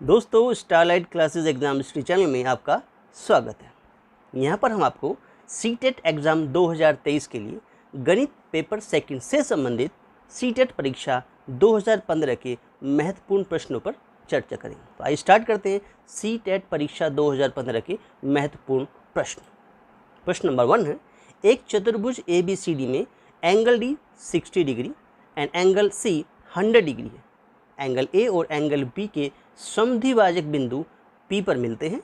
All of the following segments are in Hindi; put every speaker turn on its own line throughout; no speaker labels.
दोस्तों, starlight classes exam history channel में आपका स्वागत है। यहाँ पर हम आपको सीटेट एग्ज़ाम 2023 के लिए गणित पेपर सेकंड से संबंधित सीटेट परीक्षा 2015 के महत्वपूर्ण प्रश्नों पर चर्चा करेंगे। तो आइए स्टार्ट करते हैं सीटेट परीक्षा 2015 के महत्वपूर्ण प्रश्न। प्रश्न नंबर 1 है, एक चतुर्भुज ABCD में angle D 60 degree and angle C 100 degree है। एंगल A और एंगल B के समद्विभाजक बिंदु P पर मिलते हैं।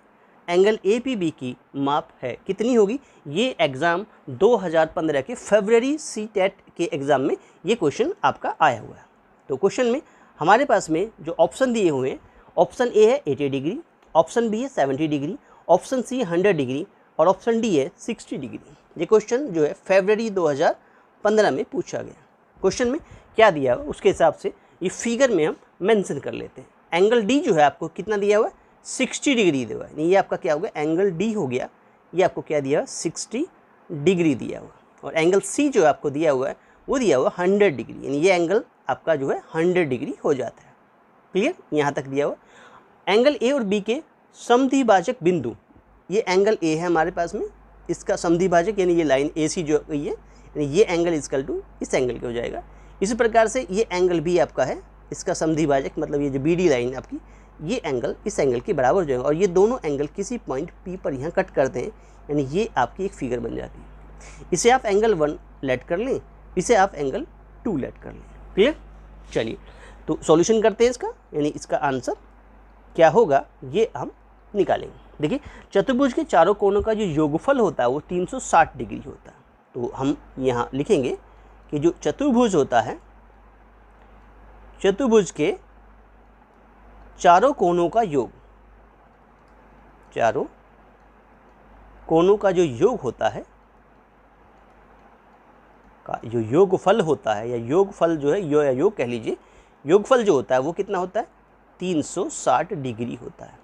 एंगल APB की माप है कितनी होगी? ये एग्ज़ाम 2015 के फरवरी सीटेट के एग्ज़ाम में ये क्वेश्चन आपका आया हुआ है। तो क्वेश्चन में हमारे पास में जो ऑप्शन दिए हुए हैं, ऑप्शन A है 80 डिग्री, ऑप्शन B है 70 डिग्री, ऑप्शन C 100 डिग्री और ऑप्शन D है 60 डिग्री। ये क्वेश्चन जो है फरवरी 2015 में पूछा गया। क्वेश्चन में क्या दिया हुआ उसके हिसाब से ये फिगर में हम मेंशन कर लेते हैं। एंगल D जो है आपको कितना दिया हुआ है? 60 डिग्री दिया हुआ है। ये आपका क्या हो गया? एंगल D हो गया। ये आपको क्या दिया हुआ? 60 डिग्री दिया हुआ। और एंगल C जो आपको दिया हुआ है वो दिया हुआ 100 डिग्री, यानी ये एंगल आपका जो है 100 डिग्री हो जाता है। क्लियर? यहाँ तक दिया हुआ। एंगल A और B के समद्विभाजक बिंदु, ये एंगल A है हमारे पास में, इसका समद्विभाजक यानी ये लाइन AC जो गई है, यानी ये एंगल इक्वल टू इस एंगल के हो जाएगा। इसी प्रकार से ये एंगल B आपका है, इसका समद्विभाजक मतलब ये जो BD लाइन आपकी, ये एंगल इस एंगल के बराबर हो जाएगा। और ये दोनों एंगल किसी पॉइंट P पर यहाँ कट करते हैं, यानी ये आपकी एक फिगर बन जाती है। इसे आप एंगल 1 लेट कर लें, इसे आप एंगल 2 लेट कर लें। क्लियर? चलिए तो सॉल्यूशन करते हैं इसका, यानी इसका आंसर क्या होगा ये हम निकालेंगे। देखिए, चतुर्भुज के चारों कोनों का जो योगफल होता है वो 360 डिग्री होता है। तो हम यहाँ लिखेंगे कि जो चतुर्भुज होता है, चतुर्भुज के चारों कोनों का योग, चारों कोनों का जो योग होता है, का जो योगफल होता है, या योगफल जो है, या योग कह लीजिए, योगफल जो होता है वो कितना होता है? 360 डिग्री होता है।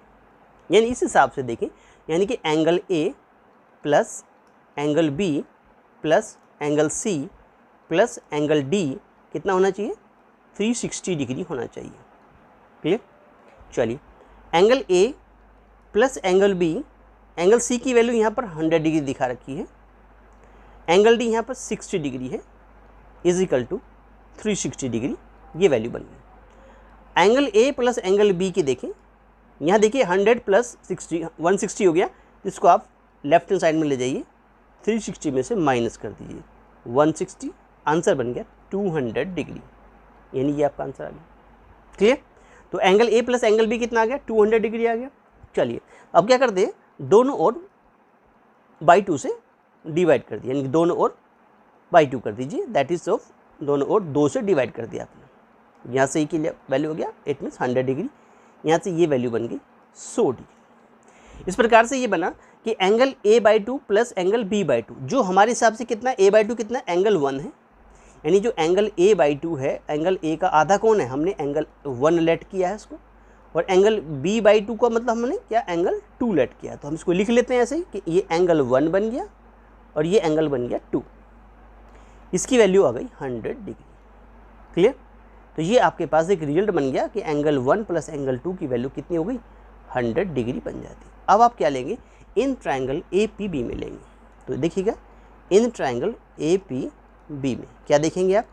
यानी इस हिसाब से देखें, यानी कि angle A plus angle B plus angle C plus angle D कितना होना चाहिए? 360 डिग्री होना चाहिए। क्लियर? चलिए, angle A plus angle B, angle C की वैल्यू यहाँ पर 100 डिग्री दिखा रखी है, एंगल D यहाँ पर 60 डिग्री है, इज इक्वल टू 360 डिग्री, ये वैल्यू बन गई। Angle A plus angle B की देखें, यहाँ देखिए 100 प्लस 60 160 हो गया, इसको आप लेफ्ट हैंड साइड में ले जाइए, 360 में से माइनस कर दीजिए, 160, आंसर बन गया 200 डिग्री, यानी ये आपका आंसर आ गया। क्लियर? तो angle A plus angle B कितना आ गया? 200 डिग्री आ गया। चलिए अब क्या करते हैं, दोनों ओर बाई 2 से डिवाइड कर दिया, यानी दोनों ओर बाई 2 कर दीजिए, दैट इज ऑफ दोनों ओर 2 से डिवाइड कर दिया आपने। यहाँ से की वैल्यू हो गया, इट मीन्स 100 डिग्री, यहाँ से ये वैल्यू बन गई 100 डिग्री। इस प्रकार से ये बना कि angle A/2 plus angle B/2, जो हमारे हिसाब से कितना A/2 कितना? एंगल 1 है, यानी जो एंगल A/2 है, एंगल A का आधा कौन है? हमने एंगल 1 लेट किया है इसको, और एंगल B/2 का मतलब हमने क्या? एंगल 2 लेट किया। तो हम इसको लिख लेते हैं ऐसे ही कि ये एंगल 1 बन गया और ये एंगल बन गया 2, इसकी वैल्यू आ गई 100 डिग्री। क्लियर? तो ये आपके पास एक रिजल्ट बन गया कि एंगल 1 प्लस एंगल 2 की वैल्यू कितनी हो गई? 100 डिग्री बन जाती है। अब आप क्या लेंगे? इन ट्रायंगल APB में लेंगे। तो देखिएगा, इन ट्रायंगल APB में क्या देखेंगे आप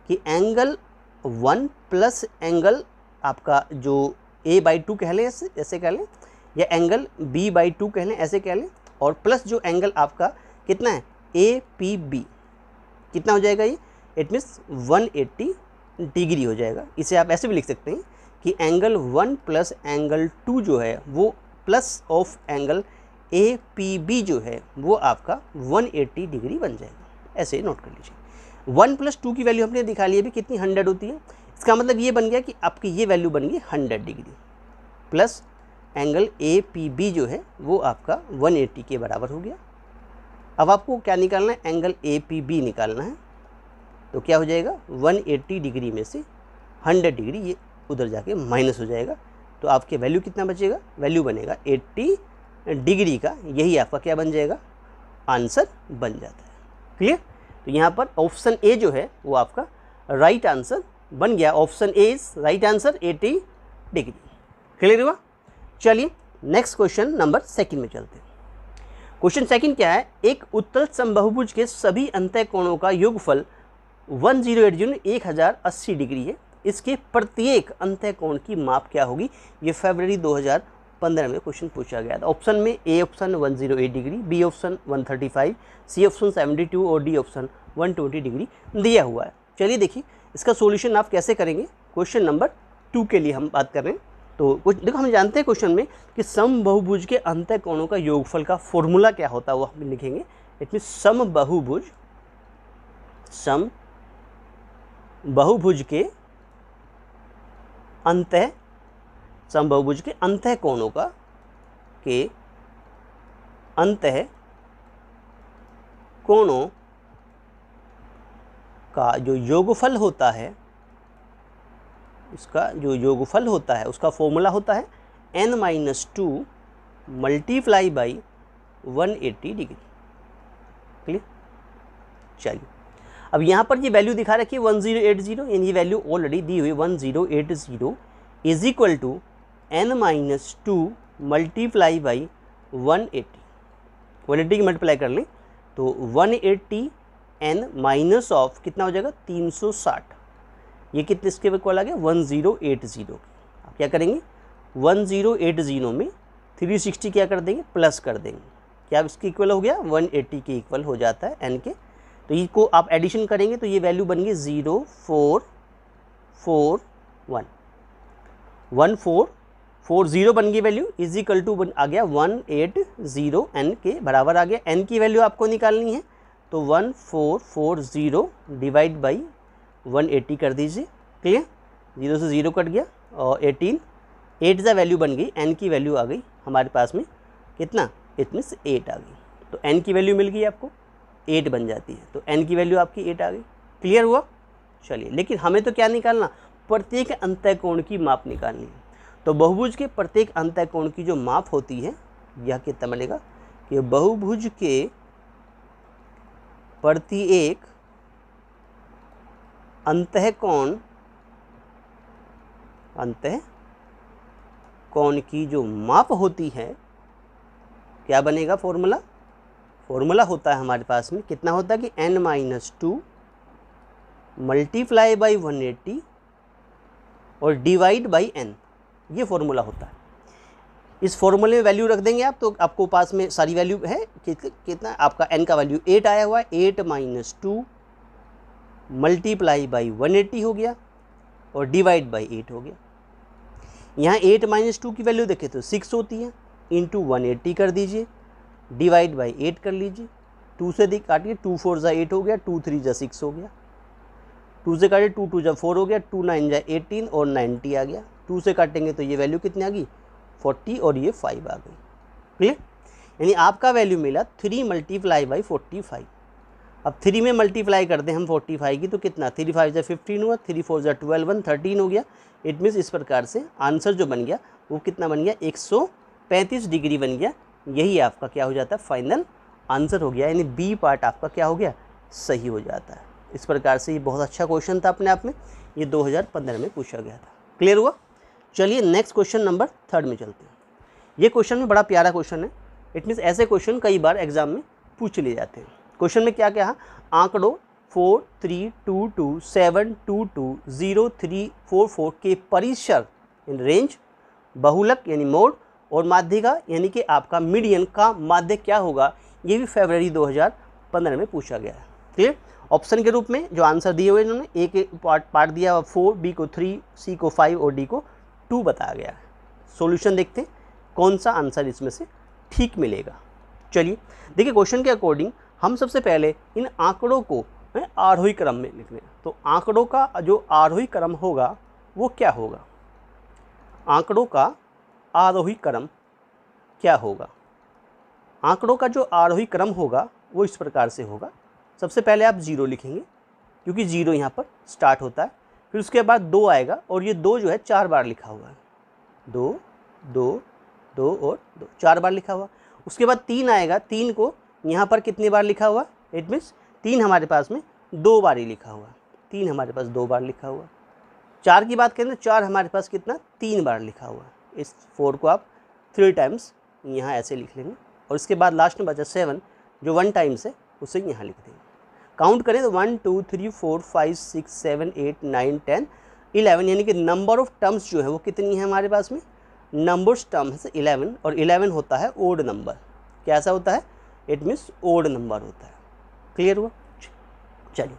कि एंगल 1 प्लस एंगल आपका जो A/2 कह लें, ऐसे कह लें, या एंगल B/2 कह लें, ऐसे कह लें, और प्लस जो एंगल आपका कितना है? APB कितना हो जाएगा? ये इट मीन्स 180 डिग्री हो जाएगा। इसे आप ऐसे भी लिख सकते हैं कि एंगल 1 प्लस एंगल 2 जो है वो प्लस ऑफ एंगल APB जो है वो आपका 180 डिग्री बन जाएगा। ऐसे नोट कर लीजिए। 1 प्लस 2 की वैल्यू हमने दिखा ली अभी कितनी? 100 होती है। इसका मतलब ये बन गया कि आपकी ये वैल्यू बन गई 100 डिग्री प्लस एंगल APB जो है वो आपका 180 के बराबर हो गया। अब आपको क्या निकालना है? एंगल APB निकालना है। तो क्या हो जाएगा? 180 डिग्री में से 100 डिग्री ये उधर जाके माइनस हो जाएगा। तो आपके वैल्यू कितना बचेगा? वैल्यू बनेगा 80 डिग्री का, यही आपका क्या बन जाएगा? आंसर बन जाता है। क्लियर? तो यहाँ पर ऑप्शन A जो है वो आपका राइट आंसर बन गया। Option A is right answer 80 degree. Clear हुआ? चलिए नेक्स्ट क्वेश्चन नंबर सेकंड में चलते हैं। क्वेश्चन सेकंड क्या है, एक उत्तल समबाहुभुज के सभी अंतःकोणों का योगफल 1080 डिग्री है, इसके प्रत्येक अंतःकोण की माप क्या होगी। ये फरवरी 2015 में क्वेश्चन पूछा गया था। ऑप्शन में A option 108 degree, B option 135, C option 72 और डी ऑप्शन 120 डिग्री दिया हुआ है। चलिए देखिए इसका सॉल्यूशन आप कैसे करेंगे। क्वेश्चन नंबर 2 के लिए हम बात कर रहे हैं। तो कुछ देखो, हम जानते हैं क्वेश्चन में कि समबाहुभुज के अंतःकोणों का योगफल का फॉर्मूला क्या होता है, वो हम लिखेंगे। इट मीन समबाहुभुज के समबाहुभुज के अंतःकोणों का जो योगफल होता है, इसका जो योगफल होता है उसका फॉर्मूला होता है n-2 multiply by 180 degree. Clear. चलिए अब यहाँ पर ये वैल्यू दिखा रखी है 1080, यानी ये वैल्यू ऑलरेडी दी हुई 1080 is equal to n-2 multiply by 180 की मल्टीप्लाई कर लें तो 180 n माइनस ऑफ कितना हो जाएगा 360, ये कितने इसके इक्वल आ गया 1080। आप क्या करेंगे 1080 में 360 क्या कर देंगे प्लस कर देंगे, क्या इसके इक्वल हो गया 180 के इक्वल हो जाता है n के। तो इसको आप एडिशन करेंगे तो ये वैल्यू बन गई 0441, 1440 बन गई वैल्यू इज इक्वल टू आ गया 180 n के बराबर आ गया। n की वैल्यू आपको निकालनी है तो 1440 डिवाइड बाई 180 कर दीजिए। क्लियर, 0 से 0 कट गया और 8 ज़ा वैल्यू बन गई, n की वैल्यू आ गई हमारे पास में कितना, इट मीन्स 8 आ गई। तो n की वैल्यू मिल गई आपको 8 बन जाती है, तो n की वैल्यू आपकी 8 आ गई। क्लियर हुआ। चलिए लेकिन हमें तो क्या निकालना, प्रत्येक अंतःकोण की माप निकालनी है। तो बहुभुज के प्रत्येक अंतःकोण की जो माप होती है यह कितना बनेगा कि बहुभुज के प्रत्येक अंतःकोण की जो माप होती है क्या बनेगा, फॉर्मूला होता है हमारे पास में कितना होता है कि n-2 मल्टीप्लाई बाई 180 और डिवाइड बाई n, ये फॉर्मूला होता है। इस फॉर्मूले में वैल्यू रख देंगे आप तो आपको पास में सारी वैल्यू है कितना आपका n का वैल्यू 8 आया हुआ है, 8-2 मल्टीप्लाई बाई 180 हो गया और डिवाइड बाई 8 हो गया। यहाँ 8-2 की वैल्यू देखें तो 6 होती है, इंटू 180 कर दीजिए, डिवाइड बाई 8 कर लीजिए, 2 से काटिए, 2 4 ज़ा 8 हो गया, 2 3 ज़ा 6 हो गया, 2 से काटिए 2 2 ज़ा 4 हो गया, 2 9 ज़ा 18 और 90 आ गया। 2 से काटेंगे तो ये वैल्यू कितनी आ गई 40 और ये 5 आ गई। क्लियर, यानी आपका वैल्यू मिला 3 मल्टीप्लाई बाई 45। अब 3 में मल्टीप्लाई कर दें हम 45 की तो कितना 3 5 ज़ा 15 हुआ, 3 4 ज़ा 12 13 हो गया। इट मीन्स इस प्रकार से आंसर जो बन गया वो कितना बन गया 135 डिग्री बन गया। यही आपका क्या हो जाता है फाइनल आंसर हो गया, यानी बी पार्ट आपका क्या हो गया सही हो जाता है। इस प्रकार से ये बहुत अच्छा क्वेश्चन था अपने आप में, ये 2015 में पूछा गया था। क्लियर हुआ। चलिए नेक्स्ट क्वेश्चन नंबर 3 में चलते हैं। ये क्वेश्चन में बड़ा प्यारा क्वेश्चन है। इट मीन्स ऐसे क्वेश्चन कई बार एग्जाम में पूछ लिए जाते हैं। क्वेश्चन में क्या क्या है, आंकड़ों 4 3 2 2 7 2 2 0 3 4 4 के परिसर इन रेंज, बहुलक यानी मोड और माध्यिका यानी कि आपका मीडियन का माध्य क्या होगा, ये भी फरवरी 2015 में पूछा गया है। क्लियर। ऑप्शन के रूप में जो आंसर दिए हुए इन्होंने, ए के पार्ट दिया हुआ 4, बी को 3, सी को 5 और डी को 2 बताया गया है। सॉल्यूशन देखते हैं कौन सा आंसर इसमें से ठीक मिलेगा। चलिए देखिए क्वेश्चन के अकॉर्डिंग हम सबसे पहले इन आंकड़ों को आरोही क्रम में लिख लें। तो आंकड़ों का जो आरोही क्रम होगा वो क्या होगा, आंकड़ों का आरोही क्रम क्या होगा। आंकड़ों का जो आरोही क्रम होगा वो इस प्रकार से होगा। सबसे पहले आप 0 लिखेंगे क्योंकि 0 यहाँ पर स्टार्ट होता है, फिर उसके बाद 2 आएगा और ये 2 जो है 4 बार लिखा हुआ है, 2 2 2 और 2 4 बार लिखा हुआ। उसके बाद 3 आएगा, 3 को यहाँ पर कितनी बार लिखा हुआ, इट मीन्स 3 हमारे पास में 2 बार ही लिखा हुआ, 3 हमारे पास 2 बार लिखा हुआ। 4 की बात करें तो 4 हमारे पास कितना 3 बार लिखा हुआ। इस 4 को आप 3 टाइम्स यहाँ ऐसे लिख लेंगे, और इसके बाद लास्ट में बचा 7 जो 1 टाइम्स है उसे यहाँ लिख देंगे। काउंट करें तो 1 2 3 4 5 6 7 8 9 10 11, यानी कि नंबर ऑफ टर्म्स जो है वो कितनी है हमारे पास में, नंबर्स टर्म है 11, और 11 होता है ओड नंबर। कैसा होता है, इट मीन्स ओड नंबर होता है। क्लियर हुआ? चलिए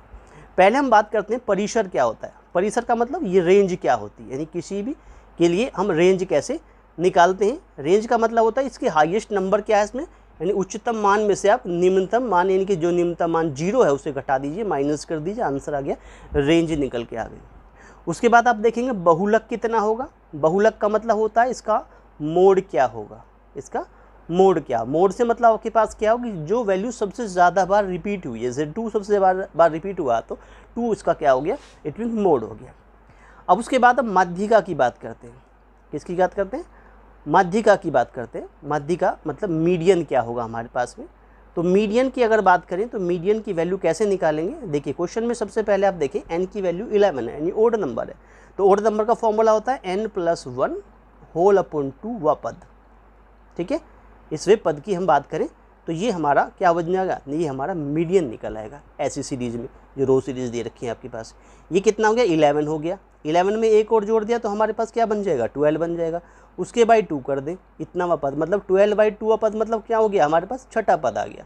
पहले हम बात करते हैं परिसर क्या होता है। परिसर का मतलब ये रेंज क्या होती है, यानी किसी भी के लिए हम रेंज कैसे निकालते हैं। रेंज का मतलब होता है इसकी हाईएस्ट नंबर क्या है इसमें, यानी उच्चतम मान में से आप निम्नतम मान, यानी कि जो निम्नतम मान 0 है उसे घटा दीजिए, माइनस कर दीजिए, आंसर आ गया, रेंज निकल के आ गई। उसके बाद आप देखेंगे बहुलक कितना होगा। बहुलक का मतलब होता है इसका मोड क्या होगा, इसका मोड क्या, मोड से मतलब आपके पास क्या होगी, जो वैल्यू सबसे ज़्यादा बार रिपीट हुई है, जैसे 2 सबसे बार रिपीट हुआ तो 2 इसका क्या हो गया, इट मीन मोड हो गया। अब उसके बाद हम माध्यिका की बात करते हैं। किसकी बात करते हैं, माध्यिका की बात करते हैं। माध्यिका मतलब मीडियन क्या होगा हमारे पास में। तो मीडियन की अगर बात करें तो मीडियन की वैल्यू कैसे निकालेंगे, देखिए क्वेश्चन में सबसे पहले आप देखिए n की वैल्यू 11 है, यानी ओड नंबर है। तो ओड नंबर का फॉर्मूला होता है n + 1 होल अपॉन 2 व पद। ठीक है, इस वे पद की हम बात करें तो ये हमारा क्या बन जाएगा, ये हमारा मीडियन निकल आएगा। ऐसी सीरीज़ में जो रो सीरीज़ दे रखी है आपके पास, ये कितना हो गया, 11 हो गया। 11 में एक और जोड़ दिया तो हमारे पास क्या बन जाएगा, 12 बन जाएगा। उसके बाई 2 कर दें, इतना व पद मतलब 12/2 पद मतलब क्या हो गया, हमारे पास छठा पद आ गया।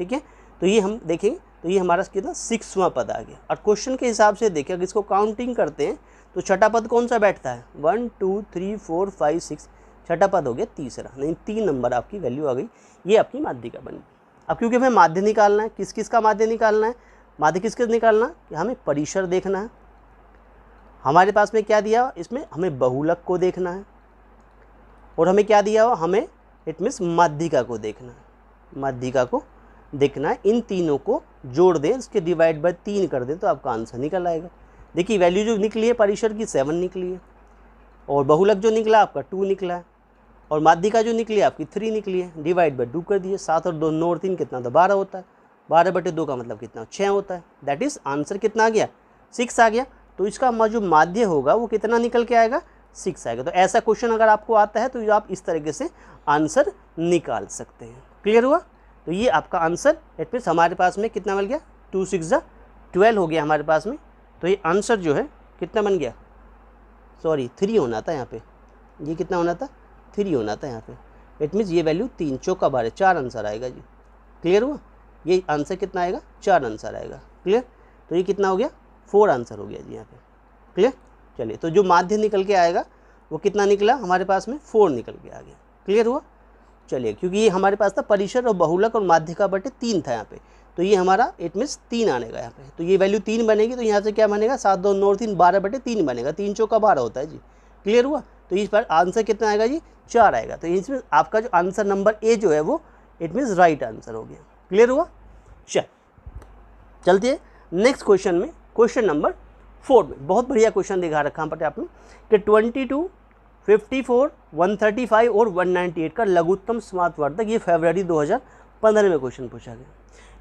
ठीक है, तो ये हम देखेंगे तो ये हमारा कितना 6वां पद आ गया। और क्वेश्चन के हिसाब से देखिए अगर इसको काउंटिंग करते हैं तो छठा पद कौन सा बैठता है, 1 2 3 4 5 6, छठा पद हो गया तीसरा, नहीं 3 नंबर आपकी वैल्यू आ गई। ये आपकी माध्यिका बन गई। अब क्योंकि हमें माध्य निकालना है, किस किस का माध्य निकालना है, माध्य किस किस निकालना है, कि हमें परिसर देखना है। हमारे पास में क्या दिया, इसमें हमें बहुलक को देखना है, और हमें क्या दिया हुआ, हमें इट मीन्स माध्यिका को देखना है। माध्यिका को देखना है, इन तीनों को जोड़ दें, इसके डिवाइड बाय 3 कर दें तो आपका आंसर निकल आएगा। देखिए वैल्यू जो निकली है परिसर की 7 निकली है, और बहुलक जो निकला आपका 2 निकला है, और माध्यिका जो निकली आपकी 3 निकली है। डिवाइड बाय 2 कर दिए, 7 और 2 9 और 3 कितना था, 12 होता है। 12/2 का मतलब कितना, 6 होता है। दैट इज़ आंसर कितना आ गया, 6 आ गया। तो इसका जो माध्य होगा वो कितना निकल के आएगा, 6 आएगा। तो ऐसा क्वेश्चन अगर आपको आता है तो आप इस तरीके से आंसर निकाल सकते हैं। क्लियर हुआ? तो ये आपका आंसर एट मीन्स हमारे पास में कितना मिल गया, 2 6 12 हो गया हमारे पास में। तो ये आंसर जो है कितना बन गया, सॉरी 3 होना था यहाँ पे, ये कितना होना था, 3 होना था यहाँ पे। इट मीन्स ये वैल्यू 3 चौका 12, 4 आंसर आएगा जी। क्लियर हुआ? ये आंसर कितना आएगा, 4 आंसर आएगा। क्लियर? तो ये कितना हो गया, 4 आंसर हो गया जी यहाँ पे। क्लियर? चलिए, तो जो माध्य निकल के आएगा वो कितना निकला हमारे पास में, 4 निकल के आ गया। क्लियर हुआ? चलिए, क्योंकि ये हमारे पास था परिसर और बहुलक और माध्यिका बटे 3 था यहाँ पे, तो ये हमारा इट मीन्स 3 आनेगा यहाँ पे। तो ये वैल्यू 3 बनेगी, तो यहाँ से क्या बनेगा, 7 2 9 और 3 12/3 बनेगा। 3 चौका 12 होता है जी। क्लियर हुआ? तो इस पर आंसर कितना आएगा जी, 4 आएगा। तो इसमें आपका जो आंसर नंबर ए जो है वो इट मीन्स राइट आंसर हो गया। क्लियर हुआ? चलते हैं नेक्स्ट क्वेश्चन में। क्वेश्चन नंबर 4 में बहुत बढ़िया क्वेश्चन दिखा रखा है आपने कि 22, 54, 135 और 198 का लघुत्तम समार्थवर्धक, ये फरवरी 2015 में क्वेश्चन पूछा गया।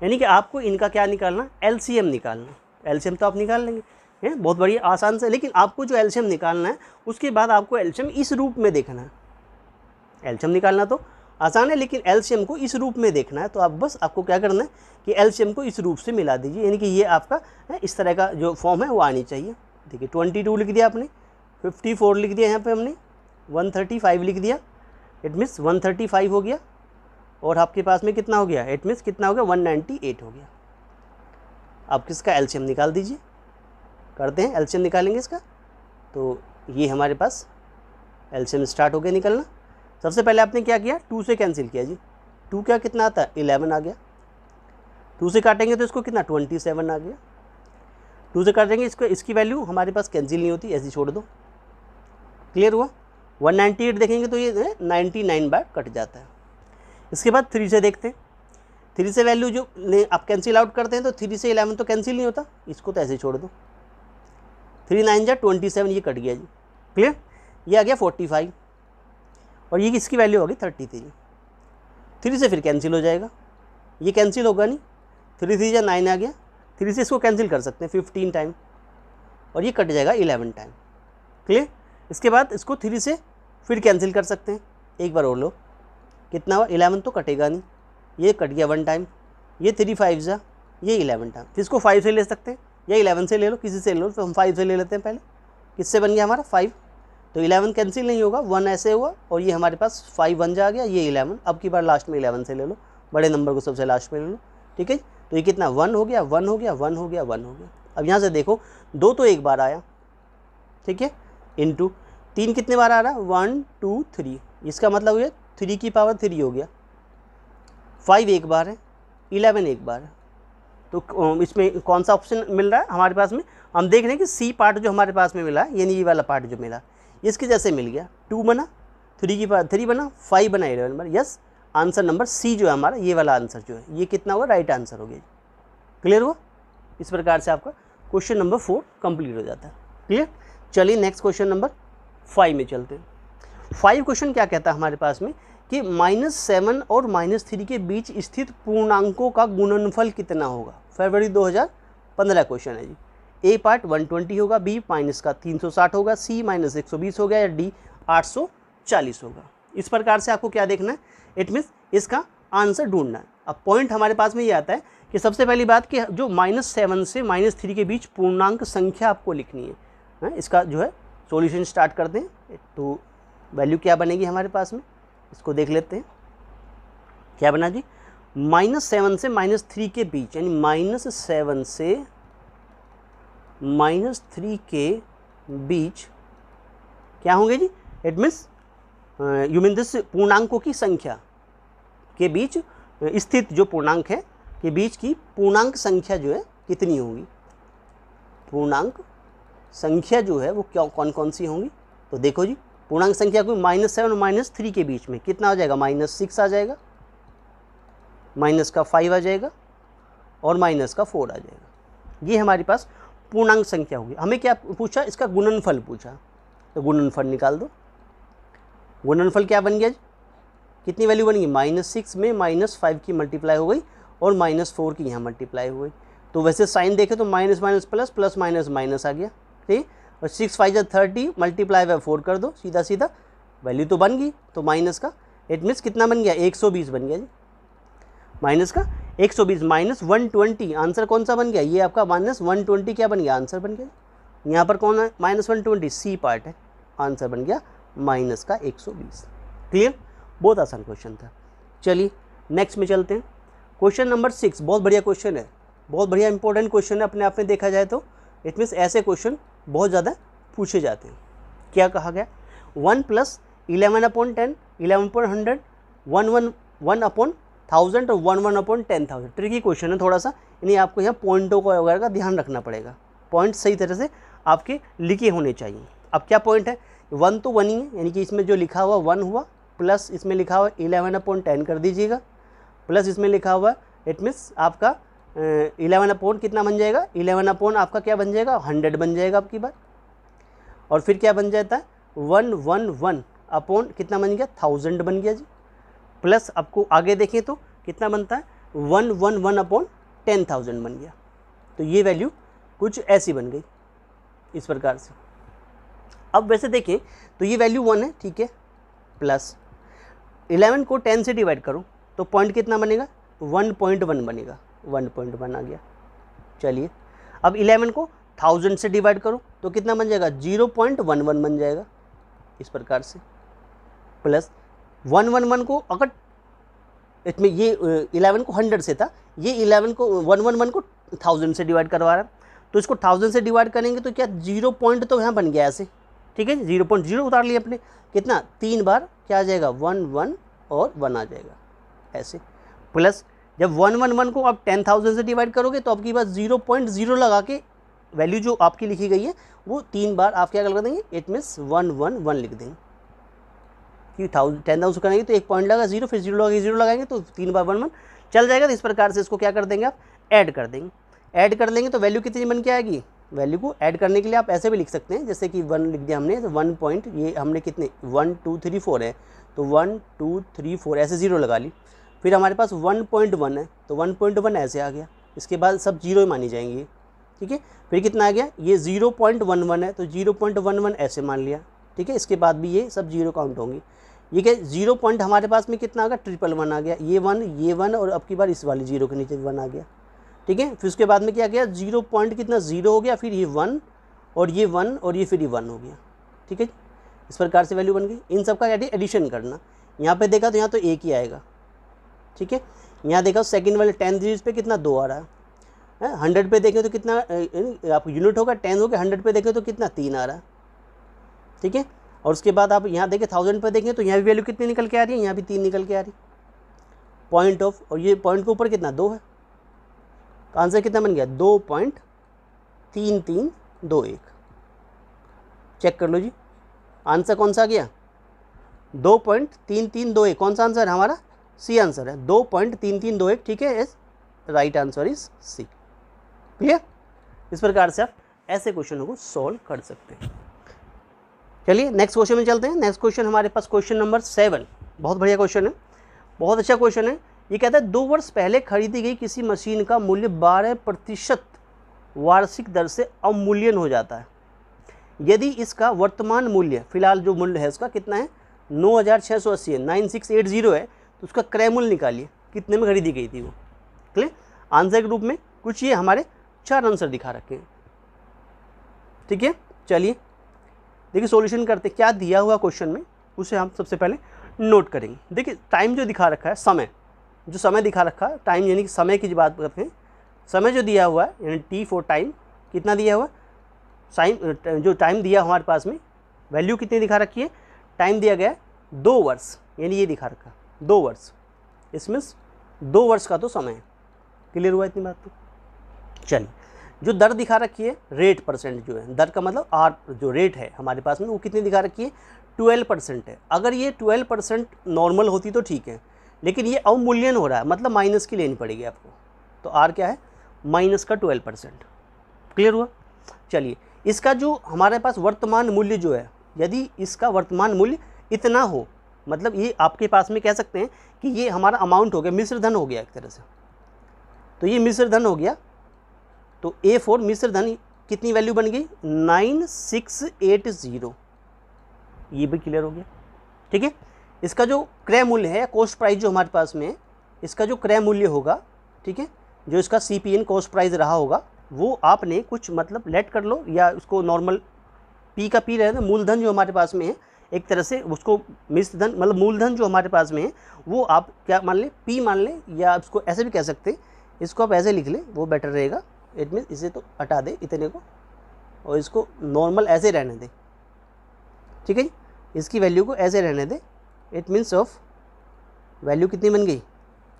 यानी कि आपको इनका क्या निकालना, एलसीएम निकालना। एलसीएम तो आप निकाल लेंगे, है बहुत बढ़िया आसान से, लेकिन आपको जो एलसीएम निकालना है उसके बाद आपको एलसीएम इस रूप में देखना है। एलसीएम निकालना तो आसान है, लेकिन एलसीएम को इस रूप में देखना है। तो आप बस आपको क्या करना है कि एलसीएम को इस रूप से मिला दीजिए, यानी कि ये आपका इस तरह का जो फॉर्म है वो आनी चाहिए। देखिए 22 लिख दिया आपने, 54 लिख दिया यहाँ पे हमने, 135 लिख दिया, इट मीन्स 135 हो गया, और आपके पास में कितना हो गया, इट मीन्स कितना हो गया, 198 हो गया। आप किसका एलसीएम निकाल दीजिए, करते हैं एलसीएम निकालेंगे इसका। तो ये हमारे पास एलसीएम स्टार्ट हो गया निकलना। सबसे पहले आपने क्या किया, 2 से कैंसिल किया जी। 2 क्या कितना आता है, 11 आ गया। 2 से काटेंगे तो इसको कितना, 27 आ गया। 2 से काटेंगे इसको, इसकी वैल्यू हमारे पास कैंसिल नहीं होती, ऐसी छोड़ दो। क्लियर हुआ? 198 देखेंगे तो ये 99 बार कट जाता है। इसके बाद 3 से देखते हैं। 3 से वैल्यू जो आप कैंसिल आउट करते हैं तो 3 से 11 तो कैंसिल नहीं होता, इसको तो ऐसे छोड़ दो। 3 9 जा 27, ये कट गया जी। क्लियर? ये आ गया 45, और ये किसकी वैल्यू होगी, 33। 3 से फिर कैंसिल हो जाएगा, ये कैंसिल होगा नहीं, 3 3 जा 9 आ गया। 3 से इसको कैंसिल कर सकते हैं 15 टाइम, और ये कट जाएगा 11 टाइम। क्लियर? इसके बाद इसको 3 से फिर कैंसिल कर सकते हैं, एक बार और लो, कितना हुआ 11 तो कटेगा नहीं, ये कट गया 1 टाइम, ये 3 5 जा, ये 11 टाइम। तो इसको 5 से ले सकते हैं या 11 से ले लो, किसी से ले लो, तो हम 5 से ले लेते हैं पहले। किससे बन गया हमारा 5, तो 11 कैंसिल नहीं होगा, 1 ऐसे हुआ और ये हमारे पास 5 1 जा गया, ये 11। अब की बार लास्ट में 11 से ले लो, बड़े नंबर को सबसे लास्ट में ले लो, ठीक है। तो ये कितना 1 हो गया, 1 हो गया, 1 हो गया, 1 हो गया। अब यहाँ से देखो 2 तो एक बार आया, ठीक है, इंटू 3 कितने बार आ रहा है 1 2 3, इसका मतलब ये 3 की पावर 3 हो गया। 5 एक बार है, 11 एक बार है। तो इसमें कौन सा ऑप्शन मिल रहा है हमारे पास में, हम देख रहे हैं कि सी पार्ट जो हमारे पास में मिला है, यानी ये वाला पार्ट जो मिला इसके जैसे मिल गया। 2 बना, 3 की पावर 3 बना, 5 बना, 11 बना। यस, आंसर नंबर सी जो है हमारा, ये वाला आंसर जो है ये कितना हुआ, राइट आंसर हो गया। क्लियर हुआ? इस प्रकार से आपका क्वेश्चन नंबर 4 कंप्लीट हो जाता है। क्लियर? चलिए नेक्स्ट क्वेश्चन नंबर 5 में चलते हैं। 5 क्वेश्चन क्या कहता है हमारे पास में कि -7 और -3 के बीच स्थित पूर्णांकों का गुणनफल कितना होगा। फरवरी 2015 क्वेश्चन है जी। ए पार्ट 120 होगा, बी माइनस का 360 होगा, सी -120 होगा, या डी 840 होगा। इस प्रकार से आपको क्या देखना है, इट मीन्स इसका आंसर ढूंढना है। अब पॉइंट हमारे पास में ये आता है कि सबसे पहली बात कि जो -7 से -3 के बीच पूर्णांक संख्या आपको लिखनी है। इसका जो है सॉल्यूशन स्टार्ट करते हैं। तो वैल्यू क्या बनेगी हमारे पास में, इसको देख लेते हैं। क्या बना जी, -7 से -3 के बीच, यानी -7 से -3 के बीच क्या होंगे जी, it means you mean this पूर्णांकों की संख्या के बीच स्थित जो पूर्णांक है के बीच की पूर्णांक संख्या जो है कितनी होगी। पूर्णांक संख्या जो है वो क्या कौन कौन सी होंगी, तो देखो जी पूर्णांक संख्या को -7 और -3 के बीच में कितना आ जाएगा, -6 आ जाएगा, -5 आ जाएगा और -4 आ जाएगा। ये हमारे पास पूर्णांक संख्या होगी। हमें क्या पूछा, इसका गुणनफल पूछा, तो गुणनफल निकाल दो। गुणनफल क्या बन गया जी, कितनी वैल्यू बन गई, -6 में -5 की मल्टीप्लाई हो गई और -4 की यहाँ मल्टीप्लाई हो गई। तो वैसे साइन देखे तो minus minus plus, plus minus minus आ गया, ठीक। और 6 5 30 मल्टीप्लाई बाय 4 कर दो, सीधा सीधा वैल्यू तो बन गई। तो माइनस का इट मीन्स कितना बन गया, 120 बन गया जी। माइनस का 120 -120 आंसर कौन सा बन गया, ये आपका -120 क्या बन गया, आंसर बन गया। यहाँ पर कौन है -120, सी पार्ट है, आंसर बन गया माइनस का 120। क्लियर? बहुत आसान क्वेश्चन था। चलिए नेक्स्ट में चलते हैं। क्वेश्चन नंबर 6 बहुत बढ़िया क्वेश्चन है, बहुत बढ़िया इंपॉर्टेंट क्वेश्चन है अपने आप में देखा जाए तो। इट मीन्स ऐसे क्वेश्चन बहुत ज़्यादा पूछे जाते हैं। क्या कहा गया, 1 + 11/10, 11/100, 1/1000 और 1/10,000। ट्रिकी क्वेश्चन है थोड़ा सा, यानी आपको यहाँ पॉइंटों को वगैरह का ध्यान रखना पड़ेगा। पॉइंट सही तरह से आपके लिखे होने चाहिए। अब क्या पॉइंट है, 1 तो 1 ही है, यानी कि इसमें जो लिखा हुआ 1 हुआ, प्लस इसमें लिखा हुआ 11/10 कर दीजिएगा, प्लस इसमें लिखा हुआ इट मीन्स आपका 11 कितना बन जाएगा, 11 आपका क्या बन जाएगा, 100 बन जाएगा आपकी बार। और फिर क्या बन जाता है 111 कितना बन गया, 1000 बन गया जी। प्लस आपको आगे देखें तो कितना बनता है, 111/10,000 बन गया। तो ये वैल्यू कुछ ऐसी बन गई इस प्रकार से। अब वैसे देखें तो ये वैल्यू 1 है, ठीक है। प्लस 11 को 10 से डिवाइड करो तो पॉइंट कितना बनेगा, 1.1 बनेगा, 1.1 आ गया। चलिए अब 11 को 1000 से डिवाइड करो तो कितना बन जाएगा, 0.11 बन जाएगा इस प्रकार से। प्लस 111 को अगर इसमें ये 11 को 100 से था, ये 11 को 111 को 1000 से डिवाइड करवा रहा है, तो इसको 1000 से डिवाइड करेंगे तो क्या 0 पॉइंट तो यहाँ बन गया ऐसे, ठीक है। 0.0 उतार लिया अपने, कितना 3 बार क्या आ जाएगा, 1 1 और 1 आ जाएगा ऐसे। प्लस जब 111 को आप 10,000 से डिवाइड करोगे तो आपकी बात 0.0 लगा के वैल्यू जो आपकी लिखी गई है वो 3 बार आप क्या कर देंगे, इट मीन्स 111 लिख देंगे। क्योंकि 10,000 करेंगे तो एक पॉइंट लगा 0, फिर 0 लगाएंगे तो 3 बार 1 1 चल जाएगा। तो इस प्रकार से इसको क्या कर देंगे, आप ऐड कर देंगे। ऐड कर लेंगे तो वैल्यू कितनी बन के आएगी, वैल्यू को ऐड करने के लिए आप ऐसे भी लिख सकते हैं, जैसे कि 1 लिख दिया हमने, तो 1 पॉइंट ये हमने कितने 1 2 3 4 है, तो 1 2 3 4 ऐसे 0 लगा ली। फिर हमारे पास 1.1 है तो 1.1 ऐसे आ गया, इसके बाद सब 0 ही मानी जाएंगी, ठीक है। फिर कितना आ गया, ये 0.11 है तो 0.11 ऐसे मान लिया, ठीक है। इसके बाद भी ये सब 0 काउंट होंगी। ये क्या 0 पॉइंट हमारे पास में कितना आ गया, 111 आ गया, ये 1 और अब की बार इस वाली 0 के नीचे 1 आ गया, ठीक है। फिर उसके बाद में क्या गया, 0 पॉइंट कितना 0 हो गया, फिर ये 1 और ये 1 और ये फिर ये 1 हो गया, ठीक है। इस प्रकार से वैल्यू बन गई। इन सब का एडिशन करना, यहाँ पे देखा तो यहाँ तो एक ही आएगा, ठीक है। यहाँ देखा सेकंड वाले 10 डिजिट पे कितना 2 आ रहा है, 100 पे देखें तो कितना आप यूनिट होगा 10 हो गया, 100 पे देखें तो कितना 3 आ रहा है, ठीक है। और उसके बाद आप यहाँ देखें 1000 पे देखें तो यहाँ भी वैल्यू कितनी निकल के आ रही है, यहाँ भी 3 निकल के आ रही पॉइंट ऑफ, और ये पॉइंट के ऊपर कितना 2 है, तो आंसर कितना बन गया 2.3321। चेक कर लो जी, आंसर कौन सा आ गया 2.3321। कौन सा आंसर है हमारा, सी आंसर है 2.3321, ठीक है। इस right answer is C. Clear. इस प्रकार से आप ऐसे क्वेश्चनों को सॉल्व कर सकते हैं। चलिए नेक्स्ट क्वेश्चन में चलते हैं। नेक्स्ट क्वेश्चन हमारे पास क्वेश्चन नंबर 7, बहुत बढ़िया क्वेश्चन है, बहुत अच्छा क्वेश्चन है। ये कहता है 2 वर्ष पहले खरीदी गई किसी मशीन का मूल्य 12% वार्षिक दर से अवमूल्यन हो जाता है। यदि इसका वर्तमान मूल्य, फिलहाल जो मूल्य है उसका कितना है 9680 है, 9680 है, तो उसका क्रय मूल्य निकालिए, कितने में खरीदी गई थी वो। क्लियर। आंसर के रूप में कुछ ये हमारे 4 आंसर दिखा रखे हैं, ठीक है। चलिए देखिए सॉल्यूशन करते, क्या दिया हुआ क्वेश्चन में उसे हम सबसे पहले नोट करेंगे। देखिए टाइम जो दिखा रखा है, समय जो समय दिखा रखा है, टाइम यानी कि समय की बात करते हैं, समय जो दिया हुआ है यानी टी फॉर टाइम, कितना दिया हुआ है, जो टाइम दिया हमारे पास में वैल्यू कितनी दिखा रखी है, टाइम दिया गया 2 वर्ष, यानी ये दिखा रखा 2 वर्ष, इसमें 2 वर्ष का तो समय है। क्लियर हुआ इतनी बात तो। चलिए जो दर दिखा रखी है, रेट परसेंट जो है, दर का मतलब आर जो रेट है हमारे पास में वो कितनी दिखा रखी है 12% है। अगर ये 12% नॉर्मल होती तो ठीक है, लेकिन ये अवमूल्यन हो रहा है, मतलब माइनस की लेनी पड़ेगी आपको, तो आर क्या है माइनस का 12%। क्लियर हुआ। चलिए इसका जो हमारे पास वर्तमान मूल्य जो है, यदि इसका वर्तमान मूल्य इतना हो, मतलब ये आपके पास में कह सकते हैं कि ये हमारा अमाउंट हो गया, मिश्र धन हो गया एक तरह से, तो ये मिश्र धन हो गया, तो A4 मिश्र धन कितनी वैल्यू बन गई 9680, ये भी क्लियर हो गया, ठीक है। इसका जो क्रय मूल्य है, कॉस्ट प्राइस जो हमारे पास में है, इसका जो क्रय मूल्य होगा, ठीक है, जो इसका CPN कॉस्ट प्राइस रहा होगा, वो आपने कुछ मतलब लेट कर लो या उसको नॉर्मल P का P रहना, मूलधन जो हमारे पास में है एक तरह से उसको मिश्र धन मतलब मूलधन जो हमारे पास में है वो आप क्या मान लें P मान लें, या उसको ऐसे भी कह सकते हैं, इसको आप ऐसे लिख लें वो बेटर रहेगा। इट मीन्स इसे तो हटा दे इतने को और इसको नॉर्मल ऐसे रहने दे, ठीक है जी, इसकी वैल्यू को ऐसे रहने दे। इट मीन्स ऑफ वैल्यू कितनी बन गई,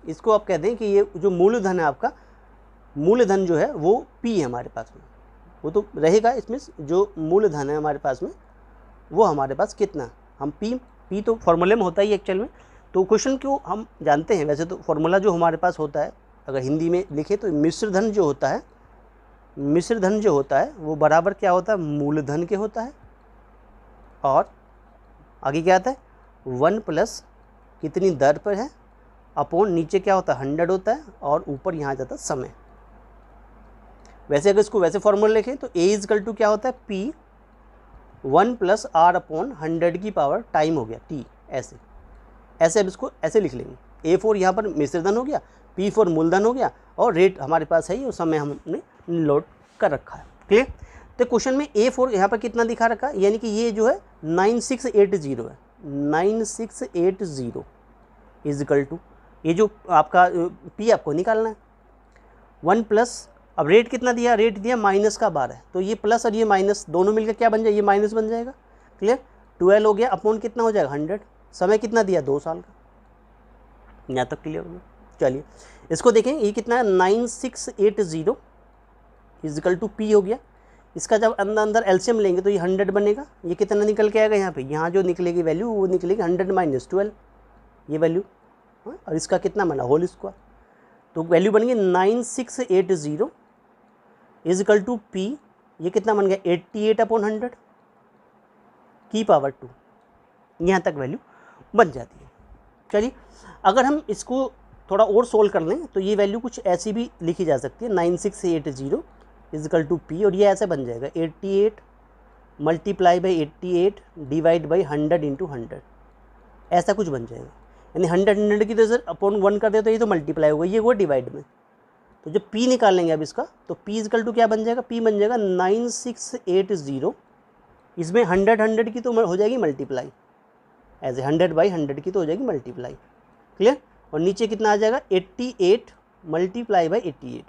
इसको आप कह दें कि ये जो मूलधन है आपका, मूलधन जो है वो P है हमारे पास में, वो तो रहेगा। इसमें जो मूलधन है हमारे पास में वो हमारे पास कितना, हम P तो फॉर्मूले में होता ही एक्चुअल में, तो क्वेश्चन को हम जानते हैं वैसे तो फॉर्मूला जो हमारे पास होता है, अगर हिंदी में लिखे तो मिश्र धन जो होता है, मिश्र धन जो होता है वो बराबर क्या होता है मूलधन के होता है, और आगे क्या आता है 1 प्लस कितनी दर पर है अपॉन नीचे क्या होता है 100 होता है, और ऊपर यहाँ जाता है समय। वैसे अगर इसको वैसे फॉर्मूला लिखें तो A इजकल टू क्या होता है P 1 प्लस R अपॉन 100 की पावर टाइम हो गया T, ऐसे ऐसे अब इसको ऐसे लिख लेंगे। A4 यहाँ पर मिश्र धन हो गया, P4 मूलधन हो गया, और रेट हमारे पास है ही, उस समय हमने लोड कर रखा है। क्लियर। तो क्वेश्चन में A4 यहाँ पर कितना दिखा रखा है, यानी कि ये जो है 9680 है, 9680 इजकल टू ये जो आपका P आपको निकालना है 1 प्लस, अब रेट कितना दिया, रेट दिया माइनस का 12, तो ये प्लस और ये माइनस दोनों मिलकर क्या बन जाए, ये माइनस बन जाएगा। क्लियर। 12 हो गया अपॉन कितना हो जाएगा 100, समय कितना दिया 2 साल का, यहाँ तक क्लियर हो गया। चलिए इसको देखें, ये कितना है 9680 इजकल टू P हो गया। इसका जब अंदर एलसीएम लेंगे तो ये 100 बनेगा, ये कितना निकल के आएगा यहाँ पे, यहाँ जो निकलेगी वैल्यू वो निकलेगी 100 माइनस 12, ये वैल्यू, और इसका कितना बना होल स्क्वायर, तो वैल्यू बन गई 9680 इजकल टू P, ये कितना बन गया 88 अपॉन 100 की पावर 2, यहाँ तक वैल्यू बन जाती है। चलिए अगर हम इसको थोड़ा और सोल्व कर लें तो ये वैल्यू कुछ ऐसी भी लिखी जा सकती है 9680 इजकल टू P, और ये ऐसे बन जाएगा 88 multiply by 88 divide by 100 into 100, ऐसा कुछ बन जाएगा। यानी 100 की तो सर अपॉन 1 कर दे तो ये तो मल्टीप्लाई होगा, ये वो डिवाइड में। तो जब P निकालेंगे अब इसका, तो P इक्वल टू क्या बन जाएगा, P बन जाएगा 9680। इसमें 100 की तो हो जाएगी मल्टीप्लाई, ऐसे 100/100 की तो हो जाएगी मल्टीप्लाई। क्लियर। और नीचे कितना आ जाएगा 88 मल्टीप्लाई बाई 88।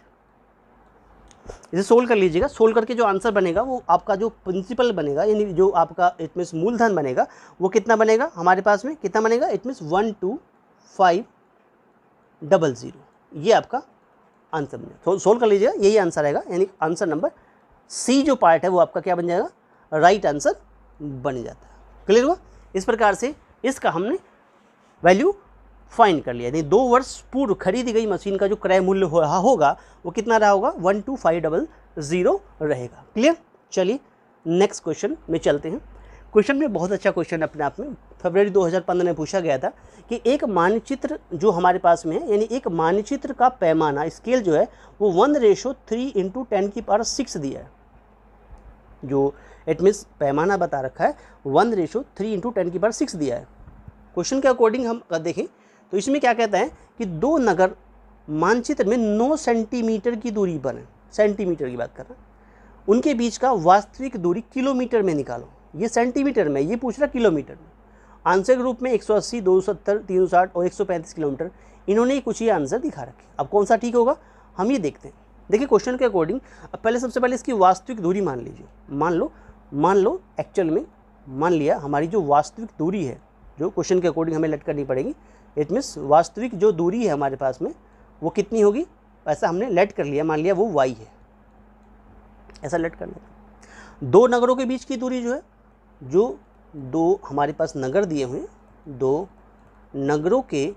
इसे सोल्व कर लीजिएगा। सोल्व करके जो आंसर बनेगा वो आपका जो प्रिंसिपल बनेगा, यानी जो आपका इट मीन्स मूलधन बनेगा, वो कितना बनेगा हमारे पास में, कितना बनेगा, इट मीन्स 12500। ये आपका आंसर बनेगा। सोल्व कर लीजिएगा, यही आंसर आएगा। यानी आंसर नंबर सी जो पार्ट है वो आपका क्या बन जाएगा, राइट आंसर बन जाता है। क्लियर हुआ। इस प्रकार से इसका हमने वैल्यू फाइंड कर लिया। यानी 2 वर्ष पूर्व खरीदी गई मशीन का जो क्रय मूल्य होगा वो कितना रहा होगा, 12500 रहेगा। क्लियर। चलिए नेक्स्ट क्वेश्चन में चलते हैं। क्वेश्चन में बहुत अच्छा क्वेश्चन अपने आप में फरवरी 2015 में पूछा गया था कि एक मानचित्र जो हमारे पास में है, यानी एक मानचित्र का पैमाना स्केल जो है वो 1:3 × 10⁶ दिया है। जो इट मीन्स पैमाना बता रखा है 1:3 × 10⁶ दिया है। क्वेश्चन के अकॉर्डिंग हम देखें तो इसमें क्या कहता है कि 2 नगर मानचित्र में 9 सेंटीमीटर की दूरी पर है, सेंटीमीटर की बात कर रहे हैं, उनके बीच का वास्तविक दूरी किलोमीटर में निकालो। ये सेंटीमीटर में, ये पूछ रहा किलोमीटर में। आंसर के रूप में 180, 270, 360 और 135 किलोमीटर, इन्होंने कुछ ये आंसर दिखा रखे। अब कौन सा ठीक होगा हम ये देखते हैं। देखिए क्वेश्चन के अकॉर्डिंग अब पहले सबसे पहले इसकी वास्तविक दूरी मान लीजिए। मान लो एक्चुअल में मान लिया हमारी जो वास्तविक दूरी है, जो क्वेश्चन के अकॉर्डिंग हमें लेट करनी पड़ेगी, इट मीन्स वास्तविक जो दूरी है हमारे पास में वो कितनी होगी, ऐसा हमने लेट कर लिया, मान लिया वो y है, ऐसा लेट कर लिया। 2 नगरों के बीच की दूरी जो है, जो 2 हमारे पास नगर दिए हुए हैं, 2 नगरों के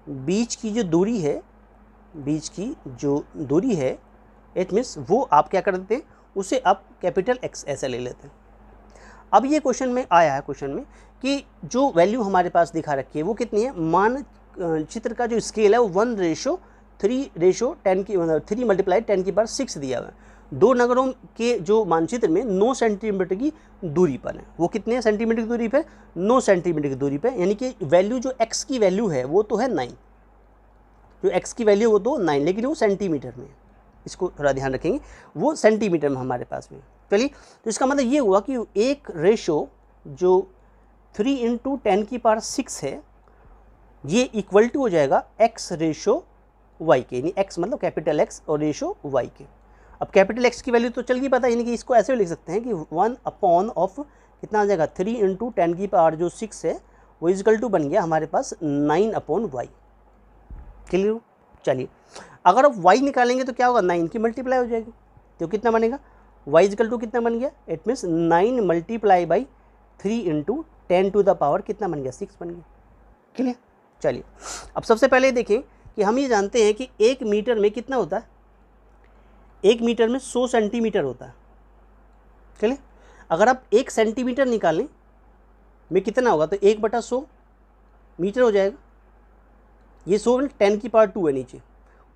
बीच की जो दूरी है, बीच की जो दूरी है, इट मीन्स वो आप क्या कर देते हैं, उसे आप कैपिटल X ऐसा ले लेते हैं। अब ये क्वेश्चन में आया है, क्वेश्चन में कि जो वैल्यू हमारे पास दिखा रखी है वो कितनी है, मानचित्र का जो स्केल है वो 1:3 × 10⁶ दिया हुआ है। 2 नगरों के जो मानचित्र में 9 सेंटीमीटर की दूरी पर है, वो कितने सेंटीमीटर की दूरी पर, 9 सेंटीमीटर की दूरी पर, यानी कि वैल्यू जो x की वैल्यू है वो तो है 9, जो x की वैल्यू वो तो 9, लेकिन वो सेंटीमीटर में, इसको थोड़ा ध्यान रखेंगे, वो सेंटीमीटर में हमारे पास में। चलिए तो इसका मतलब ये हुआ कि एक रेशो जो 3 × 10⁶ है, ये इक्वल टू हो जाएगा x/y के, यानी x मतलब कैपिटल X और रेशो y के। अब कैपिटल X की वैल्यू तो चल गई पता, यानी कि इसको ऐसे लिख सकते हैं कि 1/, कितना आ जाएगा 3 × 10⁶ है, वो इक्वल टू बन गया हमारे पास 9/y। क्लियर। चलिए अगर आप y निकालेंगे तो क्या होगा, 9 की मल्टीप्लाई हो जाएगी, तो कितना बनेगा, y इक्वल टू कितना बन गया, इट मीन्स 9 मल्टीप्लाई बाई 3 × 10⁻, कितना बन गया, 6 बन गया। क्लियर। चलिए अब सबसे पहले देखें कि हम ये जानते हैं कि 1 मीटर में कितना होता है, 1 मीटर में 100 सेंटीमीटर होता है। चलिए अगर आप 1 सेंटीमीटर निकालें में कितना होगा, तो 1/100 मीटर हो जाएगा। ये 100 10⁻² है, नीचे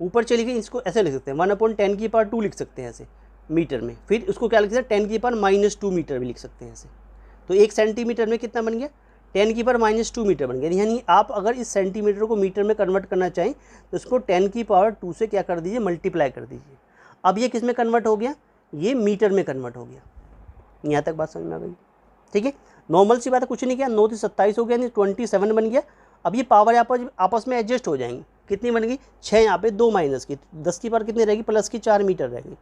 ऊपर चली गई, इसको ऐसे लिख सकते हैं 1/10⁻² लिख सकते हैं ऐसे मीटर में, फिर उसको क्या लिख सकते हैं 10⁻² मीटर भी लिख सकते हैं ऐसे। तो 1 सेंटीमीटर में कितना बन गया, 10⁻² मीटर बन गया। यानी आप अगर इस सेंटीमीटर को मीटर में कन्वर्ट करना चाहें तो इसको 10⁻² से क्या कर दीजिए, मल्टीप्लाई कर दीजिए। अब ये किस में कन्वर्ट हो गया, ये मीटर में कन्वर्ट हो गया। यहाँ तक बात समझ में आ गई, ठीक है। नॉर्मल सी बात है, कुछ नहीं किया, 9 × 27 हो गया, यानी 27 बन गया। अब ये पावर आपस में एडजस्ट हो जाएंगी, कितनी बन गई 6, यहाँ पे 2 माइनस की, 10 की पावर कितनी रहेगी, प्लस की 4 मीटर रहेगी।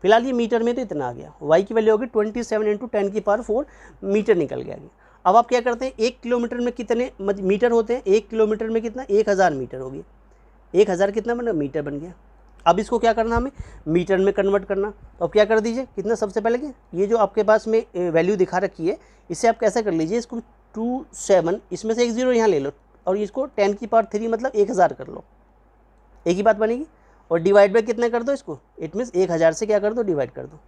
फिलहाल ये मीटर में तो इतना आ गया, y की वैल्यू होगी 27 × 10⁴ मीटर निकल गया। अब आप क्या करते हैं, 1 किलोमीटर में कितने मीटर होते हैं, 1 किलोमीटर में कितना, 1000 मीटर हो गया, 1000 कितना बन गया, मीटर बन गया। अब इसको क्या करना, हमें मीटर में कन्वर्ट करना। तो अब क्या कर दीजिए, कितना, सबसे पहले कि ये जो आपके पास में वैल्यू दिखा रखी है, इससे आप कैसे कर लीजिए, इसको 27, इसमें से एक 0 यहाँ ले लो और इसको 10⁻³ मतलब 1000 कर लो, एक ही बात बनेगी। और डिवाइड बाय कितना कर दो इसको, इट मीन्स 1000 से क्या कर दो, डिवाइड कर दो,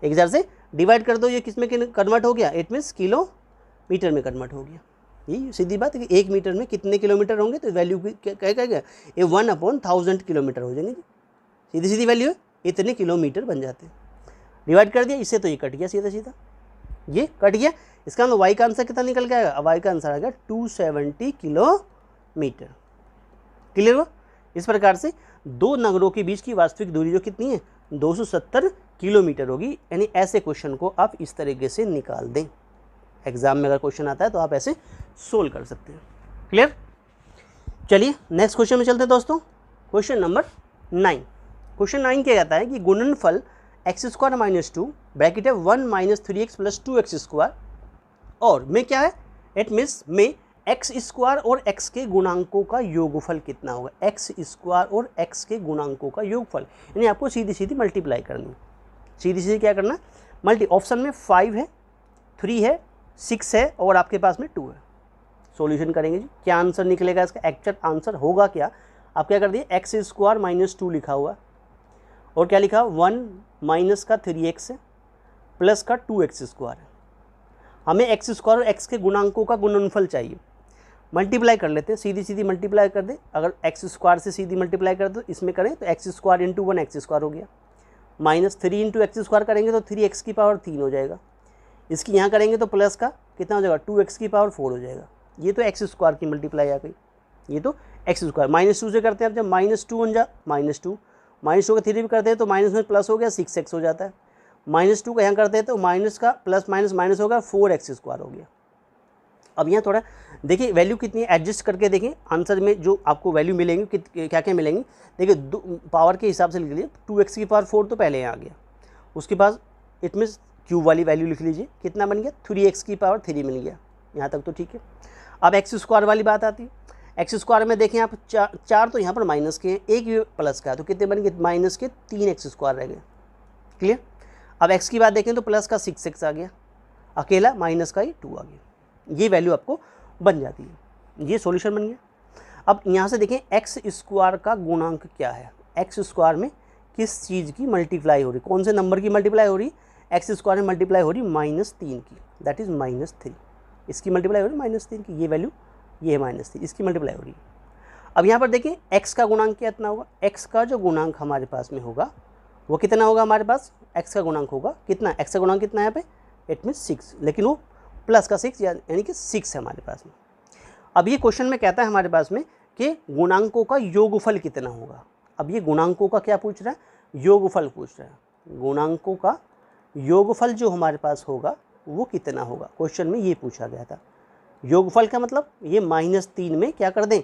1000 से डिवाइड कर दो। ये किस में कन्वर्ट हो गया, इट मीन्स किलोमीटर में कन्वर्ट हो गया। यही सीधी बात है कि 1 मीटर में कितने किलोमीटर होंगे, तो वैल्यू क्या कहेगा, ये 1/1000 किलोमीटर हो जाएंगे जी, सीधी सीधी वैल्यू है, इतने किलोमीटर बन जाते हैं। डिवाइड कर दिया इससे, तो ये कट गया सीधा सीधा, ये कट गया। इसका मतलब वाई का आंसर कितना निकल के आएगा, वाई का आंसर आ गया 270 किलोमीटर। क्लियर हुआ। इस प्रकार से दो नगरों के बीच की वास्तविक दूरी जो कितनी है 270 किलोमीटर होगी। यानी ऐसे क्वेश्चन को आप इस तरीके से निकाल दें, एग्जाम में अगर क्वेश्चन आता है तो आप ऐसे सोल्व कर सकते हैं। क्लियर। चलिए नेक्स्ट क्वेश्चन में चलते हैं दोस्तों। Question number 9। क्वेश्चन 9 क्या कहता है कि गुणनफल x² - 2 ब्रैकेट है 1 - 3x + 2x² और में क्या है, इट मीन्स में x² और x के गुणांकों का योगफल कितना होगा, x² और x के गुणांकों का योगफल। यानी आपको सीधी सीधी मल्टीप्लाई करनी, सीधी सीधी क्या करना, मल्टी। ऑप्शन में 5 है, 3 है, 6 है और आपके पास में 2 है। सॉल्यूशन करेंगे जी, क्या आंसर निकलेगा इसका, एक्चुअल आंसर होगा क्या। आप क्या कर दिए, x² - 2 लिखा हुआ और क्या लिखा 1 माइनस का 3x है प्लस का 2x² है। हमें x² और x के गुणांकों का गुणनफल चाहिए। मल्टीप्लाई कर लेते हैं, सीधी सीधी मल्टीप्लाई कर दे। अगर x² से सीधी मल्टीप्लाई कर दो, इसमें करें तो x² × 1 x² हो गया, -3 × x² करेंगे तो 3x³ हो जाएगा। इसकी यहाँ करेंगे तो प्लस का कितना हो जाएगा 2x³ हो जाएगा। ये तो x² की मल्टीप्लाई आ गई, ये तो x²। -2 से करते हैं, अब जब -2 बन जा -2 -2 का 3 भी करते हैं तो माइनस में प्लस हो गया 6x हो जाता है। -2 का यहाँ करते हैं तो माइनस का प्लस माइनस माइनस होगा 4x² हो गया। अब यहाँ थोड़ा देखिए वैल्यू कितनी है, एडजस्ट करके देखें आंसर में जो आपको वैल्यू मिलेंगी क्या क्या मिलेंगी। देखिए पावर के हिसाब से लिख लीजिए, 2x⁴ तो पहले यहाँ आ गया, उसके बाद इट मीन्स क्यूब वाली वैल्यू लिख लीजिए, कितना बन गया 3x⁴ मिल गया, यहाँ तक तो ठीक है। अब x² वाली बात आती है, x² में देखें आप 4 तो यहाँ पर माइनस के हैं, एक प्लस का है तो कितने बन गए -3x² रह गए। क्लियर। अब x की बात देखें तो प्लस का 6x आ गया, अकेला माइनस का ही 2 आ गया। ये वैल्यू आपको बन जाती है, ये सॉल्यूशन बन गया। अब यहाँ से देखें x² का गुणांक क्या है, x² में किस चीज़ की मल्टीप्लाई हो रही, कौन से नंबर की मल्टीप्लाई हो रही, x² में मल्टीप्लाई हो रही -3 की, दैट इज़ -3। इसकी मल्टीप्लाई हो रही -3 की, ये वैल्यू ये है -3, इसकी मल्टीप्लाई हो रही है। अब यहाँ पर देखें x का गुणांक कितना होगा, x का जो गुणांक हमारे पास में होगा वो कितना होगा, हमारे पास x का गुणांक होगा कितना, x का गुणांक कितना है यहाँ पे, इट मीन्स 6, लेकिन वो प्लस का 6 यानी कि 6 है हमारे पास में। अब ये क्वेश्चन में कहता है हमारे पास में कि गुणांकों का योगफल कितना होगा। अब ये गुणांकों का क्या पूछ रहा है, योगफल पूछ रहा है। गुणांकों का योगफल जो हमारे पास होगा वो कितना होगा, क्वेश्चन में ये पूछा गया था। योगफल का मतलब ये -3 में क्या कर दें,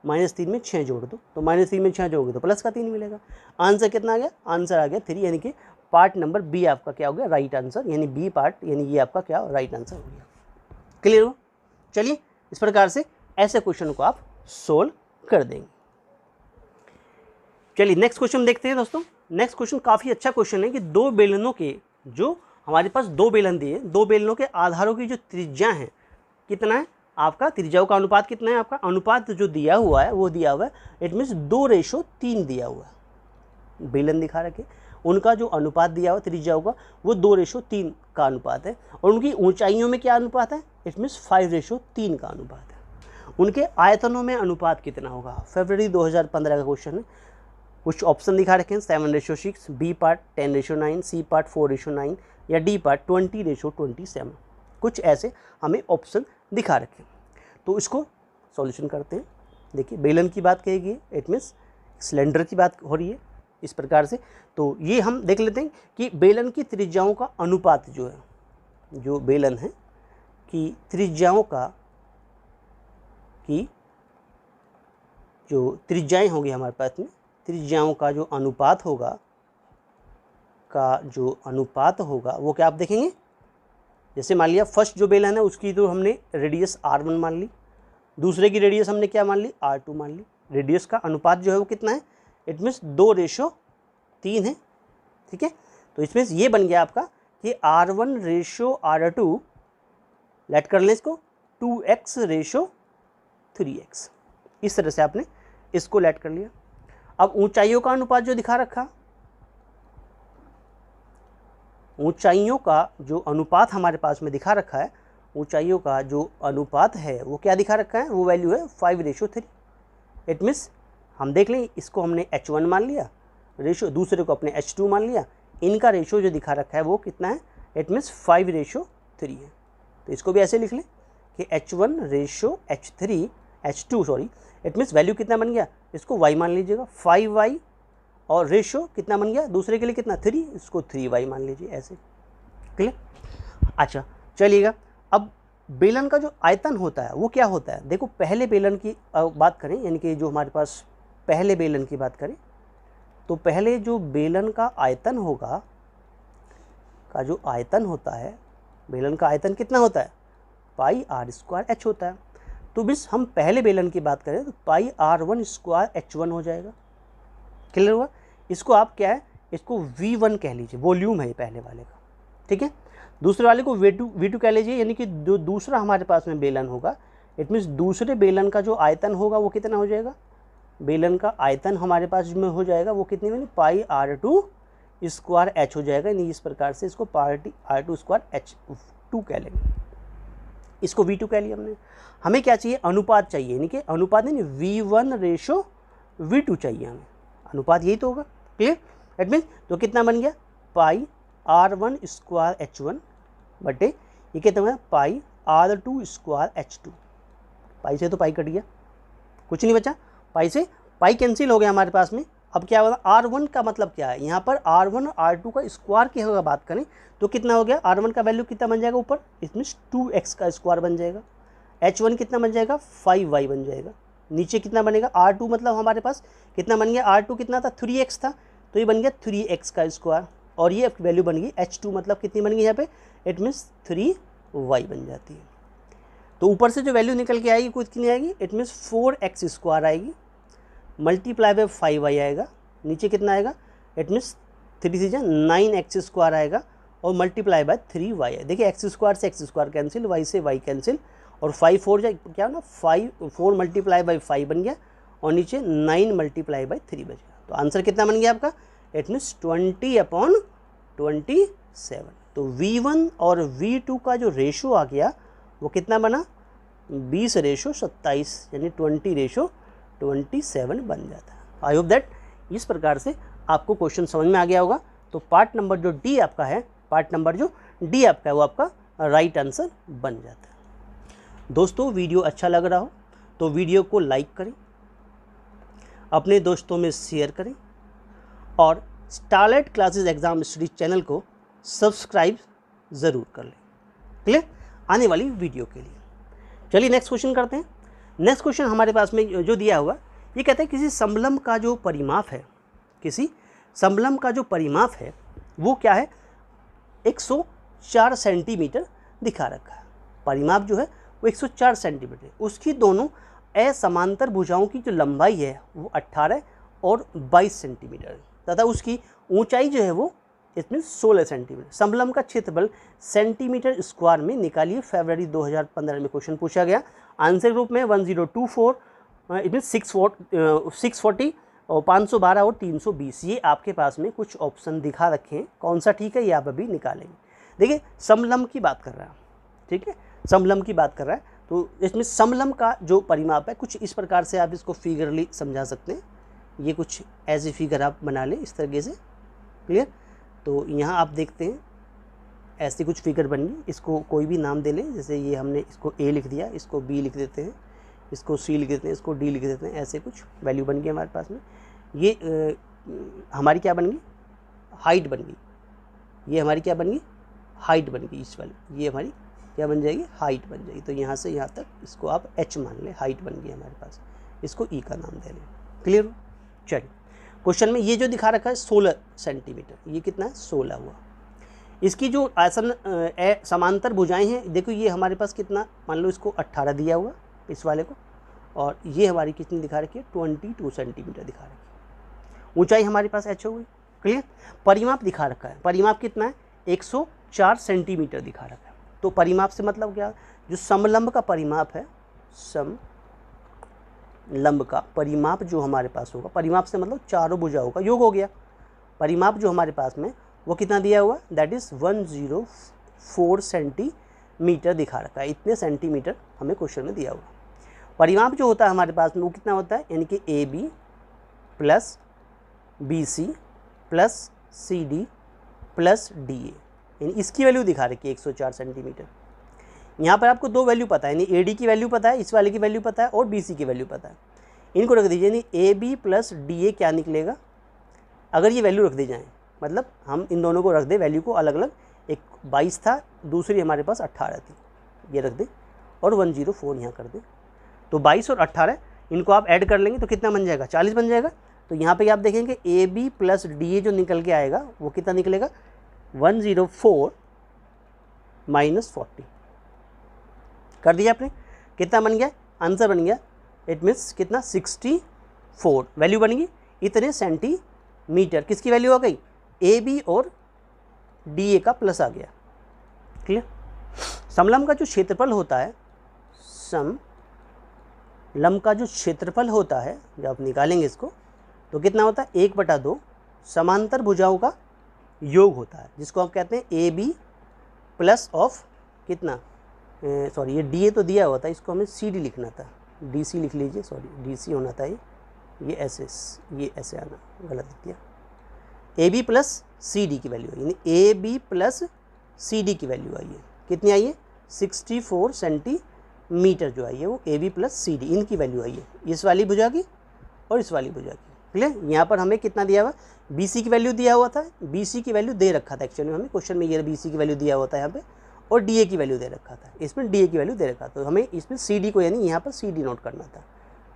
-3 में 6 जोड़ दो, तो -3 में 6 जोड़ोगे तो प्लस का 3 मिलेगा। आंसर कितना आ गया, आंसर आ गया 3, यानी कि पार्ट नंबर बी आपका क्या हो गया, राइट आंसर, यानी बी पार्ट, यानी ये आपका क्या राइट आंसर हो गया। क्लियर हो। चलिए इस प्रकार से ऐसे क्वेश्चन को आप सोल्व कर देंगे। चलिए नेक्स्ट क्वेश्चन देखते हैं दोस्तों। नेक्स्ट क्वेश्चन काफ़ी अच्छा क्वेश्चन है कि दो बेलनों के, जो हमारे पास दो बेलन दिए, दो बेलनों के आधारों की जो त्रिज्या है कितना है आपका, त्रिज्याओं का अनुपात कितना है आपका, अनुपात जो दिया हुआ है वो दिया हुआ है, इट मीन्स 2:3 दिया हुआ है। बेलन दिखा रखे, उनका जो अनुपात दिया हुआ त्रिज्याओं का वो 2:3 का अनुपात है, और उनकी ऊंचाइयों में क्या अनुपात है, इट मीन्स 5:3 का अनुपात है। उनके आयतनों में अनुपात कितना होगा, फरवरी 2015 का क्वेश्चन है। कुछ ऑप्शन दिखा रखे हैं, 7:6, बी पार्ट 10:9, सी पार्ट 4:9 या डी पार्ट 20:27। कुछ ऐसे हमें ऑप्शन दिखा रखे हैं, तो इसको सॉल्यूशन करते हैं। देखिए बेलन की बात कहेगी, इट मीन्स सिलेंडर की बात हो रही है इस प्रकार से। तो ये हम देख लेते हैं कि बेलन की त्रिज्याओं का अनुपात जो है, जो बेलन है कि त्रिज्याओं का, की जो त्रिज्याएं होंगी हमारे पास में, त्रिज्याओं का जो अनुपात होगा, वो क्या आप देखेंगे, जैसे मान लिया फर्स्ट जो बेलन है उसकी तो हमने रेडियस r1 मान ली, दूसरे की रेडियस हमने क्या मान ली, r2 मान ली। रेडियस का अनुपात जो है वो कितना है, इट मीन्स 2:3 है। ठीक है, तो इसमें ये बन गया आपका कि r1:r2, लेट कर लें इसको 2x:3x, इस तरह से आपने इसको लेट कर लिया। अब ऊंचाइयों का अनुपात जो दिखा रखा, ऊंचाइयों का जो अनुपात हमारे पास में दिखा रखा है, ऊंचाइयों का जो अनुपात है वो क्या दिखा रखा है, वो वैल्यू है 5:3। इट मीन्स हम देख लें, इसको हमने h1 मान लिया रेशो, दूसरे को अपने h2 मान लिया, इनका रेशो जो दिखा रखा है वो कितना है, इट मीन्स 5:3 है। तो इसको भी ऐसे लिख लें कि H1 ratio H2 sorry, it means value कितना बन गया, इसको y मान लीजिएगा 5y, और रेशो कितना बन गया दूसरे के लिए कितना 3, इसको 3y मान लीजिए ऐसे। क्लियर? अच्छा चलिएगा, अब बेलन का जो आयतन होता है वो क्या होता है। देखो पहले बेलन की बात करें, यानी कि जो हमारे पास पहले बेलन की बात करें, तो पहले जो बेलन का आयतन होगा, का जो आयतन होता है, बेलन का आयतन कितना होता है, पाई आर स्क्वायर एच होता है। तो बस हम पहले बेलन की बात करें तो पाई R1 स्क्वायर H1 हो जाएगा। क्लियर हुआ? इसको आप क्या है, इसको V1 कह लीजिए, वॉल्यूम है पहले वाले का, ठीक है। दूसरे वाले को V2 कह लीजिए, यानी कि जो दूसरा हमारे पास में बेलन होगा, इट मीन्स दूसरे बेलन का जो आयतन होगा वो कितना हो जाएगा, बेलन का आयतन हमारे पास में हो जाएगा वो कितनी बनी, पाई R2 स्क्वायर एच हो जाएगा। यानी इस प्रकार से इसको पाई R2 स्क्वायर H2 कह लेंगे, इसको V2 कह लिया हमने। हमें क्या चाहिए, अनुपात चाहिए, यानी कि अनुपात नहीं, V1 रेशो V2 चाहिए हमें, अनुपात यही तो होगा। क्लियर? इट मीन्स तो कितना बन गया, पाई R1 स्क्वायर H1 बटे ये कितना हुआ, पाई R2 स्क्वायर H2। पाई से तो पाई कट गया, कुछ नहीं बचा, पाई से पाई कैंसिल हो गया हमारे पास में। अब क्या होगा, R1 का मतलब क्या है, यहाँ पर R1 और R2 का स्क्वायर की होगा बात करें तो कितना हो गया, R1 का वैल्यू कितना बन जाएगा ऊपर, इसमें 2x का स्क्वायर बन जाएगा, H1 कितना बन जाएगा 5y बन जाएगा, नीचे कितना बनेगा R2 मतलब हमारे पास कितना बन गया, R2 कितना था 3x था, तो ये बन गया 3x का स्क्वायर, और ये वैल्यू बन गई H2 मतलब कितनी बन गई यहाँ पे, इट मीन्स 3y बन जाती है। तो ऊपर से जो वैल्यू निकल के आएगी कुछ कितनी आएगी, इट मीन्स 4x स्क्वायर आएगी, मल्टीप्लाई बाय 5y आएगा, नीचे कितना आएगा, इट मीन्स 3 से 9x स्क्वायर आएगा, और मल्टीप्लाई बाय 3y है। देखिए x स्क्वायर से x स्क्वायर कैंसिल, y से y कैंसिल, और 5 4 जाए क्या ना, 4 मल्टीप्लाई बाय 5 बन गया, और नीचे 9 मल्टीप्लाई बाय 3 बच गया। तो आंसर कितना बन गया आपका, इट मीन्स 20/27। तो V1 और V2 का जो रेशो आ गया वो कितना बना, 20/27, यानी 20/27 बन जाता है। आई होप दैट इस प्रकार से आपको क्वेश्चन समझ में आ गया होगा। तो पार्ट नंबर जो डी आपका है, पार्ट नंबर जो डी आपका है वो आपका राइट आंसर बन जाता है। दोस्तों वीडियो अच्छा लग रहा हो तो वीडियो को लाइक करें, अपने दोस्तों में शेयर करें, और starlight classes exam study channel को सब्सक्राइब ज़रूर कर लें, क्लियर, आने वाली वीडियो के लिए। चलिए नेक्स्ट क्वेश्चन करते हैं। नेक्स्ट क्वेश्चन हमारे पास में जो दिया हुआ, ये कहते हैं किसी समलंब का जो परिमाप है, किसी समलंब का जो परिमाप है वो क्या है, 104 सेंटीमीटर दिखा रखा है। परिमाप जो है वो 104 सेंटीमीटर, उसकी दोनों असमांतर भुजाओं की जो लंबाई है वो 18 और 22 सेंटीमीटर है, तथा उसकी ऊंचाई जो है वो इसमें 16 सेंटीमीटर। समलंब का क्षेत्रफल सेंटीमीटर स्क्वायर में निकालिए। फरवरी 2015 में क्वेश्चन पूछा गया। आंसर रूप में 1024, इट मीन 640 और 512 और 320, ये आपके पास में कुछ ऑप्शन दिखा रखे हैं, कौन सा ठीक है ये आप अभी निकालेंगे। देखिए समलंब की बात कर रहा है, ठीक है, समलंब की बात कर रहा है, तो इसमें समलंब का जो परिमाप है कुछ इस प्रकार से आप इसको फिगरली समझा सकते हैं। ये कुछ ऐसी फिगर आप बना लें इस तरीके से, क्लियर। तो यहाँ आप देखते हैं ऐसी कुछ फिगर बन गई, इसको कोई भी नाम दे लें, जैसे ये हमने इसको A लिख दिया, इसको B लिख देते हैं, इसको C लिख देते हैं, इसको D लिख देते हैं, ऐसे कुछ वैल्यू बन गई हमारे पास में। ये हमारी क्या बन गई, हाइट बन गई, ये हमारी क्या बन गई, हाइट बन गई, इस वाली ये हमारी क्या बन जाएगी, हाइट बन जाएगी। तो यहाँ से यहाँ तक इसको आप H मान लें, हाइट बन गई हमारे पास, इसको E का नाम दे लें, क्लियर हो। चलिए क्वेश्चन में ये जो दिखा रखा है 16 सेंटीमीटर, ये कितना है 16 हुआ। इसकी जो आसन समांतर भुजाएं हैं, देखो ये हमारे पास कितना, मान लो इसको 18 दिया हुआ इस वाले को, और ये हमारी कितनी दिखा रखी है 22 सेंटीमीटर दिखा रखी है। ऊंचाई हमारे पास H हो गई, क्लियर। परिमाप दिखा रखा है, परिमाप कितना है 104 सेंटीमीटर दिखा रखा है। तो परिमाप से मतलब क्या, जो समलंब का परिमाप है, समलंब का परिमाप जो हमारे पास होगा, परिमाप से मतलब चारों भुजाओं का योग हो गया। परिमाप जो हमारे पास में वो कितना दिया हुआ, दैट इज़ 104 सेंटीमीटर दिखा रखा है। इतने सेंटीमीटर हमें क्वेश्चन में दिया हुआ। परिमाप जो होता है हमारे पास में वो कितना होता है, यानी कि AB plus BC plus CD plus DA, यानी इसकी वैल्यू दिखा रखी है 104 सेंटीमीटर। यहाँ पर आपको दो वैल्यू पता है, यानी ए डी की वैल्यू पता है, इस वाले की वैल्यू पता है और बी सी की वैल्यू पता है। इनको रख दीजिए, यानी A B plus D A क्या निकलेगा अगर ये वैल्यू रख दी जाए, मतलब हम इन दोनों को रख दे वैल्यू को अलग अलग, एक 22 था, दूसरी हमारे पास 18 थी, ये रख दे और 104 यहाँ कर दे। तो 22 और 18 इनको आप ऐड कर लेंगे तो कितना बन जाएगा, 40 बन जाएगा। तो यहाँ पे आप देखेंगे A B plus D A जो निकल के आएगा वो कितना निकलेगा, 104 माइनस 40 कर दिया आपने, कितना बन गया, आंसर बन गया, इट मीन्स कितना 64 वैल्यू बन गई। इतने सेंटीमीटर किसकी वैल्यू आ गई, ए बी और डी ए का प्लस आ गया। क्लियर। समलंब का जो क्षेत्रफल होता है, समलंब का जो क्षेत्रफल होता है जब आप निकालेंगे इसको तो कितना होता है, 1/2 समांतर भुजाओं का योग होता है, जिसको आप कहते हैं ए बी प्लस ऑफ कितना, सॉरी ये डी ए तो दिया हुआ था, इसको हमें सी डी लिखना था, डी सी लिख लीजिए, सॉरी डी सी होना था, ये एस एस, ये ऐसे आना गलत लिख दिया। A B plus C D की वैल्यू आई, यानी A B plus C D की वैल्यू आई है, कितनी आई है, 64 सेंटीमीटर जो आई है वो A B plus C D इनकी वैल्यू आई है, इस वाली भुजा की और इस वाली भुजा की। क्लियर। यहाँ पर हमें कितना दिया हुआ, बी सी की वैल्यू दिया हुआ था, बी सी की वैल्यू दे रखा था एक्चुअली हमें क्वेश्चन में, ये बी सी की वैल्यू दिया हुआ था यहाँ पे, और डी ए की वैल्यू दे रखा था, इसमें डी ए की वैल्यू दे रखा था, तो हमें इसमें सी डी को यानी यहाँ पर सी डी नोट करना था।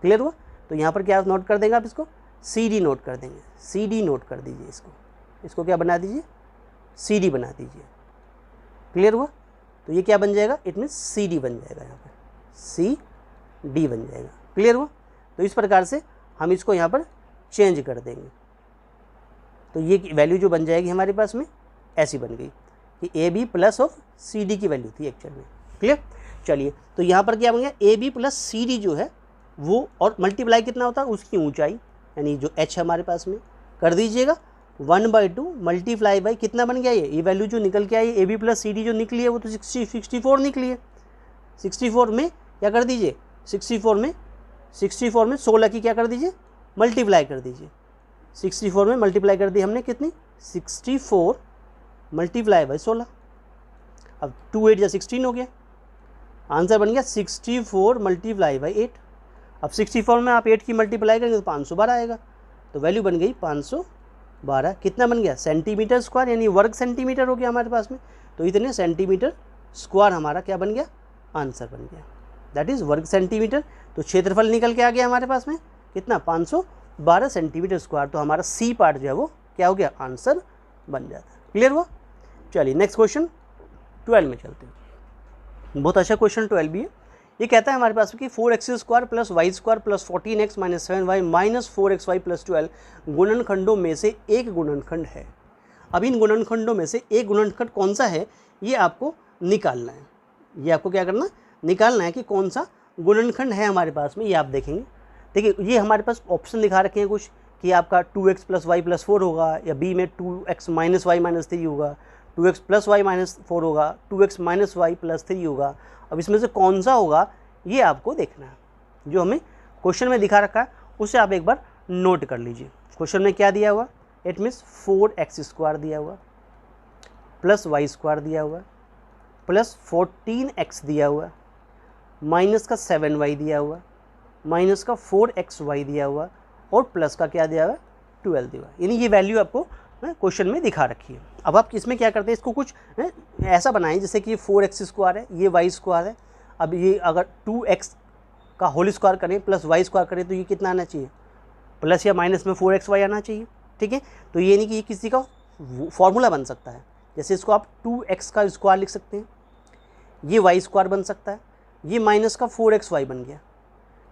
क्लियर हुआ। तो यहाँ पर क्या नोट कर देंगे आप, इसको सी डी नोट कर देंगे, सी डी नोट कर दीजिए, इसको क्या बना दीजिए, सी डी बना दीजिए। क्लियर हुआ। तो ये क्या बन जाएगा, इट मीन्स सी डी बन जाएगा, यहाँ पर सी डी बन जाएगा। क्लियर हुआ। तो इस प्रकार से हम इसको यहाँ पर चेंज कर देंगे, तो ये वैल्यू जो बन जाएगी हमारे पास में ऐसी बन गई कि A B plus of C D की वैल्यू थी एक्चुअल में। क्लियर। चलिए, तो यहाँ पर क्या बन गया, A B plus C D जो है वो, और मल्टीप्लाई कितना होता है उसकी ऊंचाई, यानी जो एच है हमारे पास में कर दीजिएगा 1/2 मल्टीप्लाई बाई कितना बन गया, ये वैल्यू जो निकल के आई A B plus C D जो निकली है वो तो 64 निकली है। 64 में क्या कर दीजिए, 64 में 16 की क्या कर दीजिए, मल्टीप्लाई कर दीजिए। 64 में मल्टीप्लाई कर दी हमने कितनी, 64 मल्टीप्लाई बाई 16, अब 2 8 या 16 हो गया, आंसर बन गया 64 मल्टीप्लाई बाई 8। अब 64 में आप 8 की मल्टीप्लाई करेंगे तो 512 आएगा, तो वैल्यू बन गई 512, कितना बन गया, सेंटीमीटर स्क्वायर, यानी वर्ग सेंटीमीटर हो गया हमारे पास में। तो इतने सेंटीमीटर स्क्वायर हमारा क्या बन गया, आंसर बन गया, दैट इज़ वर्ग सेंटीमीटर। तो क्षेत्रफल निकल के आ गया हमारे पास में कितना, 512 सेंटीमीटर स्क्वायर। तो हमारा सी पार्ट जो है वो क्या हो गया, आंसर बन जाता है। क्लियर हुआ। चलिए नेक्स्ट क्वेश्चन 12 में चलते हैं। बहुत अच्छा क्वेश्चन 12 भी है। ये कहता है हमारे पास कि 4x² plus Y square plus 14x minus 7y minus 4xy plus 12 गुणनखंडों में से एक गुणनखंड है। अब इन गुणनखंडों में से एक गुणनखंड कौन सा है ये आपको निकालना है। ये आपको क्या करना, निकालना है कि कौन सा गुणनखंड है हमारे पास में। ये आप देखेंगे, देखिए ये हमारे पास ऑप्शन दिखा रखे हैं कुछ कि आपका 2x प्लस वाई प्लस 4 होगा, या बी में 2x माइनस वाई माइनस 3 होगा, 2x प्लस वाई माइनस 4 होगा, 2x माइनस वाई प्लस 3 होगा। अब इसमें से कौन सा होगा ये आपको देखना है। जो हमें क्वेश्चन में दिखा रखा है उसे आप एक बार नोट कर लीजिए। क्वेश्चन में क्या दिया हुआ, इट मीन्स 4x² दिया हुआ प्लस y² दिया हुआ प्लस 14x दिया हुआ, माइनस का 7y दिया हुआ, माइनस का 4xy दिया हुआ, और प्लस का क्या दिया हुआ, 12 दिया हुआ। यानी ये वैल्यू आपको क्वेश्चन में दिखा रखी है। अब आप इसमें क्या करते हैं, इसको कुछ ऐसा बनाएं जैसे कि ये 4x² है, ये y² है। अब ये अगर 2x का होल स्क्वायर करें प्लस y² करें तो ये कितना आना चाहिए, प्लस या माइनस में 4xy आना चाहिए। ठीक है, तो ये नहीं कि ये किसी का फॉर्मूला बन सकता है। जैसे इसको आप 2x का स्क्वायर लिख सकते हैं, ये y² बन सकता है, ये माइनस का 4xy बन गया,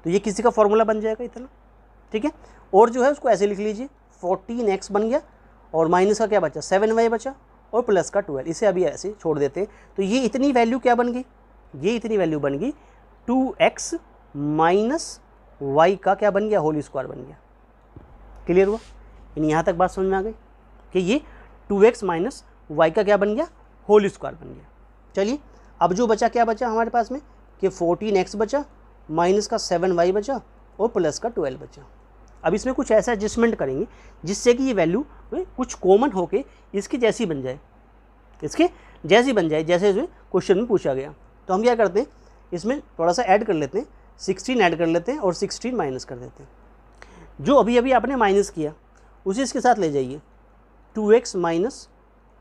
तो ये किसी का फॉर्मूला बन जाएगा इतना। ठीक है, और जो है उसको ऐसे लिख लीजिए 14x बन गया, और माइनस का क्या बचा, 7y बचा, और प्लस का 12, इसे अभी ऐसे छोड़ देते हैं। तो ये इतनी वैल्यू क्या बन गई, ये इतनी वैल्यू बन गई 2x माइनस वाई का क्या बन गया, होल स्क्वायर बन गया। क्लियर हुआ। यहाँ तक बात समझ में आ गई कि ये 2x माइनस वाई का क्या बन गया, होल स्क्वायर बन गया। चलिए अब जो बचा क्या बचा हमारे पास में कि 14x बचा, माइनस का 7y बचा, और प्लस का 12 बचा। अब इसमें कुछ ऐसा एडजस्टमेंट करेंगे जिससे कि ये वैल्यू कुछ कॉमन होके इसकी जैसी बन जाए, इसके जैसी बन जाए जैसे क्वेश्चन में पूछा गया। तो हम क्या करते हैं, इसमें थोड़ा सा ऐड कर लेते हैं, 16 ऐड कर लेते हैं और 16 माइनस कर देते हैं। जो अभी अभी आपने माइनस किया उसी इसके साथ ले जाइए, 2x माइनस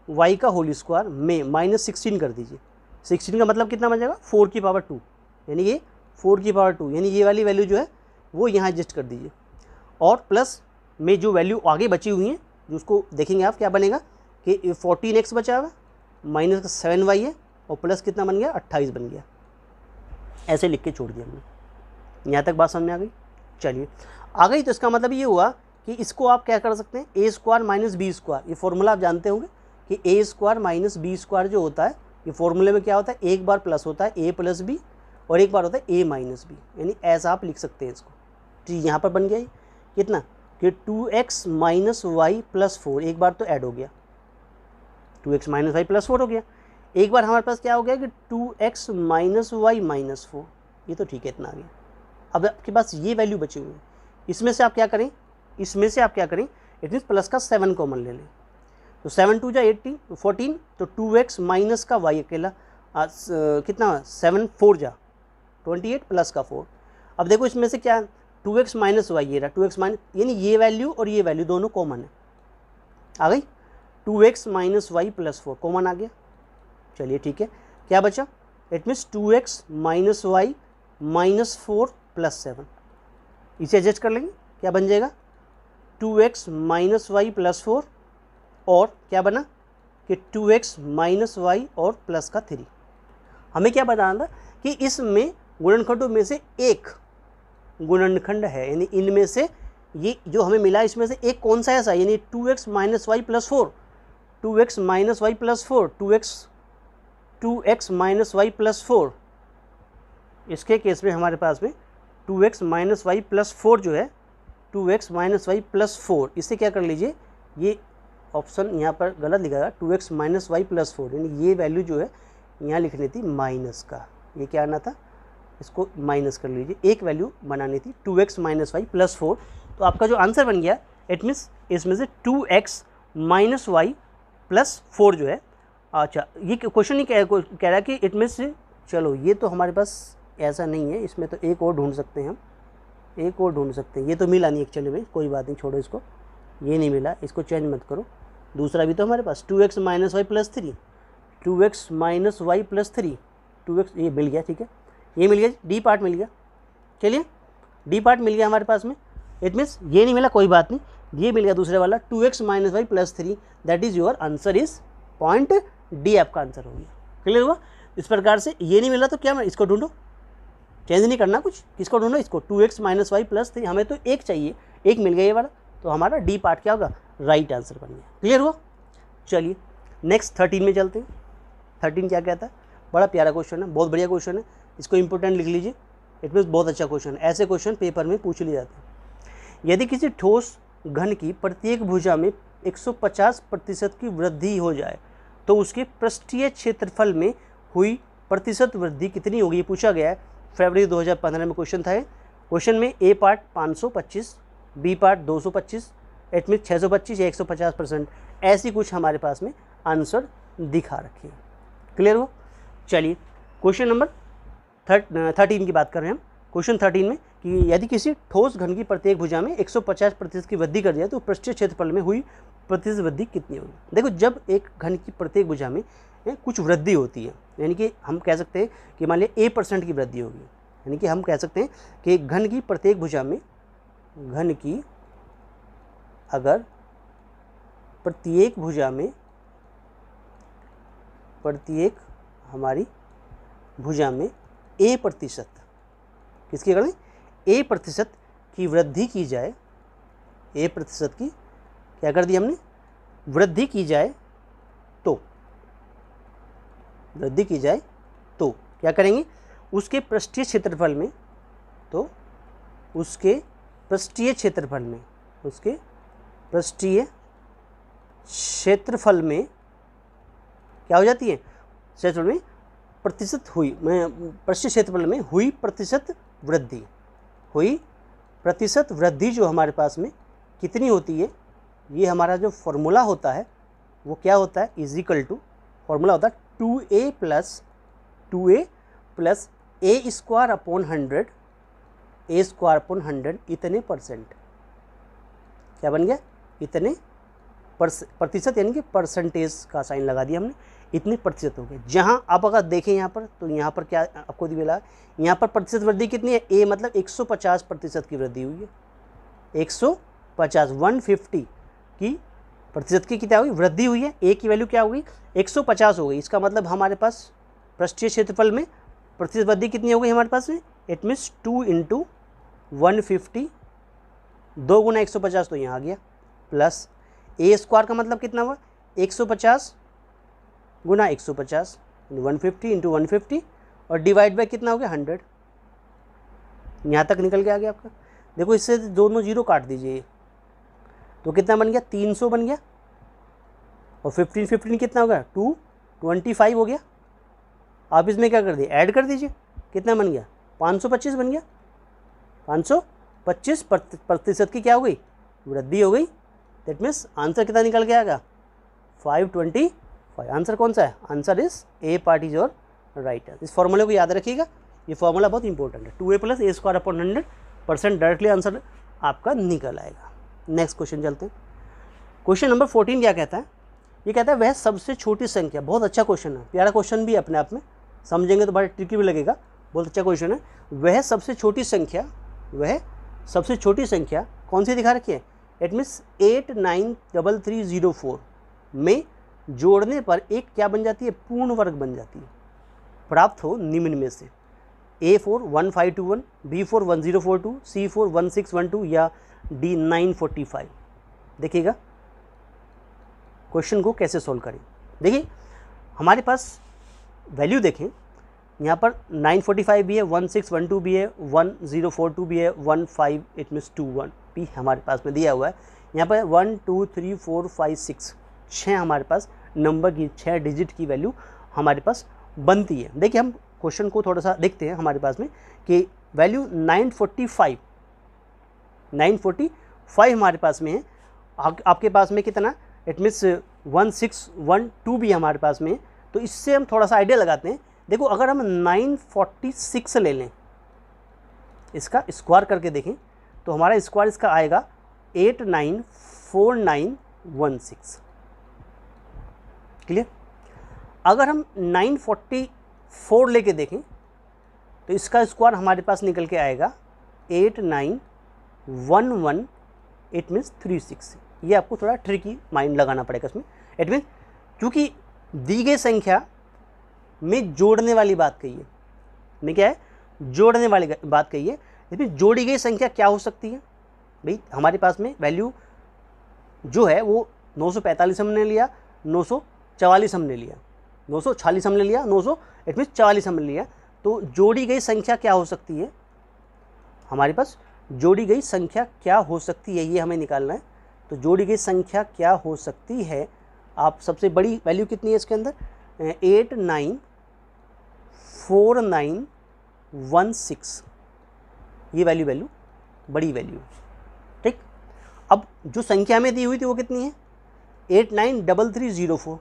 वाई का होल स्क्वायर में माइनस 16 कर दीजिए। 16 का मतलब कितना बन जाएगा, 4 की पावर 2, यानी ये 4 की पावर 2, यानी ये वाली वैल्यू जो है वो यहाँ एडजस्ट कर दीजिए। और प्लस में जो वैल्यू आगे बची हुई है जो उसको देखेंगे आप क्या बनेगा कि 14x बचा हुआ माइनस का 7y है और प्लस कितना बन गया, 28 बन गया। ऐसे लिख के छोड़ दिया हमने। यहाँ तक बात समझ में आ गई। चलिए आ गई, तो इसका मतलब ये हुआ कि इसको आप क्या कर सकते हैं, ए स्क्वायर माइनस बी स्क्वायर, ये फॉर्मूला आप जानते होंगे कि ए स्क्वायर माइनस बी स्क्वायर जो होता है, ये फॉर्मूले में क्या होता है, एक बार प्लस होता है ए प्लस बी और एक बार होता है ए माइनस बी, यानी ऐसा आप लिख सकते हैं इसको। तो यहाँ पर बन गया कितना कि 2x माइनस वाई प्लस 4, एक बार तो ऐड हो गया, 2x माइनस वाई प्लस 4 हो गया। एक बार हमारे पास क्या हो गया कि 2x माइनस वाई माइनस 4, ये तो ठीक है, इतना आ गया। अब आपके पास ये वैल्यू बची हुई है, इसमें से आप क्या करें, इट मीन्स प्लस का 7 कॉमन ले लें, तो 7 2 जा 14, तो 2x माइनस का y अकेला कितना 7 4 जा 28 प्लस का 4। अब देखो इसमें से क्या 2x माइनस वाई ये रहा, 2x माइनस यानी ये वैल्यू और ये वैल्यू दोनों कॉमन है, आ गई 2x minus Y plus 4 common आ गया। चलिए ठीक है, क्या बचा, it means 2x minus Y minus 4 plus 7, इसे एडजस्ट कर लेंगे, क्या बन जाएगा 2x माइनस वाई प्लस 4 और क्या बना कि 2x माइनस वाई और प्लस का 3। हमें क्या बताना था कि इसमें गुणनखंडों में से एक गुणनखंड है, यानी इनमें से ये जो हमें मिला इसमें से एक कौन सा ऐसा, यानी 2x minus Y plus 4, 2x minus Y plus 4, 2x minus Y plus 4, इसके केस में हमारे पास में 2x माइनस वाई प्लस 4 जो है 2x माइनस वाई प्लस 4, इससे क्या कर लीजिए, ये ऑप्शन यहाँ पर गलत लिखा है, 2x माइनस वाई प्लस 4, यानी ये वैल्यू जो है यहाँ लिखनी थी माइनस का, ये क्या आना था, इसको माइनस कर लीजिए, एक वैल्यू बनानी थी 2x माइनस वाई प्लस 4। तो आपका जो आंसर बन गया इट मीन्स इसमें से 2x माइनस वाई प्लस 4 जो है, अच्छा ये क्वेश्चन नहीं कह रहा है कि इट मीन्स, चलो ये तो हमारे पास ऐसा नहीं है, इसमें तो एक और ढूंढ सकते हैं हम, एक और ढूंढ सकते हैं, ये तो मिला नहीं एक्चुअली में, कोई बात नहीं छोड़ो इसको, ये नहीं मिला, इसको चेंज मत करो। दूसरा भी तो हमारे पास 2x minus Y plus 3, 2x minus Y plus 3, 2x ये मिल गया, ठीक है ये मिल गया, डी पार्ट मिल गया। चलिए डी पार्ट मिल गया हमारे पास में, इट मीन्स ये नहीं मिला, कोई बात नहीं, ये मिल गया दूसरे वाला 2x minus Y plus 3, that is your answer is point D, आपका आंसर हो गया। क्लियर हुआ। इस प्रकार से ये नहीं मिला तो क्या, इसको ढूंढो, चेंज नहीं करना कुछ, किसको ढूंढो, इसको 2x माइनस वाई प्लस 3, हमें तो एक चाहिए, एक मिल गया ये वाला, तो हमारा डी पार्ट क्या होगा, राइट आंसर बन गया। क्लियर हुआ। चलिए नेक्स्ट 13 में चलते हैं। 13 क्या कहता है, बड़ा प्यारा क्वेश्चन है, बहुत बढ़िया क्वेश्चन है, इसको इंपॉर्टेंट लिख लीजिए, इट मीन्स बहुत अच्छा क्वेश्चन है, ऐसे क्वेश्चन पेपर में पूछ लिए जाते हैं। यदि किसी ठोस घन की प्रत्येक भुजा में 150% की वृद्धि हो जाए तो उसके पृष्ठीय क्षेत्रफल में हुई प्रतिशत वृद्धि कितनी होगी, ये पूछा गया है, फरवरी 2015 में क्वेश्चन था। क्वेश्चन में A part 525, B part 225, it mean 625 या 150%, ऐसी कुछ हमारे पास में आंसर दिखा रखे हैं। क्लियर हो। चलिए क्वेश्चन नंबर 13 की बात कर रहे हैं हम। क्वेश्चन 13 में कि यदि किसी ठोस घन की प्रत्येक भुजा में 150% की वृद्धि कर दिया तो पृष्ठीय क्षेत्रफल में हुई प्रतिशत वृद्धि कितनी होगी। देखो जब एक घन की प्रत्येक भुजा में कुछ वृद्धि होती है, यानी कि हम कह सकते हैं कि मान लिया a% की वृद्धि होगी, यानी कि हम कह सकते हैं कि घन की प्रत्येक भुजा में, घन की अगर प्रत्येक भुजा में, प्रत्येक हमारी भुजा में a%, किसकी करें, a% की वृद्धि की जाए, a% की क्या कर दी हमने, वृद्धि की जाए तो, वृद्धि की जाए तो क्या करेंगे, उसके पृष्ठीय क्षेत्रफल में, तो उसके पृष्ठीय क्षेत्रफल में, उसके पृष्ठीय क्षेत्रफल में क्या हो जाती है, क्षेत्रफल में प्रतिशत हुई, पृष्ठीय क्षेत्रफल में हुई प्रतिशत वृद्धि, हुई प्रतिशत वृद्धि जो हमारे पास में कितनी होती है, ये हमारा जो फॉर्मूला होता है वो क्या होता है, इज इक्वल टू, फॉर्मूला होता है 2a प्लस 2a प्लस ए स्क्वायर अपॉन 100, ए स्क्वायर अपॉन 100 इतने परसेंट, क्या बन गया, इतने प्रतिशत, यानी कि परसेंटेज का साइन लगा दिया हमने, इतने प्रतिशत हो गए। जहाँ आप अगर देखें यहाँ पर, तो यहाँ पर क्या आपको मिला, यहाँ पर प्रतिशत वृद्धि कितनी है, ए मतलब 150% की वृद्धि हुई है, 150 150 की प्रतिशत की क्या हुई, वृद्धि हुई है। ए की वैल्यू क्या हुई, 150 हो गई। इसका मतलब हमारे पास पृष्ठीय क्षेत्रफल में प्रतिशत वृद्धि कितनी हो गई हमारे पास में, इट मीन्स 2 × 150, 2 × 150 तो यहाँ आ गया, प्लस ए स्क्वायर का मतलब कितना हुआ, 150 गुना 150, 150 × 150 और डिवाइड बाय कितना हो गया, 100। यहाँ तक निकल के आ गया आपका। देखो इससे दोनों जीरो काट दीजिए, तो कितना बन गया, 300 बन गया, और 15 कितना हो गया, 225 हो गया। आप इसमें क्या कर दिए, ऐड कर दीजिए, कितना बन गया, 525 बन गया। 525 प्रतिशत की क्या हो गई, वृद्धि हो गई। दैट मीन्स आंसर कितना निकल के आएगा, 525। आंसर कौन सा है, answer is a part is your right. इस फॉर्मूले को याद रखिएगा, ये फॉर्मूला बहुत इंपॉर्टेंट है। 2a + a² / 100% डायरेक्टली आंसर आपका निकल आएगा। नेक्स्ट क्वेश्चन चलते हैं। क्वेश्चन नंबर 14 क्या कहता है, ये कहता है वह सबसे छोटी संख्या, बहुत अच्छा क्वेश्चन है, प्यारा क्वेश्चन भी अपने आप में, समझेंगे तो बड़ा ट्रिकी भी लगेगा, बहुत अच्छा क्वेश्चन है। वह सबसे छोटी संख्या, वह सबसे छोटी संख्या कौन सी दिखा रखी है, इट मीन्स 893304 में जोड़ने पर एक क्या बन जाती है, पूर्ण वर्ग बन जाती है। प्राप्त हो निम्न में से A4 1521, B4 1042, C4 1612 या D 945। देखिएगा क्वेश्चन को कैसे सोल्व करें। देखिए हमारे पास वैल्यू देखें, यहाँ पर 945 भी है, 1612 भी है, 1042 भी है, 15 इट मीन्स 21 भी हमारे पास में दिया हुआ है। यहाँ पर 1 2 3 4 5 6 6 हमारे पास नंबर की 6 डिजिट की वैल्यू हमारे पास बनती है। देखिए हम क्वेश्चन को थोड़ा सा देखते हैं हमारे पास में कि वैल्यू 945 हमारे पास में है। आपके पास में कितना, इट मीन्स 1612 भी हमारे पास में है। तो इससे हम थोड़ा सा आइडिया लगाते हैं। देखो अगर हम 946 ले लें, इसका स्क्वायर करके देखें, तो हमारा स्क्वायर इसका आएगा 894916। क्लियर। अगर हम 944 लेके देखें, तो इसका स्क्वायर हमारे पास निकल के आएगा 8911, इट मीन्स 36। ये आपको थोड़ा ट्रिकी माइंड लगाना पड़ेगा इसमें। इट मीन्स क्योंकि दी गई संख्या में जोड़ने वाली बात कही है, में क्या है, जोड़ने वाली बात कही है। इसमें जोड़ी गई संख्या क्या हो सकती है भाई, हमारे पास में वैल्यू जो है वो 945 हमने लिया, 944 हमने लिया, 946 हमने लिया, 900 इट मीन्स 44 हमने लिया। तो जोड़ी गई संख्या क्या हो सकती है, हमारे पास जोड़ी गई संख्या क्या हो सकती है, ये हमें निकालना है। तो जोड़ी गई संख्या क्या हो सकती है, आप सबसे बड़ी वैल्यू कितनी है इसके अंदर, 894916, ये वैल्यू बड़ी वैल्यू। ठीक, अब जो संख्या में दी हुई थी वो कितनी है, 893304,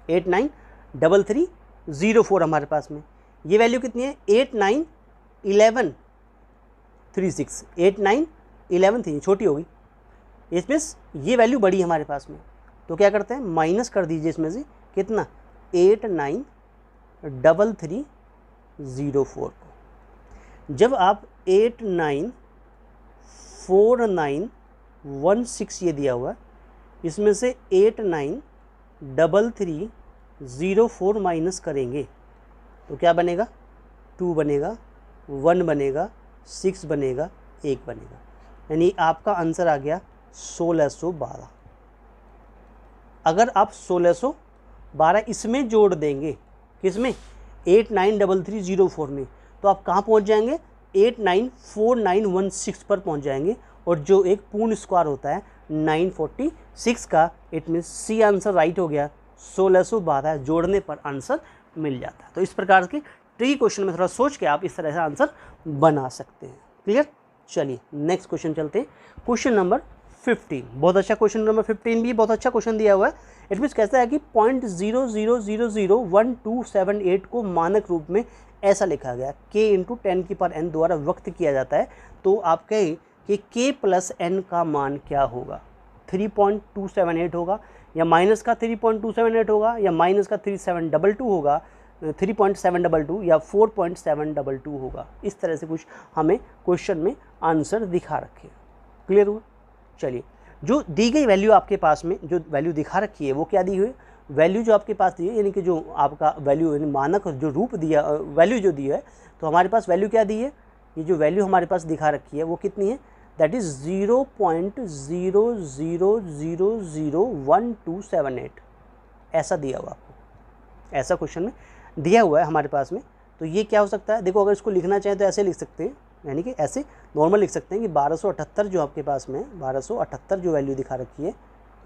893304 हमारे पास में। ये वैल्यू कितनी है, 891136, 8911 छोटी होगी, इसमें ये वैल्यू बड़ी है हमारे पास में। तो क्या करते हैं, माइनस कर दीजिए इसमें से कितना, 893304 को। जब आप 894916 ये दिया हुआ, इसमें से 893304 माइनस करेंगे तो क्या बनेगा, 2 बनेगा, 1 बनेगा, 6 बनेगा, 1 बनेगा। यानी आपका आंसर आ गया 1612। अगर आप 1612 इसमें जोड़ देंगे, किसमें, 893304 में, तो आप कहाँ पहुँच जाएंगे, 894916 पर पहुँच जाएंगे। और जो एक पूर्ण स्क्वायर होता है 946 का, it means C answer right हो गया, 1612 जोड़ने पर आंसर मिल जाता है। तो इस प्रकार के ट्रिकी क्वेश्चन में थोड़ा सोच के आप इस तरह से आंसर बना सकते हैं। क्लियर। चलिए नेक्स्ट क्वेश्चन चलते हैं। Question number 15। बहुत अच्छा क्वेश्चन नंबर 15 भी बहुत अच्छा क्वेश्चन दिया हुआ है। इट मीन्स कैसा है कि 0.00001278 को मानक रूप में ऐसा लिखा गया k इंटू 10⁻n द्वारा व्यक्त किया जाता है। तो आप कहें कि k प्लस n का मान क्या होगा, 3.278 होगा या माइनस का 3.278 होगा या माइनस का 3722 होगा, 3.722 या 4.722 होगा। इस तरह से कुछ हमें क्वेश्चन में आंसर दिखा रखे। क्लियर हुआ? चलिए, जो दी गई वैल्यू आपके पास में जो वैल्यू दिखा रखी है वो क्या दी हुई है, वैल्यू जो आपके पास दी है, यानी कि जो आपका वैल्यू यानी मानक जो रूप दिया वैल्यू जो दी है, तो हमारे पास वैल्यू क्या दी है, ये जो वैल्यू हमारे पास दिखा रखी है वो कितनी है, दैट इज़ 0.00001278 ऐसा दिया हुआ आपको, ऐसा क्वेश्चन में दिया हुआ है हमारे पास में। तो ये क्या हो सकता है, देखो अगर इसको लिखना चाहें तो ऐसे लिख सकते हैं, यानी कि ऐसे नॉर्मल लिख सकते हैं कि 1278 जो आपके पास में 1278 जो वैल्यू दिखा रखी है,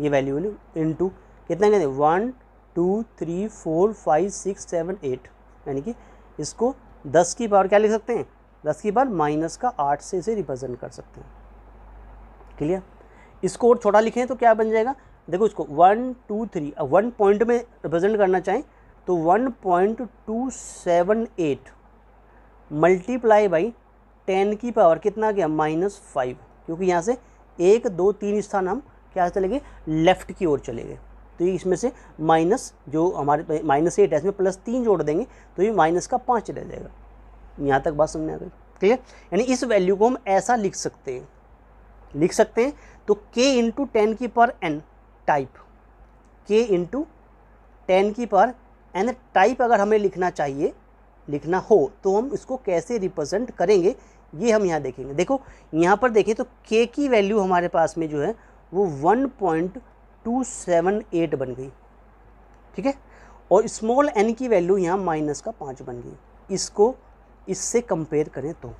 ये वैल्यू इनटू कितना कहते हैं 1 2 3 4 5 6 7 8, यानी कि इसको 10 की पावर क्या लिख सकते हैं, 10 की पावर माइनस का 8 से इसे रिप्रेजेंट कर सकते हैं। क्लियर? इसको और छोटा लिखें तो क्या बन जाएगा, देखो इसको 1 2 3 1 पॉइंट में रिप्रेजेंट करना चाहें तो 1.278 मल्टीप्लाई बाई 10 की पावर कितना गया -5, क्योंकि यहाँ से 1 2 3 स्थान हम क्या चले गए, लेफ्ट की ओर चले गए। तो ये इसमें से माइनस जो हमारे -8 है इसमें +3 जोड़ देंगे तो ये माइनस का 5 रह जाएगा। यहाँ तक बात समझ में आ गई? क्लियर? यानी इस वैल्यू को हम ऐसा लिख सकते हैं, तो k इंटू 10 की power n type, k into 10 की पावर n टाइप अगर हमें लिखना चाहिए, लिखना हो तो हम इसको कैसे रिप्रेजेंट करेंगे ये हम यहाँ देखेंगे। देखो यहाँ पर देखें तो k की वैल्यू हमारे पास में जो है वो 1.278 बन गई, ठीक है, और स्मॉल n की वैल्यू यहाँ -5 बन गई। इसको इससे कंपेयर करें तो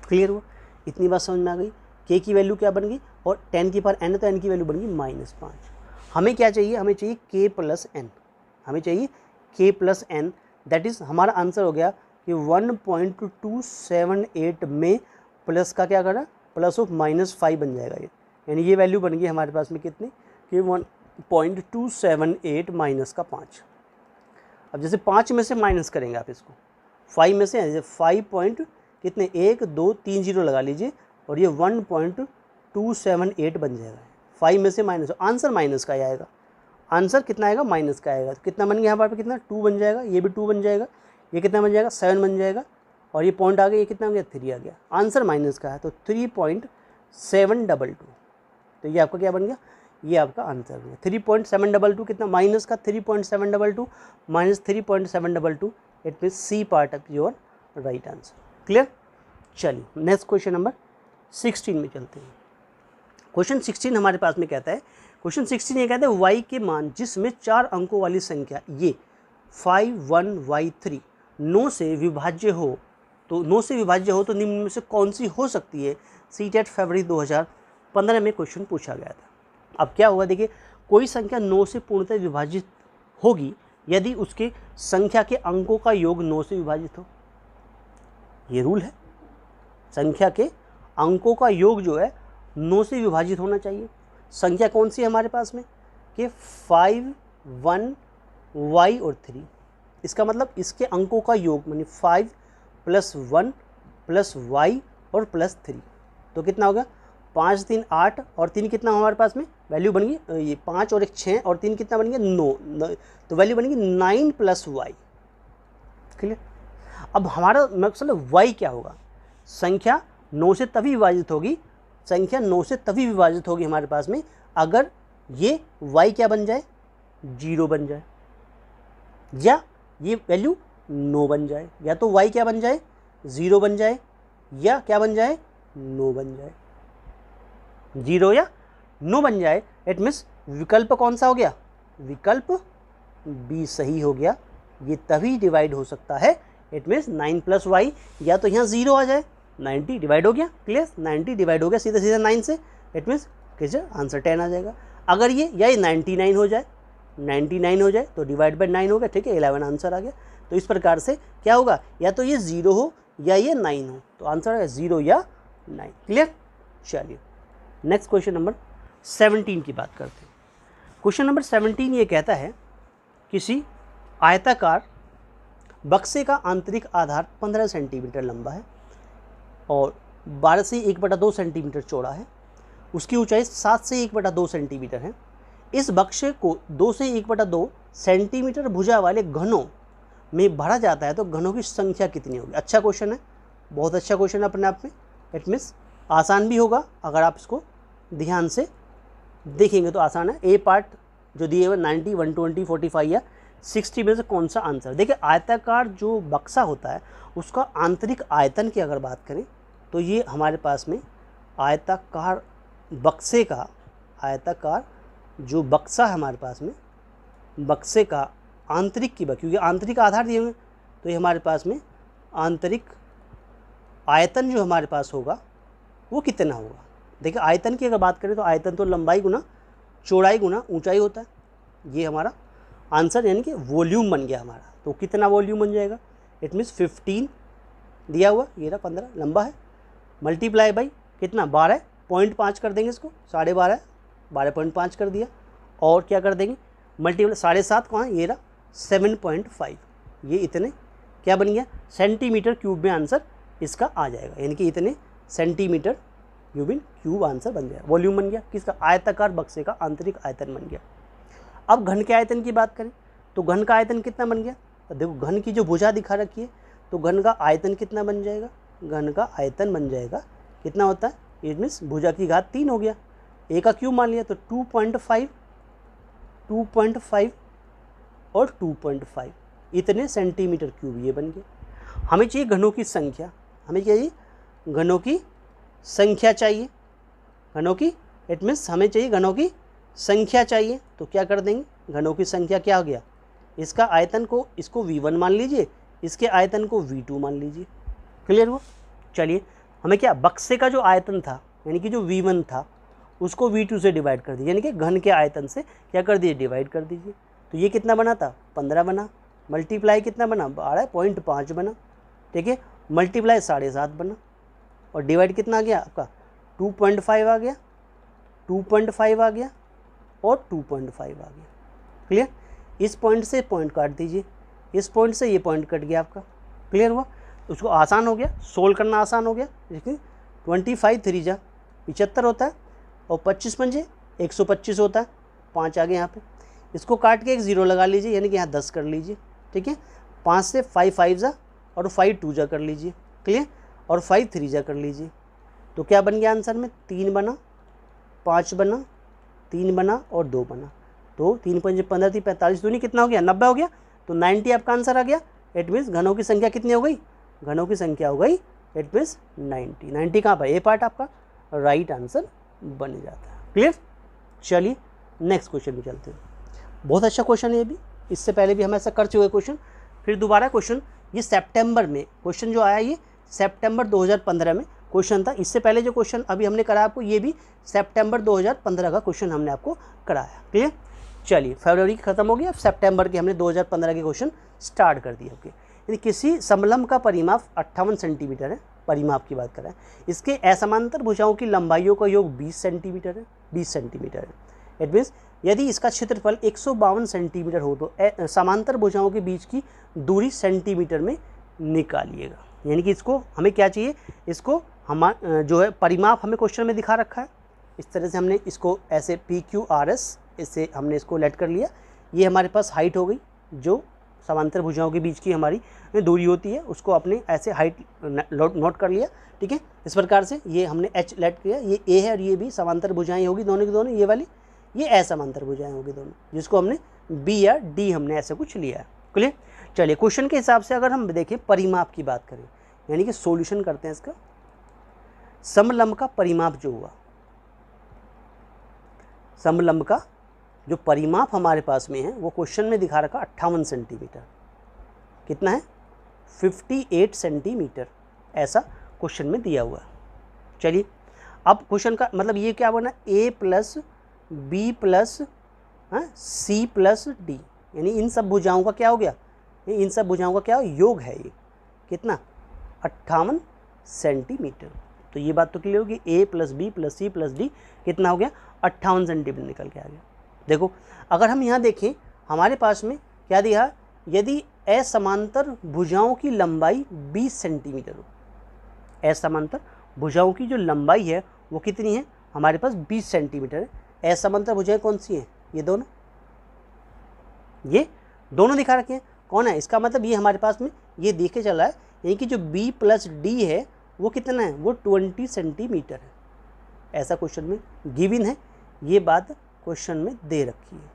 क्लियर हुआ? इतनी बात समझ में आ गई? k की वैल्यू क्या बन गई और 10 की पावर n, तो n की वैल्यू बन गई -5। हमें क्या चाहिए, हमें चाहिए k प्लस n, हमें चाहिए k plus n, that is हमारा आंसर हो गया कि 1.278 में प्लस का क्या करना, प्लस ऑफ -5 बन जाएगा ये, यानी ये वैल्यू बन गई हमारे पास में कितनी कि 1.278 माइनस का 5। अब जैसे 5 में से माइनस करेंगे आप इसको 5 में से, जैसे 5 पॉइंट कितने 1 2 3 0 लगा लीजिए और ये 1.278 बन जाएगा। 5 में से माइनस, आंसर माइनस का ही आएगा, आंसर कितना आएगा, माइनस का आएगा। तो कितना बन गया यहाँ पर कितना 2 बन जाएगा, ये भी 2 बन जाएगा, ये कितना बन जाएगा 7 बन जाएगा, और ये पॉइंट आ गया, ये कितना हो गया 3 आ गया। आंसर माइनस का है तो 3.722, तो ये आपका क्या बन गया, ये आपका आंसर बन गया 3.722। कितना माइनस का 3.722 minus 3.722, it mean C part of your right answer. Clear? चलिए नेक्स्ट क्वेश्चन नंबर 16 में चलते हैं। क्वेश्चन 16 हमारे पास में कहता है, क्वेश्चन 16 ये कहता है y के मान जिसमें 4 अंकों वाली संख्या ये 51y3 9 से विभाज्य हो, तो 9 से विभाज्य हो तो निम्न में से कौन सी हो सकती है। सीटेट फरवरी 2015 में क्वेश्चन पूछा गया था। अब क्या हुआ, देखिए कोई संख्या 9 से पूर्णतः विभाजित होगी यदि उसके संख्या के अंकों का योग 9 से विभाजित हो। ये रूल है, संख्या के अंकों का योग जो है 9 से विभाजित होना चाहिए। संख्या कौन सी है हमारे पास में कि 5 1 y और 3, इसका मतलब इसके अंकों का योग मानी 5 + 1 + y और +3, तो कितना होगा 5 3 8 और 3 कितना हमारे पास में वैल्यू बन गई, ये 5 और 1 6 और 3 कितना बन गया 9, तो वैल्यू बन गई 9 + y। क्लियर? अब हमारा मतलब y क्या होगा, संख्या 9 से तभी विभाजित होगी, संख्या 9 से तभी विभाजित होगी हमारे पास में अगर ये y क्या बन जाए 0 बन जाए, या ये वैल्यू 9 बन जाए, या तो y क्या बन जाए 0 बन जाए, या क्या बन जाए 9 बन जाए, 0 या 9 बन जाए। इट मीन्स विकल्प कौन सा हो गया, विकल्प बी सही हो गया, ये तभी डिवाइड हो सकता है। इट मीन्स 9 + y, या तो यहाँ 0 आ जाए, 90 डिवाइड हो गया। क्लियर? 90 डिवाइड हो गया सीधे सीधे 9 से, इट मीन्स किस आंसर 10 आ जाएगा। अगर ये या ये 99 हो जाए, 99 हो जाए तो डिवाइड बाई 9 हो गया, ठीक है, 11 आंसर आ गया। तो इस प्रकार से क्या होगा, या तो ये 0 हो या ये 9 हो, तो आंसर है 0 या 9। क्लियर? चलिए नेक्स्ट क्वेश्चन नंबर 17 की बात करते हैं। क्वेश्चन नंबर 17 ये कहता है किसी आयताकार बक्से का आंतरिक आधार 15 सेंटीमीटर लंबा है और 12 से 1/2 सेंटीमीटर चौड़ा है। उसकी ऊंचाई 7 से 1/2 सेंटीमीटर है। इस बक्से को 2 से 1/2 सेंटीमीटर भुजा वाले घनों में भरा जाता है तो घनों की संख्या कितनी होगी। अच्छा क्वेश्चन है, बहुत अच्छा क्वेश्चन है अपने आप में। इट मीन्स आसान भी होगा अगर आप इसको ध्यान से देखेंगे तो आसान है। ए पार्ट जो दिए हुए 90, 120, 45 या 60 में से कौन सा आंसर। देखिए आयताकार जो बक्सा होता है उसका आंतरिक आयतन की अगर बात करें तो ये हमारे पास में आयताकार बक्से का, आयताकार जो बक्सा है हमारे पास में, बक्से का आंतरिक की बात, क्योंकि आंतरिक आधार दिए हुए तो ये हमारे पास में आंतरिक आयतन जो हमारे पास होगा वो कितना होगा। देखिए आयतन की अगर बात करें तो आयतन तो लंबाई गुना चौड़ाई गुना ऊंचाई होता है। ये हमारा आंसर यानी कि वॉल्यूम बन गया हमारा। तो कितना वॉल्यूम बन जाएगा, इट मीन्स 15 दिया हुआ, ये रहा 15 लंबा है, मल्टीप्लाई बाई कितना 12.5 कर देंगे इसको, 12.5 12.5 कर दिया और क्या कर देंगे मल्टीप्लाई 7.5 कहाँ, ये रहा 7.5, ये इतने क्या बन गया सेंटीमीटर क्यूब में आंसर इसका आ जाएगा। यानी कि इतने सेंटीमीटर क्यूब आंसर बन जाएगा, वॉल्यूम बन गया किसका, आयताकार बक्से का आंतरिक आयतन बन गया। अब घन के आयतन की बात करें तो घन का आयतन कितना बन गया, तो देखो घन की जो भुजा दिखा रखी है तो घन का आयतन कितना बन जाएगा, घन का आयतन बन जाएगा कितना होता है, इट मीन्स भुजा की घात 3 हो गया, ए का क्यूब मान लिया तो 2.5 और 2.5 इतने सेंटीमीटर क्यूब ये बन गया। हमें चाहिए घनों की संख्या, हमें चाहिए घनों की संख्या चाहिए, घनों की इट मीन्स हमें चाहिए घनों की संख्या चाहिए। तो क्या कर देंगे, घनों की संख्या क्या हो गया, इसका आयतन को इसको V1 मान लीजिए, इसके आयतन को V2 मान लीजिए। क्लियर हुआ। चलिए हमें क्या बक्से का जो आयतन था यानी कि जो V1 था उसको V2 से डिवाइड कर दीजिए, यानी कि घन के आयतन से क्या कर दीजिए डिवाइड कर दीजिए। तो ये कितना बना था 15 बना, मल्टीप्लाई कितना बना 12.5 बना, ठीक है, मल्टीप्लाई 7.5 बना और डिवाइड कितना आ गया आपका 2.5 आ गया, 2.5 आ गया और 2.5 आ गया। क्लियर। इस पॉइंट से पॉइंट काट दीजिए, इस पॉइंट से ये पॉइंट कट गया आपका। क्लियर हुआ। उसको आसान हो गया, सोल्व करना आसान हो गया। देखिए 25 3 जा 75 होता है और 25 पंजे 125 होता है, 5 आ गए यहाँ पे। इसको काट के एक 0 लगा लीजिए यानी कि यहाँ 10 कर लीजिए, ठीक है। 5 से 5 5 जा और 5 2 जा कर लीजिए, क्लियर, और 5 3 जा कर लीजिए। तो क्या बन गया आंसर में 3 बना, 5 बना, 3 बना और 2 बना। तो 3 पंजे 15 थी 45 दूनी कितना हो गया 90 हो गया। तो 90 आपका आंसर आ गया। इट मीन्स घनों की संख्या कितनी हो गई, घनों की संख्या हो गई इट मीन्स 90। 90 कहाँ पर, ए पार्ट आपका राइट आंसर बन जाता है। क्लियर। चलिए नेक्स्ट क्वेश्चन में चलते हैं। बहुत अच्छा क्वेश्चन है ये भी, इससे पहले भी हम ऐसा कर चुके क्वेश्चन। फिर दोबारा क्वेश्चन, ये सितंबर में क्वेश्चन जो आया ये सितंबर 2015 में क्वेश्चन था। इससे पहले जो क्वेश्चन अभी हमने कराया आपको ये भी सितंबर 2015 का क्वेश्चन हमने आपको कराया। क्लियर। चलिए फरवरी खत्म हो गया, अब सितंबर के हमने 2015 के क्वेश्चन स्टार्ट कर दिए। ओके, यदि किसी समलंब का परिमाप 58 सेंटीमीटर है, परिमाप की बात कर रहे हैं, इसके असमांतर भुजाओं की लंबाइयों का योग 20 सेंटीमीटर है, 20 सेंटीमीटर है। इट मीन्स यदि इसका क्षेत्रफल 152 सेंटीमीटर हो तो समांतर भुजाओं के बीच की दूरी सेंटीमीटर में निकालिएगा। यानी कि इसको हमें क्या चाहिए, इसको हम जो है परिमाप हमें क्वेश्चन में दिखा रखा है। इस तरह से हमने इसको ऐसे PQRS इससे हमने इसको लेट कर लिया। ये हमारे पास हाइट हो गई, जो समांतर भुजाओं के बीच की हमारी दूरी होती है उसको अपने ऐसे हाइट नोट कर लिया, ठीक है। इस प्रकार से ये हमने H लेट किया, ये A है और ये भी समांतर भुजाएं होगी दोनों की दोनों, ये वाली ये असमांतर भुजाएं होगी दोनों, जिसको हमने B या D हमने ऐसे कुछ लिया है। क्लियर। चलिए क्वेश्चन के हिसाब से अगर हम देखें परिमाप की बात करें, यानी कि सॉल्यूशन करते हैं इसका। समलंब का परिमाप जो हुआ, समलंब का जो परिमाप हमारे पास में है वो क्वेश्चन में दिखा रखा 58 सेंटीमीटर, कितना है 58 सेंटीमीटर, ऐसा क्वेश्चन में दिया हुआ है। चलिए अब क्वेश्चन का मतलब ये क्या बना, A plus B plus C plus D, यानी इन सब भुजाओं का क्या हो गया, इन सब भुजाओं का क्या योग है, ये कितना 58 सेंटीमीटर। तो ये बात तो क्लियर होगी, a plus B plus C plus D कितना हो गया 58 सेंटीमीटर निकल के आ गया। देखो अगर हम यहाँ देखें हमारे पास में क्या दिया, यदि असमांतर भुजाओं की लंबाई 20 सेंटीमीटर हो, असमांतर भुजाओं की जो लंबाई है वो कितनी है हमारे पास 20 सेंटीमीटर है। असमांतर भुजाएं कौन सी हैं, ये दोनों दिखा रखे हैं, कौन है, इसका मतलब ये हमारे पास में ये देखे चला है, यानी कि जो b प्लस डी है वो कितना है, वो 20 सेंटीमीटर है। ऐसा क्वेश्चन में गिवन है, ये बात क्वेश्चन में दे रखी है।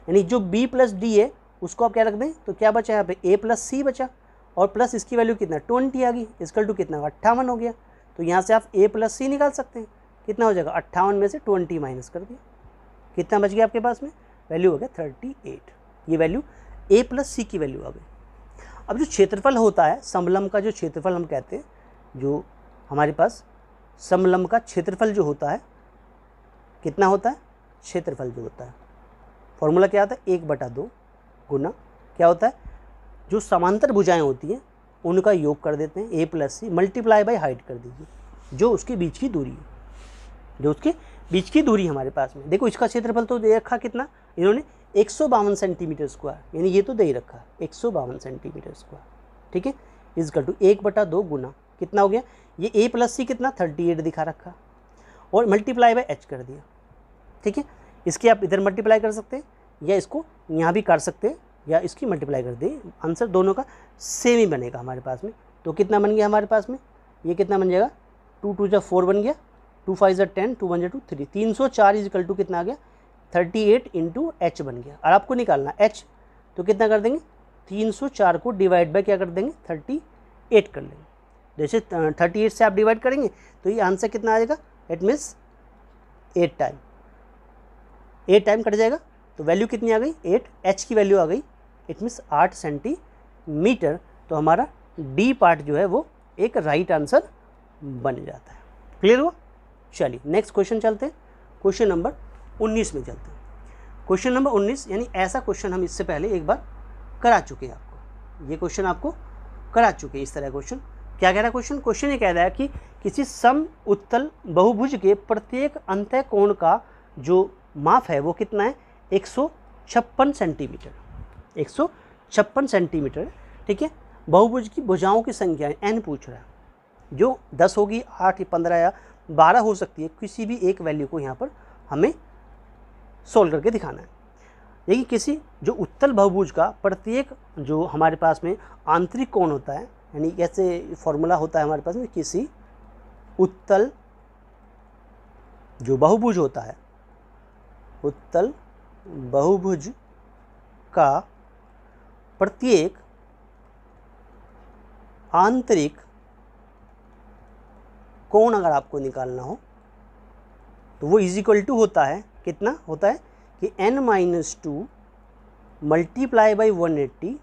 यानी जो b प्लस डी है उसको आप क्या रख दें, तो क्या बचा यहाँ पे a प्लस सी बचा, और प्लस इसकी वैल्यू कितना 20 आ गई, इसकल टू कितना 58 हो गया। तो यहाँ से आप a प्लस सी निकाल सकते हैं, कितना हो जाएगा 58 में से 20 माइनस कर दिया, कितना बच गया आपके पास में, वैल्यू हो गया 38। ये वैल्यू a प्लस सी की वैल्यू आ गई। अब जो क्षेत्रफल होता है समलंब का, जो क्षेत्रफल हम कहते हैं, जो हमारे पास समलंब का क्षेत्रफल जो होता है कितना होता है, क्षेत्रफल जो होता है फॉर्मूला क्या आता है 1/2 गुना क्या होता है, जो समांतर भुजाएं होती हैं उनका योग कर देते हैं a plus C multiply by height कर दीजिए, जो उसके बीच की दूरी है, जो उसके बीच की दूरी हमारे पास में। देखो इसका क्षेत्रफल तो दे रखा कितना इन्होंने 152 सेंटीमीटर स्क्वायर, यानी ये तो दे ही रखा 152 सेंटीमीटर स्क्वायर, ठीक है। इजकल टू 1/2 गुना कितना हो गया, ये a प्लस सी कितना 38 दिखा रखा, और मल्टीप्लाई बाय h कर दिया, ठीक है। इसके आप इधर मल्टीप्लाई कर सकते हैं या इसको यहाँ भी कर सकते हैं या इसकी मल्टीप्लाई कर दें, आंसर दोनों का सेम ही बनेगा हमारे पास में। तो कितना बन गया हमारे पास में, ये कितना बन जाएगा 2 2 जा 4 बन गया, 2 5 जा 10, 2 1 जा 2 3, 304 इजकल टू कितना आ गया 38 इंटू एच बन गया। और आपको निकालना h, तो कितना कर देंगे 304 को डिवाइड बाय क्या कर देंगे 38 कर लेंगे। जैसे 38 से आप डिवाइड करेंगे तो ये आंसर कितना आ जाएगा, इट मीन्स 8 टाइम कट जाएगा, तो वैल्यू कितनी आ गई 8, h की वैल्यू आ गई इट मीन्स 8 सेंटीमीटर। तो हमारा डी पार्ट जो है वो एक राइट आंसर बन जाता है। क्लियर हुआ? चलिए नेक्स्ट क्वेश्चन चलते हैं, क्वेश्चन नंबर 19 में चलते हैं। क्वेश्चन नंबर 19 यानी ऐसा क्वेश्चन हम इससे पहले एक बार करा चुके हैं आपको, ये क्वेश्चन आपको करा चुके हैं। इस तरह क्वेश्चन क्या कह रहा है, क्वेश्चन ये कह रहा है कि किसी सम उत्तल बहुभुज के प्रत्येक अंतः कोण का जो माप है वो कितना है 156 सेंटीमीटर, 156 सेंटीमीटर, ठीक है। बहुभुज की भुजाओं की संख्या n पूछ रहा है, जो 10 होगी, 8 15 या 12 हो सकती है, किसी भी एक वैल्यू को यहाँ पर हमें सोल्व करके दिखाना है। देखिए किसी जो उत्तल बहुभुज का प्रत्येक जो हमारे पास में आंतरिक कोण होता है, यानी कैसे फॉर्मूला होता है हमारे पास में, किसी उत्तल जो बहुभुज होता है, उत्तल बहुभुज का प्रत्येक आंतरिक कोण अगर आपको निकालना हो तो वो इज इक्वल टू होता है, कितना होता है कि n-2 multiply by 180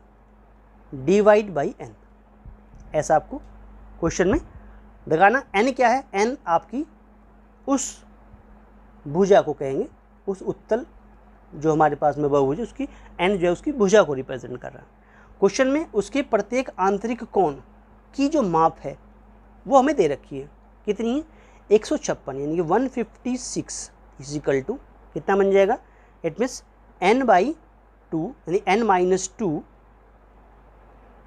divide by n। ऐसा आपको क्वेश्चन में दिखाना। n क्या है, n आपकी उस भुजा को कहेंगे, उस उत्तल जो हमारे पास में बहुभुज है उसकी n जो है उसकी भुजा को रिप्रेजेंट कर रहा है। क्वेश्चन में उसके प्रत्येक आंतरिक कोण की जो माप है वो हमें दे रखी है, कितनी है 156, यानी कि 156 इजिकल टू कितना बन जाएगा, इट मीन्स n/2 यानी n-2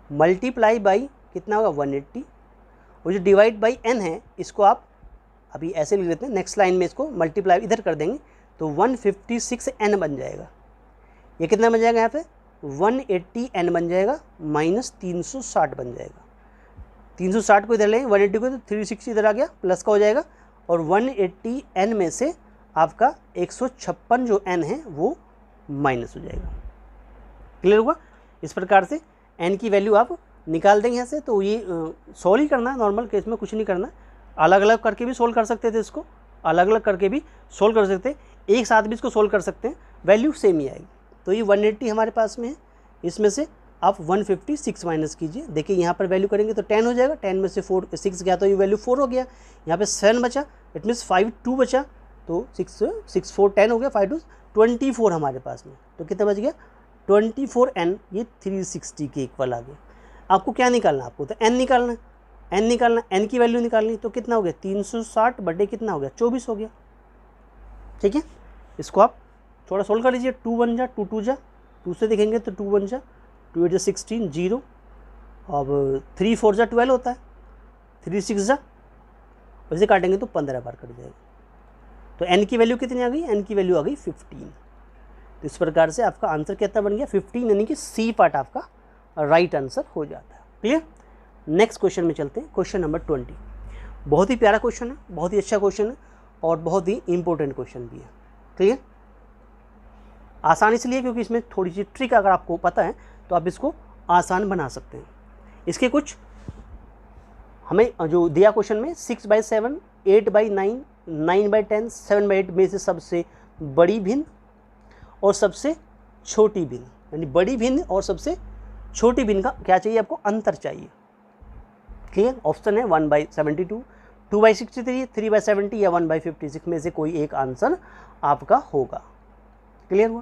मल्टीप्लाई बाई कितना होगा 180, और जो डिवाइड बाई n है इसको आप अभी ऐसे लिख लेते हैं, नेक्स्ट लाइन में इसको मल्टीप्लाई इधर कर देंगे तो 156n बन जाएगा। ये कितना बन जाएगा यहाँ पे 180n बन जाएगा माइनस 360 बन जाएगा। 360 को इधर लेंगे, 180 को तो 360 इधर आ गया, प्लस का हो जाएगा, और 180n में से आपका 156 जो n है वो माइनस हो जाएगा। क्लियर हुआ? इस प्रकार से n की वैल्यू आप निकाल देंगे यहाँ से। तो ये सोल्व ही करना है, नॉर्मल केस में कुछ नहीं करना, अलग अलग करके भी सोल्व कर सकते थे, इसको अलग अलग करके भी सोल्व कर सकते हैं, एक साथ भी इसको सोल्व कर सकते हैं, वैल्यू सेम ही आएगी। तो ये 180 हमारे पास में है, इसमें से आप 156 माइनस कीजिए। देखिए यहाँ पर वैल्यू करेंगे तो 10 हो जाएगा, 10 में से 6 गया तो ये वैल्यू 4 हो गया, यहाँ पे 7 बचा, इट मीन्स 5 2 बचा, तो 6 4 10 हो गया, 5 2 24 हमारे पास में। तो कितना बच गया 24n, ये 360 के इक्वल आ गया। आपको क्या निकालना है, आपको तो n निकालना है, एन निकालना, एन की वैल्यू निकालनी, तो कितना हो गया 360 बटे कितना हो गया 24 हो गया। ठीक है, इसको आप थोड़ा सोल्व कर लीजिए। 2 1 जा 2 2 जा, 2 से देखेंगे तो 2 1 जा 2 8 जा 16 0, अब 3 4 जा 12 होता है, 3 6 जा, वैसे काटेंगे तो 15 बार कट जाएगा। तो n की वैल्यू कितनी आ गई, n की वैल्यू आ गई 15। तो इस प्रकार से आपका आंसर कितना बन गया 15, यानी कि सी पार्ट आपका राइट आंसर हो जाता है। क्लियर। नेक्स्ट क्वेश्चन में चलते हैं, क्वेश्चन नंबर 20। बहुत ही प्यारा क्वेश्चन है, बहुत ही अच्छा क्वेश्चन है और बहुत ही इंपॉर्टेंट क्वेश्चन भी है। क्लियर। आसान इसलिए क्योंकि इसमें थोड़ी सी ट्रिक अगर आपको पता है तो आप इसको आसान बना सकते हैं। इसके कुछ हमें जो दिया क्वेश्चन में 6/7, 8/9, 9/10, 7/8 में से सबसे बड़ी भिन्न और सबसे छोटी भिन्न, यानी बड़ी भिन्न और सबसे छोटी भिन्न का क्या चाहिए आपको, अंतर चाहिए। क्लियर। ऑप्शन है 1/72, 2/63, 3/70 या 1/56 में से कोई एक आंसर आपका होगा। क्लियर हुआ।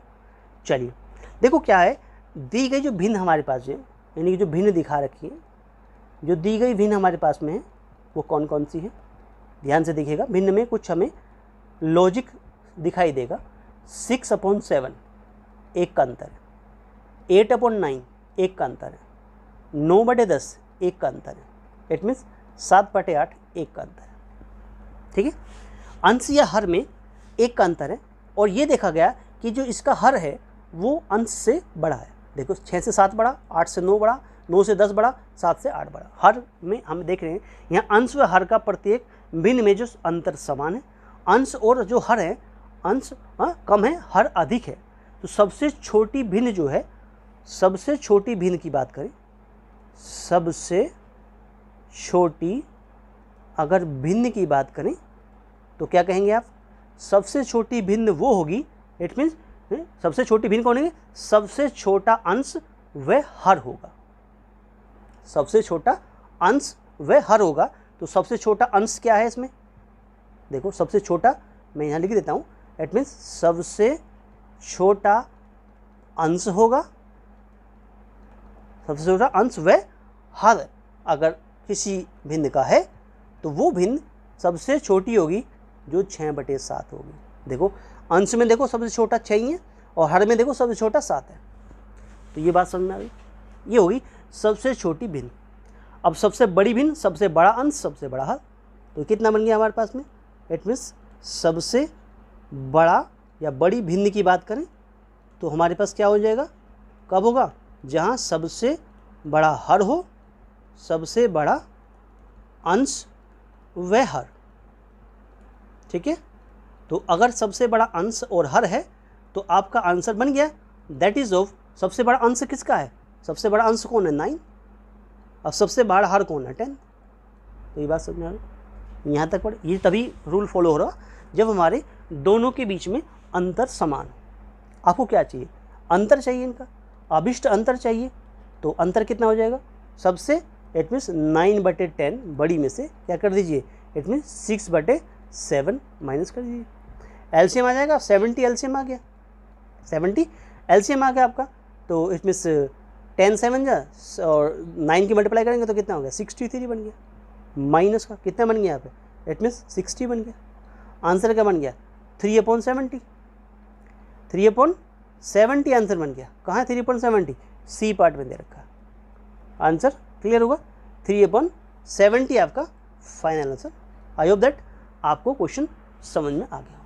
चलिए देखो क्या है, दी गई जो भिन्न हमारे पास है, यानी कि जो भिन्न दिखा रखी है, जो दी गई भिन्न हमारे पास में है वो कौन कौन सी है, ध्यान से देखिएगा। भिन्न में कुछ हमें लॉजिक दिखाई देगा। 6/7 एक का अंतर है, 8/9 एक का अंतर है, 9/10 एक का अंतर है, इट मीन्स 7/8 एक का अंतर है। ठीक है, अंश या हर में एक का अंतर है और ये देखा गया कि जो इसका हर है वो अंश से बड़ा है। देखो 6 से 7 बड़ा, 8 से 9 बड़ा, 9 से 10 बड़ा, 7 से 8 बड़ा। हर में हम देख रहे हैं यहाँ अंश व हर का प्रत्येक भिन्न में जो अंतर समान है। अंश और जो हर है, अंश कम है, हर अधिक है। तो सबसे छोटी भिन्न जो है, सबसे छोटी भिन्न की बात करें, सबसे छोटी अगर भिन्न की बात करें तो क्या कहेंगे आप, सबसे छोटी भिन्न वो होगी, इट मीन्स सबसे छोटी भिन्न कौन है, सबसे छोटा अंश व हर होगा। सबसे छोटा अंश व हर होगा। तो सबसे छोटा अंश क्या है इसमें, देखो सबसे छोटा मैं यहाँ लिख देता हूँ, इट मीन्स सबसे छोटा अंश होगा, सबसे छोटा अंश व हर अगर किसी भिन्न का है तो वो भिन्न सबसे छोटी होगी जो 6/7 होगी। देखो अंश में देखो सबसे छोटा 6 ही है और हर में देखो सबसे छोटा 7 है। तो ये बात समझ में आ गई, ये होगी सबसे छोटी भिन्न। अब सबसे बड़ी भिन्न, सबसे बड़ा अंश, सबसे बड़ा हर, तो कितना बन गया हमारे पास में, इट मीन्स सबसे बड़ा या बड़ी भिन्न की बात करें तो हमारे पास क्या हो जाएगा, कब होगा, जहाँ सबसे बड़ा हर हो, सबसे बड़ा अंश व हर। ठीक है, तो अगर सबसे बड़ा अंश और हर है तो आपका आंसर बन गया, दैट इज ऑफ, सबसे बड़ा अंश किसका है, सबसे बड़ा अंश कौन है 9, अब सबसे बड़ा हर कौन है 10। तो ये बात समझ में आ रही, यहाँ तक पढ़, ये तभी रूल फॉलो हो रहा जब हमारे दोनों के बीच में अंतर समान हो। आपको क्या चाहिए, अंतर चाहिए, इनका अभिष्ट अंतर चाहिए। तो अंतर कितना हो जाएगा, सबसे इट मीन्स 9/10 बड़ी में से क्या कर दीजिए, इट मीन्स 6/7 माइनस कर दीजिए। एलसीएम आ जाएगा, 70 एलसीएम आ गया, 70 एलसीएम आ गया आपका। तो इट मीन्स 10 7 जा और 9 की मल्टीप्लाई करेंगे तो कितना हो गया, 63 बन गया। माइनस का कितना बन गया यहाँ पे, इट मीन्स 60 बन गया। आंसर क्या बन गया, 3/70, 3/70 आंसर बन गया। कहाँ है 3/70, सी पार्ट में दे रखा है। आंसर क्लियर होगा, 3/70 आपका final answer. I hope that आपको क्वेश्चन समझ में आ गया हो।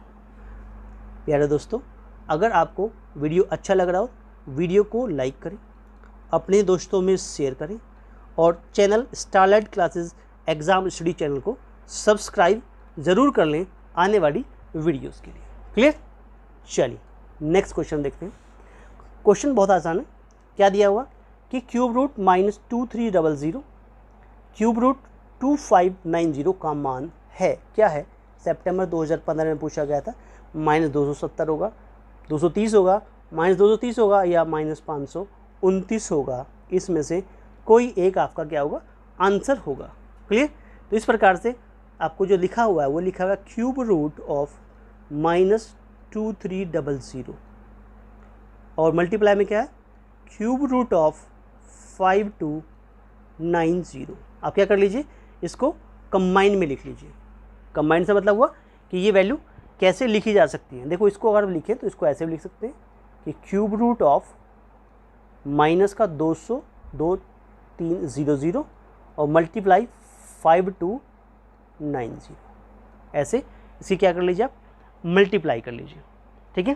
प्यारे दोस्तों, अगर आपको वीडियो अच्छा लग रहा हो, वीडियो को लाइक करें, अपने दोस्तों में शेयर करें और channel starlight classes exam study channel को सब्सक्राइब ज़रूर कर लें आने वाली वीडियोस के लिए। क्लियर। चलिए नेक्स्ट क्वेश्चन देखते हैं। क्वेश्चन बहुत आसान है। क्या दिया हुआ कि क्यूब रूट -2300 क्यूब रूट 2590 का मान है, क्या है, सितंबर 2015 में पूछा गया था। -270 होगा, 230 होगा, -230 होगा या -529 होगा, इसमें से कोई एक आपका क्या होगा, आंसर होगा। क्लियर। तो इस प्रकार से आपको जो लिखा हुआ है वो लिखा हुआ है क्यूब रूट ऑफ -2300 और मल्टीप्लाई में क्या है, क्यूब रूट ऑफ 5290। आप क्या कर लीजिए, इसको कंबाइन में लिख लीजिए। कंबाइन से मतलब हुआ कि ये वैल्यू कैसे लिखी जा सकती है। देखो इसको अगर लिखें तो इसको ऐसे भी लिख सकते हैं कि क्यूब रूट ऑफ माइनस का 200 2300 और मल्टीप्लाई 5290, ऐसे इसकी क्या कर लीजिए आप, मल्टीप्लाई कर लीजिए। ठीक है,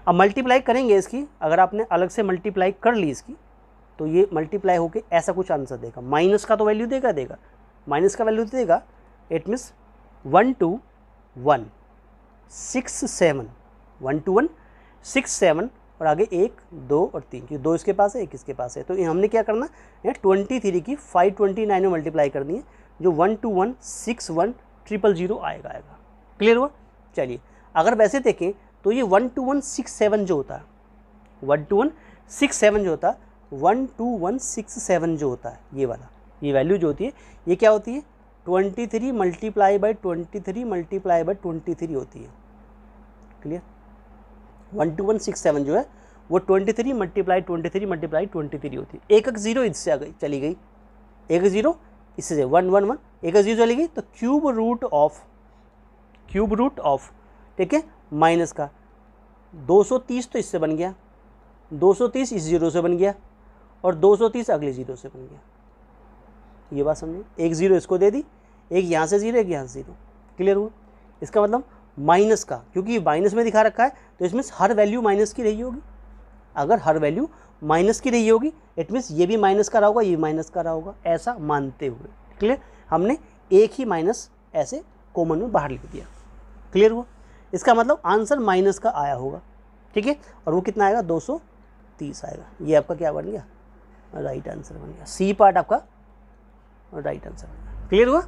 अब मल्टीप्लाई करेंगे इसकी, अगर आपने अलग से मल्टीप्लाई कर ली इसकी तो ये मल्टीप्लाई होके ऐसा कुछ आंसर देगा। माइनस का तो वैल्यू देगा, माइनस का वैल्यू देगा, इट मीन्स 1 to 1 6 7, 1 to 1 6 7 और आगे 1 2 और 3, क्योंकि 2 इसके पास है 1 इसके पास है, तो हमने क्या करना है 23 की 529 में मल्टीप्लाई करनी है, जो 1 to 1 6 1 000 आएगा। क्लियर हुआ। चलिए अगर वैसे देखें तो ये 1 to 1 6 7 जो होता है, 1 to 1 6 7 जो होता है, 1 to 1 6 7 जो होता है, ये वाला, ये वैल्यू जो होती है ये क्या होती है 23 मल्टीप्लाई बाई 23 मल्टीप्लाई बाई 23 होती है। क्लियर। 1 to 1 6 7 जो है वो 23 मल्टीप्लाई 23 मल्टीप्लाई 23 होती है। एक 0 इससे आ गई, चली गई, एक 0 इससे 1 1 1, एक 0 चली गई, तो क्यूब रूट ऑफ ठीक है माइनस का 230 तो इससे बन गया, 230 इस 0 से बन गया और 230 अगले 0 से बन गया। ये बात समझे, एक 0 इसको दे दी, एक यहाँ से 0 एक यहाँ से 0। क्लियर हुआ। इसका मतलब माइनस का, क्योंकि माइनस में दिखा रखा है तो इसमें हर वैल्यू माइनस की रही होगी। अगर हर वैल्यू माइनस की रही होगी इट मीन्स ये भी माइनस का रहा होगा, ये माइनस का रहा होगा, ऐसा मानते हुए। क्लियर, हमने एक ही माइनस ऐसे कॉमन में बाहर लिख दिया। क्लियर हुआ। इसका मतलब आंसर माइनस का आया होगा। ठीक है, और वो कितना आएगा 230 आएगा। ये आपका क्या बन गया, राइट आंसर बन गया। सी पार्ट आपका राइट आंसर बन गया। क्लियर हुआ।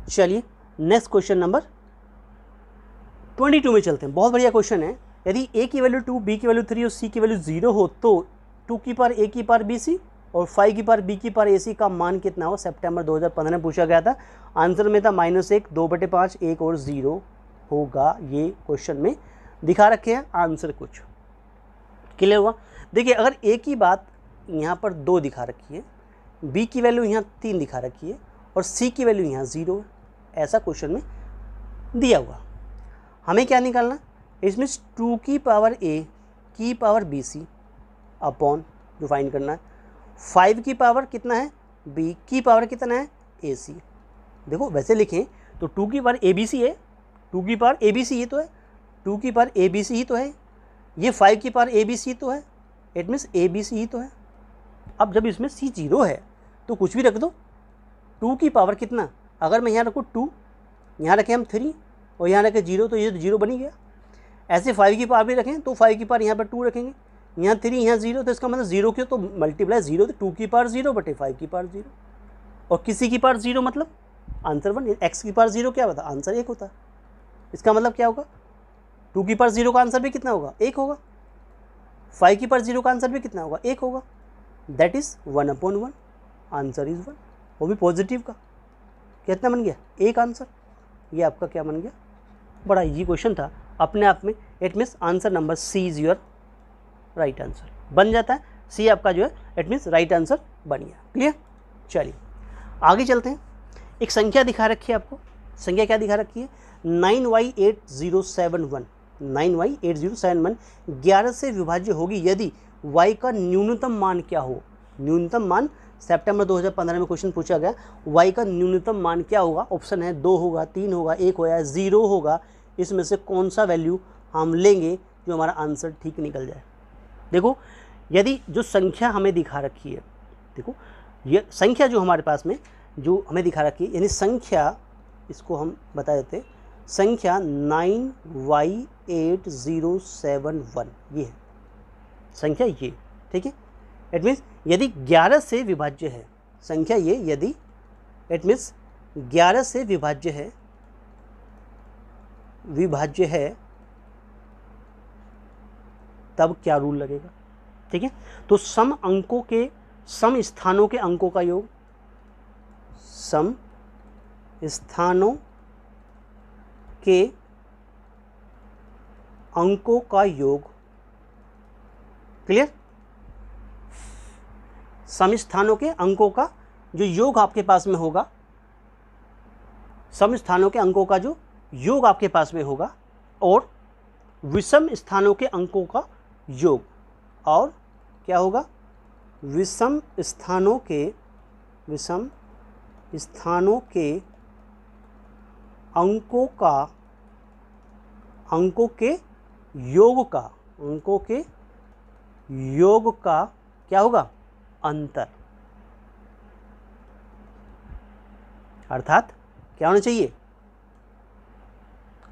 चलिए नेक्स्ट क्वेश्चन नंबर 22 में चलते हैं। बहुत बढ़िया क्वेश्चन है। यदि a की वैल्यू 2, b की वैल्यू 3 और c की वैल्यू 0 हो तो 2 की पावर a की पावर bc और 5 की पावर b की पावर ac का मान कितना हो। सितंबर 2015 में पूछा गया था। आंसर में था -1 2/5 1 और 0 होगा। ये क्वेश्चन में दिखा रखे हैं आंसर कुछ। क्लियर हुआ। देखिए अगर a की बात यहाँ पर 2 दिखा रखी है, b की वैल्यू यहाँ 3 दिखा रखी है और c की वैल्यू यहाँ 0 है, ऐसा क्वेश्चन में दिया हुआ। हमें क्या निकालना, इसमें 2 की पावर a की पावर bc अपॉन जो फाइंड करना है, 5 की पावर कितना है b की पावर कितना है ac। देखो वैसे लिखें तो 2 की पावर abc है, 2 की पावर abc ही तो है, 2 की पावर abc ही तो है, ये 5 की पावर abc तो है, इट मीन्स abc ही तो है। अब जब इसमें c 0 है तो कुछ भी रख दो। 2 की पावर कितना, अगर मैं यहाँ रखूँ 2, यहाँ रखें हम 3 और यहाँ रखें 0 तो ये 0 बन ही गया। ऐसे 5 की पावर भी रखें तो 5 की पावर यहाँ पर 2 रखेंगे, यहाँ 3 यहाँ 0, तो इसका मतलब 0 क्यों, तो मल्टीप्लाई 0 तो 2 की पावर 0 बटे 5 की पावर 0 और किसी की पावर 0 मतलब आंसर 1। x की पावर 0 क्या होता, आंसर 1 होता है। इसका मतलब क्या होगा, 2 की पावर 0 का आंसर भी कितना होगा 1 होगा, 5 की पावर 0 का आंसर भी कितना होगा 1 होगा। दैट इज़ 1/1, आंसर इज़ 1, वो भी पॉजिटिव का। कितना बन गया, एक आंसर। ये आपका क्या बन गया, बड़ा इजी क्वेश्चन था अपने आप में। It means answer number C is your right answer बन जाता है। सी आपका जो है इट मीन्स राइट आंसर बन गया। क्लियर। चलिए आगे चलते हैं। एक संख्या दिखा रखी है आपको, संख्या क्या दिखा रखी है 9y8071, 9y8071 11 से विभाज्य होगी यदि y का न्यूनतम मान क्या हो। न्यूनतम मान सितंबर 2015 में क्वेश्चन पूछा गया, y का न्यूनतम मान क्या होगा। ऑप्शन है 2 होगा, 3 होगा, 1 होगा, 0 होगा। इसमें से कौन सा वैल्यू हम लेंगे जो हमारा आंसर ठीक निकल जाए। देखो यदि जो संख्या हमें दिखा रखी है, देखो ये संख्या जो हमारे पास में जो हमें दिखा रखी है, यानी संख्या इसको हम बता देते हैं, संख्या 9y8071 ये है संख्या, ये ठीक है। इट मीन्स यदि 11 से विभाज्य है संख्या ये, यदि इट मीन्स 11 से विभाज्य है तब क्या रूल लगेगा। ठीक है, तो सम अंकों के, सम स्थानों के अंकों का योग, सम स्थानों के अंकों का योग। क्लियर। सम स्थानों के अंकों का जो योग आपके पास में होगा सम स्थानों के अंकों का जो योग आपके पास में होगा और विषम स्थानों के अंकों का योग, और क्या होगा, विषम स्थानों के अंकों के योग का क्या होगा, अंतर। अर्थात क्या होना चाहिए,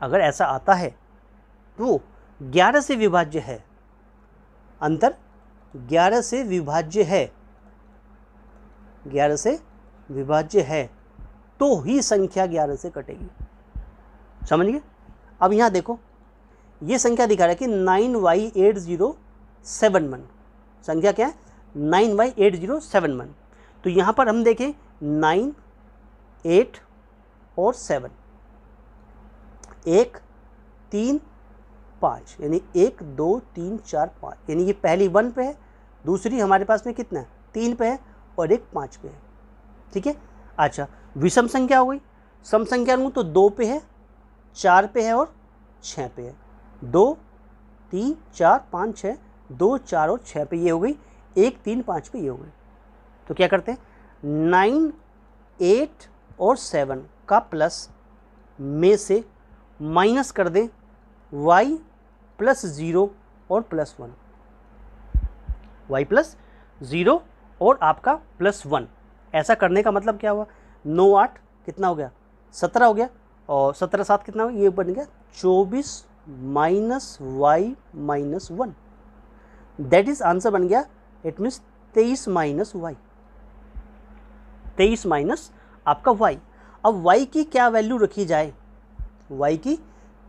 अगर ऐसा आता है तो 11 से विभाज्य है, अंतर 11 से विभाज्य है, 11 से विभाज्य है तो ही संख्या 11 से कटेगी। समझ गए। अब यहाँ देखो ये संख्या दिखा रहा है कि 9y8071, संख्या क्या है, 9y8071। तो यहाँ पर हम देखें 9, 8 और 7, 1, 3, 5, यानी 1, 2, 3, 4, 5, यानी ये पहली 1 पे है, दूसरी हमारे पास में कितना है, 3 पे है और एक 5 पे है। ठीक है। अच्छा, विषम संख्या हो गई। सम संख्या लूँ तो 2 पे है, 4 पे है और 6 पे है। 2, 3, 4, 5, 6, 2, 4 और 6 पे ये हो गई, 1, 3, 5 पे ये हो गई। तो क्या करते हैं, 9, 8 और 7 का प्लस में से माइनस कर दें y प्लस 0 और प्लस 1, y प्लस 0 और आपका प्लस 1। ऐसा करने का मतलब क्या हुआ, 9, 8 कितना हो गया, 17 हो गया, और 17, 7 कितना हो गया, ये बन गया 24 minus y minus 1, that is answer बन गया। It means 23 minus y, 23 minus आपका y। अब y की क्या वैल्यू रखी जाए, y की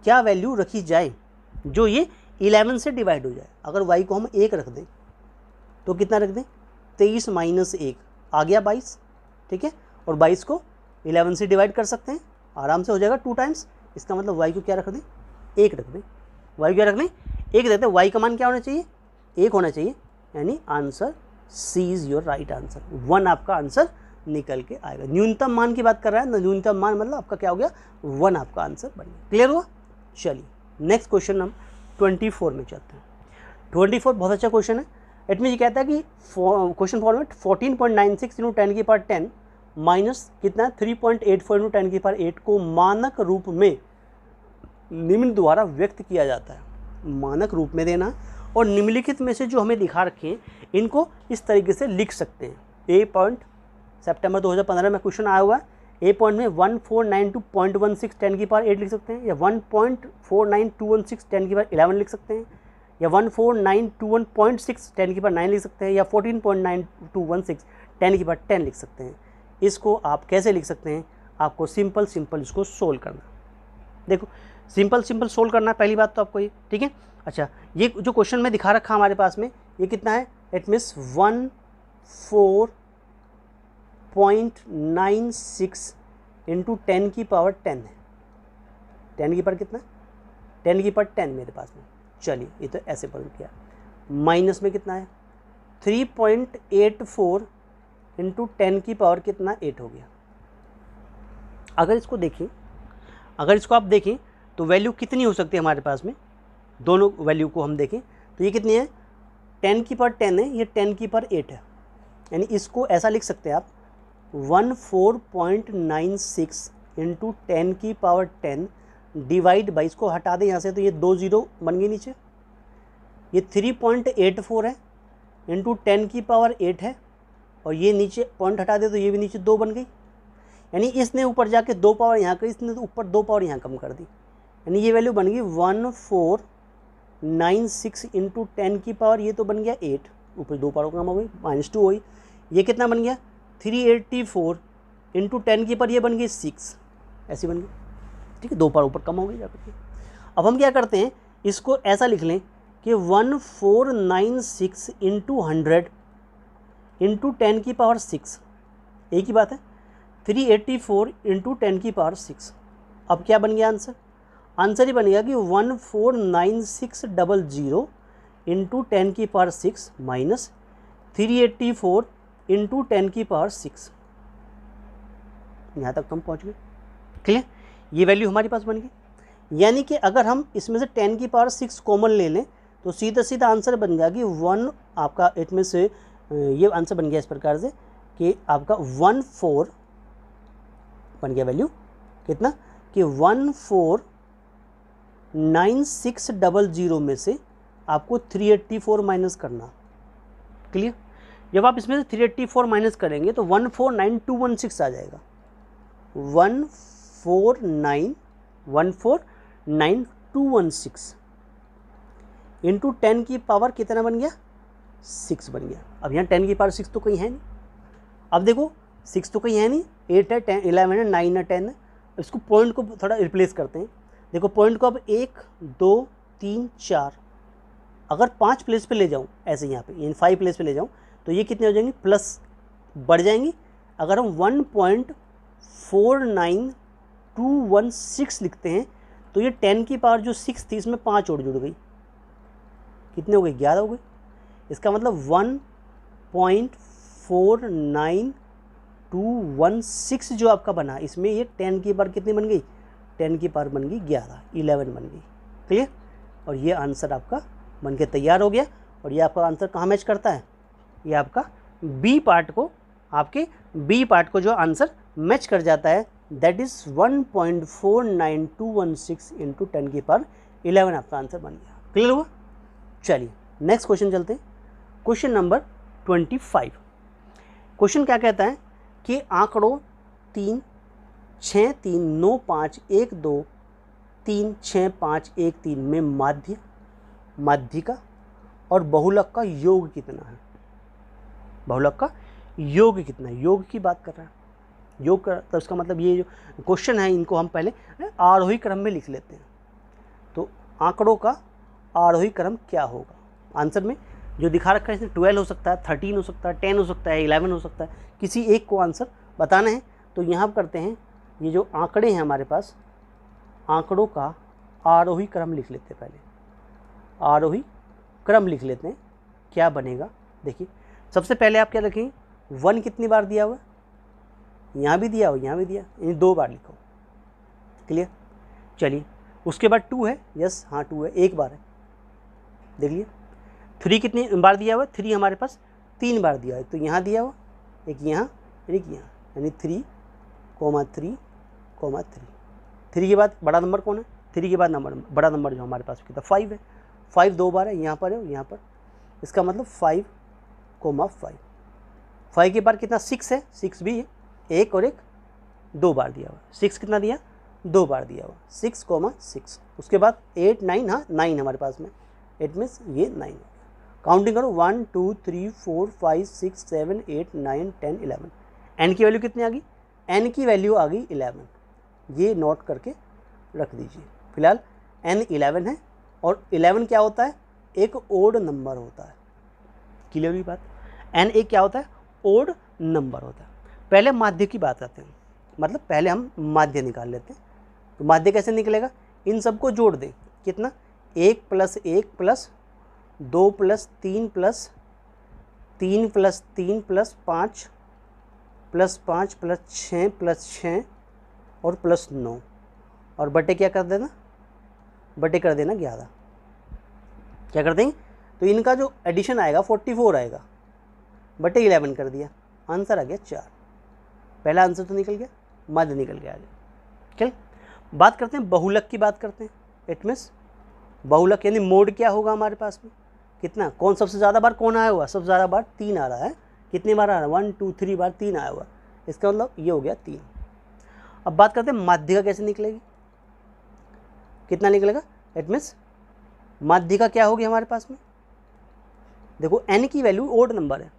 क्या वैल्यू रखी जाए जो ये 11 से डिवाइड हो जाए। अगर y को हम 1 रख दें तो कितना रख दें, 23 माइनस 1 आ गया 22। ठीक है, और 22 को 11 से डिवाइड कर सकते हैं, आराम से हो जाएगा 2 टाइम्स। इसका मतलब y को क्या रख दें, 1 रख दें। y क्या रख लें, 1 रख दें। y का मान क्या होना चाहिए, 1 होना चाहिए, यानी answer C is your right answer. 1 आपका आंसर निकल के आएगा। न्यूनतम मान की बात कर रहा है ना, न्यूनतम मान मतलब आपका क्या हो गया, 1 आपका आंसर बन गया। क्लियर हुआ। चलिए नेक्स्ट क्वेश्चन हम 24 में चलते हैं। 24 बहुत अच्छा क्वेश्चन है। इट मीन ये कहता है कि क्वेश्चन फॉर्मेट 14.96 × 10 की पावर 10 माइनस कितना 3.84 × 10 की पावर 8 को मानक रूप में निम्न द्वारा व्यक्त किया जाता है। मानक रूप में देना, और निम्नलिखित में से जो हमें दिखा रखे हैं इनको इस तरीके से लिख सकते हैं। ए पॉइंट सितंबर 2015 में क्वेश्चन आया हुआ है। ए पॉइंट में 1492.16 10 की पावर 8 लिख सकते हैं, या 1.49216 10 की पावर 11 लिख सकते हैं, या 14921.6 10 की पावर 9 लिख सकते हैं, या 14.9216 10 की पावर 10 लिख सकते हैं। इसको आप कैसे लिख सकते हैं, आपको सिंपल इसको सोल्व करना। देखो सिंपल सोल्व करना है पहली बात तो आपको ये, ठीक है। अच्छा, ये जो क्वेश्चन में दिखा रखा हमारे पास में ये कितना है, इट मीन्स 14.96 × 10 की पावर 10 है। 10 की पावर कितना, 10 की पावर 10 मेरे पास में। चलिए ये तो ऐसे पढ़ किया। माइनस में कितना है, 3.84 × 10 की पावर कितना 8 हो गया। अगर इसको देखें, अगर इसको आप देखें तो वैल्यू कितनी हो सकती है हमारे पास में, दोनों वैल्यू को हम देखें तो ये कितनी है, 10 की पावर 10 है, ये 10 की पावर 8 है। यानी इसको ऐसा लिख सकते हैं आप 14.96 × 10 की पावर 10 डिवाइड बाई, इसको हटा दें यहाँ से तो ये 2 0 बन गई नीचे, ये 3.84 है इंटू 10 की पावर 8 है, और ये नीचे पॉइंट हटा दे तो ये भी नीचे 2 बन गई। यानी इसने ऊपर जाके 2 पावर यहाँ कर, इसने तो ऊपर 2 पावर यहाँ कम कर दी, यानी ये वैल्यू बन गई 1496 × 10 की पावर, ये तो बन गया 8, ऊपर 2 पावर कम हो गई, -2 हुई। ये कितना बन गया 384 × 10 की पावर, ये बन गई 6, ऐसी बन गई। ठीक है, 2 पावर ऊपर कम हो गई जाकर। अब हम क्या करते हैं, इसको ऐसा लिख लें कि 1496 × 100 × 10 की पावर 6, एक ही बात है, 384 × 10 की पावर 6। अब क्या बन गया आंसर, आंसर ही बन गया कि 149600 × 10 की पावर 6 माइनस 384 × 10 की पावर 6। यहाँ तक हम पहुँच गए। क्लियर, ये वैल्यू हमारे पास बन गई। यानी कि अगर हम इसमें से 10 की पावर 6 कॉमन ले लें तो सीधा सीधा आंसर बन गया कि 1 आपका इसमें से ये आंसर बन गया इस प्रकार से कि आपका 14 बन गया वैल्यू कितना कि 149600 में से आपको 384 माइनस करना। क्लियर, जब आप इसमें से 384 माइनस करेंगे तो 149216 आ जाएगा। 149216 इंटू 10 की पावर कितना बन गया 6 बन गया। अब यहाँ 10 की पावर 6 तो कहीं है नहीं। अब देखो 6 तो कहीं है नहीं, 8 है, 10, 11 है, 9 है, 10 है। इसको पॉइंट को थोड़ा रिप्लेस करते हैं। देखो पॉइंट को अब 1 2 3 4 अगर 5 प्लेस पे ले जाऊँ ऐसे यहाँ पे इन 5 प्लेस पे ले जाऊँ तो ये कितने हो जाएंगे प्लस बढ़ जाएंगी। अगर हम 1.49216 लिखते हैं तो ये 10 की पावर जो 6 थी इसमें 5 और जुड़ गई, कितने हो गए 11 हो गए। इसका मतलब 1.49216 जो आपका बना इसमें ये 10 की पावर कितनी बन गई 10 की पावर बन गई 11 बन गई। क्लियर, और ये आंसर आपका बन के तैयार हो गया। और ये आपका आंसर कहाँ मैच करता है, ये आपका बी पार्ट को, आपके बी पार्ट को जो आंसर मैच कर जाता है दैट इज़ 1.49216 इंटू 10 की पावर 11 आपका आंसर बन गया। क्लियर हुआ। चलिए नेक्स्ट क्वेश्चन चलते हैं। Question number 25। क्वेश्चन क्या कहता है कि आंकड़ों 3 6 3 9 5 1 2 3 6 5 1 3 में माध्य, माध्यिका और बहुलक का योग कितना है। बहुलक का योग कितना है, योग की बात कर रहा है। योग का तो इसका मतलब ये जो क्वेश्चन है इनको हम पहले आरोही क्रम में लिख लेते हैं। तो आंकड़ों का आरोही क्रम क्या होगा। आंसर में जो दिखा रखा है इसमें 12 हो सकता है, 13 हो सकता है, 10 हो सकता है, 11 हो सकता है, किसी एक को आंसर बताना है। तो यहाँ पर करते हैं ये जो आंकड़े हैं हमारे पास, आंकड़ों का आरोही क्रम लिख लेते हैं। पहले आरोही क्रम लिख लेते हैं, क्या बनेगा। देखिए सबसे पहले आप क्या लिखेंगे 1 कितनी बार दिया हुआ है, यहाँ भी दिया हो यहाँ भी दिया, यानी 2 बार लिखो। क्लियर, चलिए उसके बाद 2 है, यस हाँ 2 है, 1 बार है। देख लिए 3 कितनी बार दिया हुआ है, 3 हमारे पास 3 बार दिया है। तो यहाँ दिया हुआ एक यहाँ एक यहाँ, यानी 3, 3, 3 के बाद बड़ा नंबर कौन है, 3 के बाद नंबर बड़ा नंबर जो हमारे पास कितना 5 है। 5 2 बार है, यहाँ पर है यहाँ पर, इसका मतलब 5, 5 के बाद कितना 6 है, 6 भी है, 1 और 1 2 बार दिया हुआ। 6 कितना दिया 2 बार दिया हुआ, 6, 6। उसके बाद 8 9, हाँ 9 हमारे पास में, 8 मीन्स ये 9। काउंटिंग करो 1 2 3 4 5 6 7 8 9 10 11। एन की वैल्यू कितनी आ गई, एन की वैल्यू आ गई 11। ये नोट करके रख दीजिए। फिलहाल एन 11 है और 11 क्या होता है, एक ओड नंबर होता है। क्लियर हुई बात। एन एक क्या होता है, ओड नंबर होता है। पहले माध्य की बात करते हैं, मतलब पहले हम माध्य निकाल लेते हैं। तो माध्य कैसे निकलेगा, इन सबको जोड़ दें, कितना 1 + 1 + 2 + 3 + 3 + 3 + 5 + 5 + 6 + 6 और +9 और बटे क्या कर देना, बटे कर देना 11। क्या कर देंगे, तो इनका जो एडिशन आएगा 44 आएगा, बटे 11 कर दिया, आंसर आ गया 4। पहला आंसर तो निकल गया, मध्य निकल गया आगे। चल बात करते हैं बहुलक की बात करते हैं। इट मीन्स बहुलक यानी मोड क्या होगा हमारे पास में, कितना कौन सबसे ज़्यादा बार कौन आया हुआ, सबसे ज़्यादा बार 3 आ रहा है। कितनी बार आ रहा है 1 2 3 बार 3 आया हुआ, इसका मतलब ये हो गया 3। अब बात करते हैं माध्यिका कैसे निकलेगी, कितना निकलेगा। इट मीन्स माध्यिका क्या होगी हमारे पास में, देखो n की वैल्यू ओड नंबर है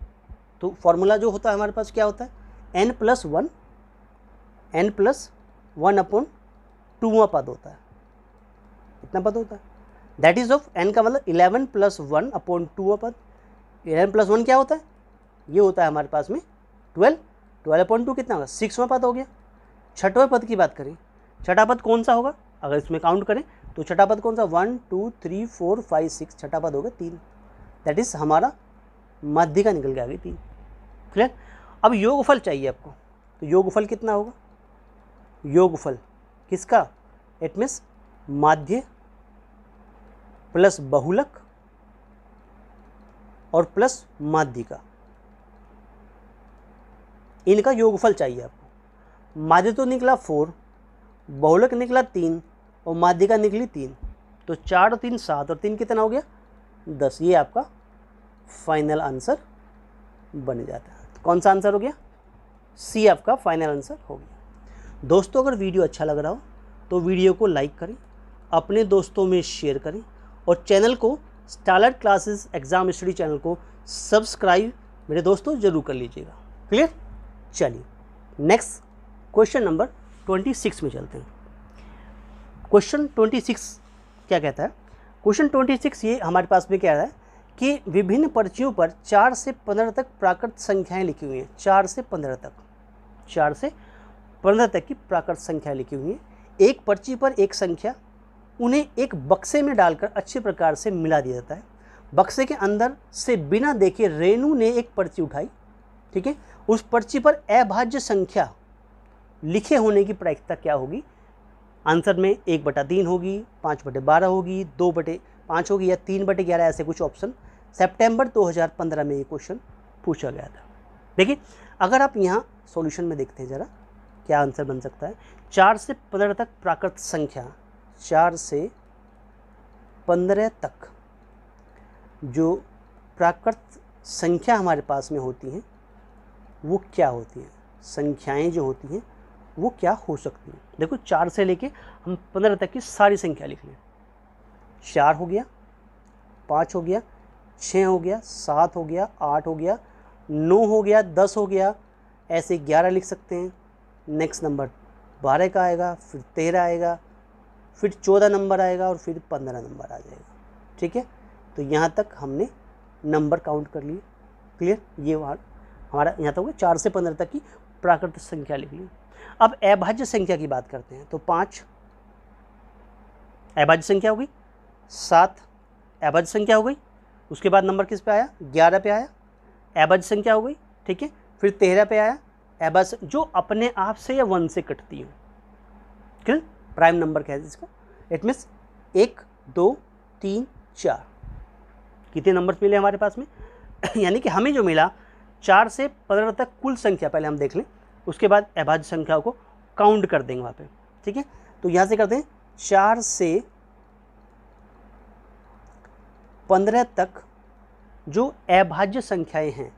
तो फॉर्मूला जो होता है हमारे पास क्या होता है, n + 1 / 2वां पद होता है। कितना पद होता है, दैट इज ऑफ n का मतलब 11 + 1 / 2वां पद। 11 + 1 क्या होता है, ये होता है हमारे पास में 12, 12/2 कितना होगा 6वां पद हो गया। छठवें पद की बात करें, छठा पद कौन सा होगा, अगर इसमें काउंट करें तो छठा पद कौन सा 1 2 3 4 5 6, छठा पद होगा 3। दैट इज हमारा माध्यिका निकल के आ गई 3। क्लियर। अब योगफल चाहिए आपको, तो योगफल कितना होगा, योगफल किसका, इट मीन्स माध्य प्लस बहुलक और प्लस माध्यिका, इनका योगफल चाहिए आपको। माध्य तो निकला 4, बहुलक निकला 3 और माध्यिका निकली 3, तो 4 और 3 7 और 3 कितना हो गया 10। ये आपका फाइनल आंसर बन जाता है। तो कौन सा आंसर हो गया, सी आपका फाइनल आंसर हो गया। दोस्तों अगर वीडियो अच्छा लग रहा हो तो वीडियो को लाइक करें, अपने दोस्तों में शेयर करें और चैनल को starlight classes exam study channel को सब्सक्राइब मेरे दोस्तों ज़रूर कर लीजिएगा। क्लियर। चलिए नेक्स्ट क्वेश्चन नंबर 26 में चलते हैं। क्वेश्चन 26 क्या कहता है, क्वेश्चन 26 ये हमारे पास में क्या है कि विभिन्न पर्चियों पर 4 से 15 तक प्राकृत संख्याएं लिखी हुई हैं। 4 से 15 तक, 4 से 15 तक की प्राकृत संख्या लिखी हुई है। एक पर्ची पर एक संख्या, उन्हें एक बक्से में डालकर अच्छे प्रकार से मिला दिया जाता है। बक्से के अंदर से बिना देखे रेणु ने एक पर्ची उठाई, ठीक है। उस पर्ची पर अभाज्य संख्या लिखे होने की प्रायिकता क्या होगी। आंसर में 1/3 होगी, 5/12 होगी, 2/5 होगी या 3/11, ऐसे कुछ ऑप्शन सितंबर 2015 में ये क्वेश्चन पूछा गया था। देखिए अगर आप यहाँ सॉल्यूशन में देखते हैं ज़रा क्या आंसर बन सकता है। 4 से 15 तक प्राकृत संख्या, 4 से 15 तक जो प्राकृत संख्या हमारे पास में होती हैं वो क्या होती हैं, संख्याएं जो होती हैं वो क्या हो सकती हैं। देखो 4 से लेके हम 15 तक की सारी संख्या लिख लें। 4 हो गया, 5 हो गया, 6 हो गया, 7 हो गया, 8 हो गया, 9 हो गया, 10 हो गया, ऐसे 11 लिख सकते हैं। नेक्स्ट नंबर 12 का आएगा, फिर 13 आएगा, फिर 14 नंबर आएगा और फिर 15 नंबर आ जाएगा, ठीक है। तो यहाँ तक हमने नंबर काउंट कर लिए। क्लियर। ये हमारा यहाँ तक हो गया 4 से 15 तक की प्राकृत संख्या लिख ली। अब अभाज्य संख्या की बात करते हैं तो 5 अभाज्य संख्या हो गई, 7 अभाज्य संख्या हो गई, उसके बाद नंबर किस पे आया 11 पे आया, अभाज्य संख्या हो गई, ठीक है। फिर 13 पे आया अभाज्य जो अपने आप से या 1 से कटती हो, क्लियर, प्राइम नंबर कहते हैं इसको। इट मीन्स 1 2 3 4 कितने नंबर मिले हमारे पास में यानी कि हमें जो मिला 4 से 15 तक कुल संख्या पहले हम देख लें, उसके बाद अभाज्य संख्याओं को काउंट कर देंगे वहाँ पे, ठीक है। तो यहाँ से करते हैं 4 से 15 तक जो अभाज्य संख्याएं हैं,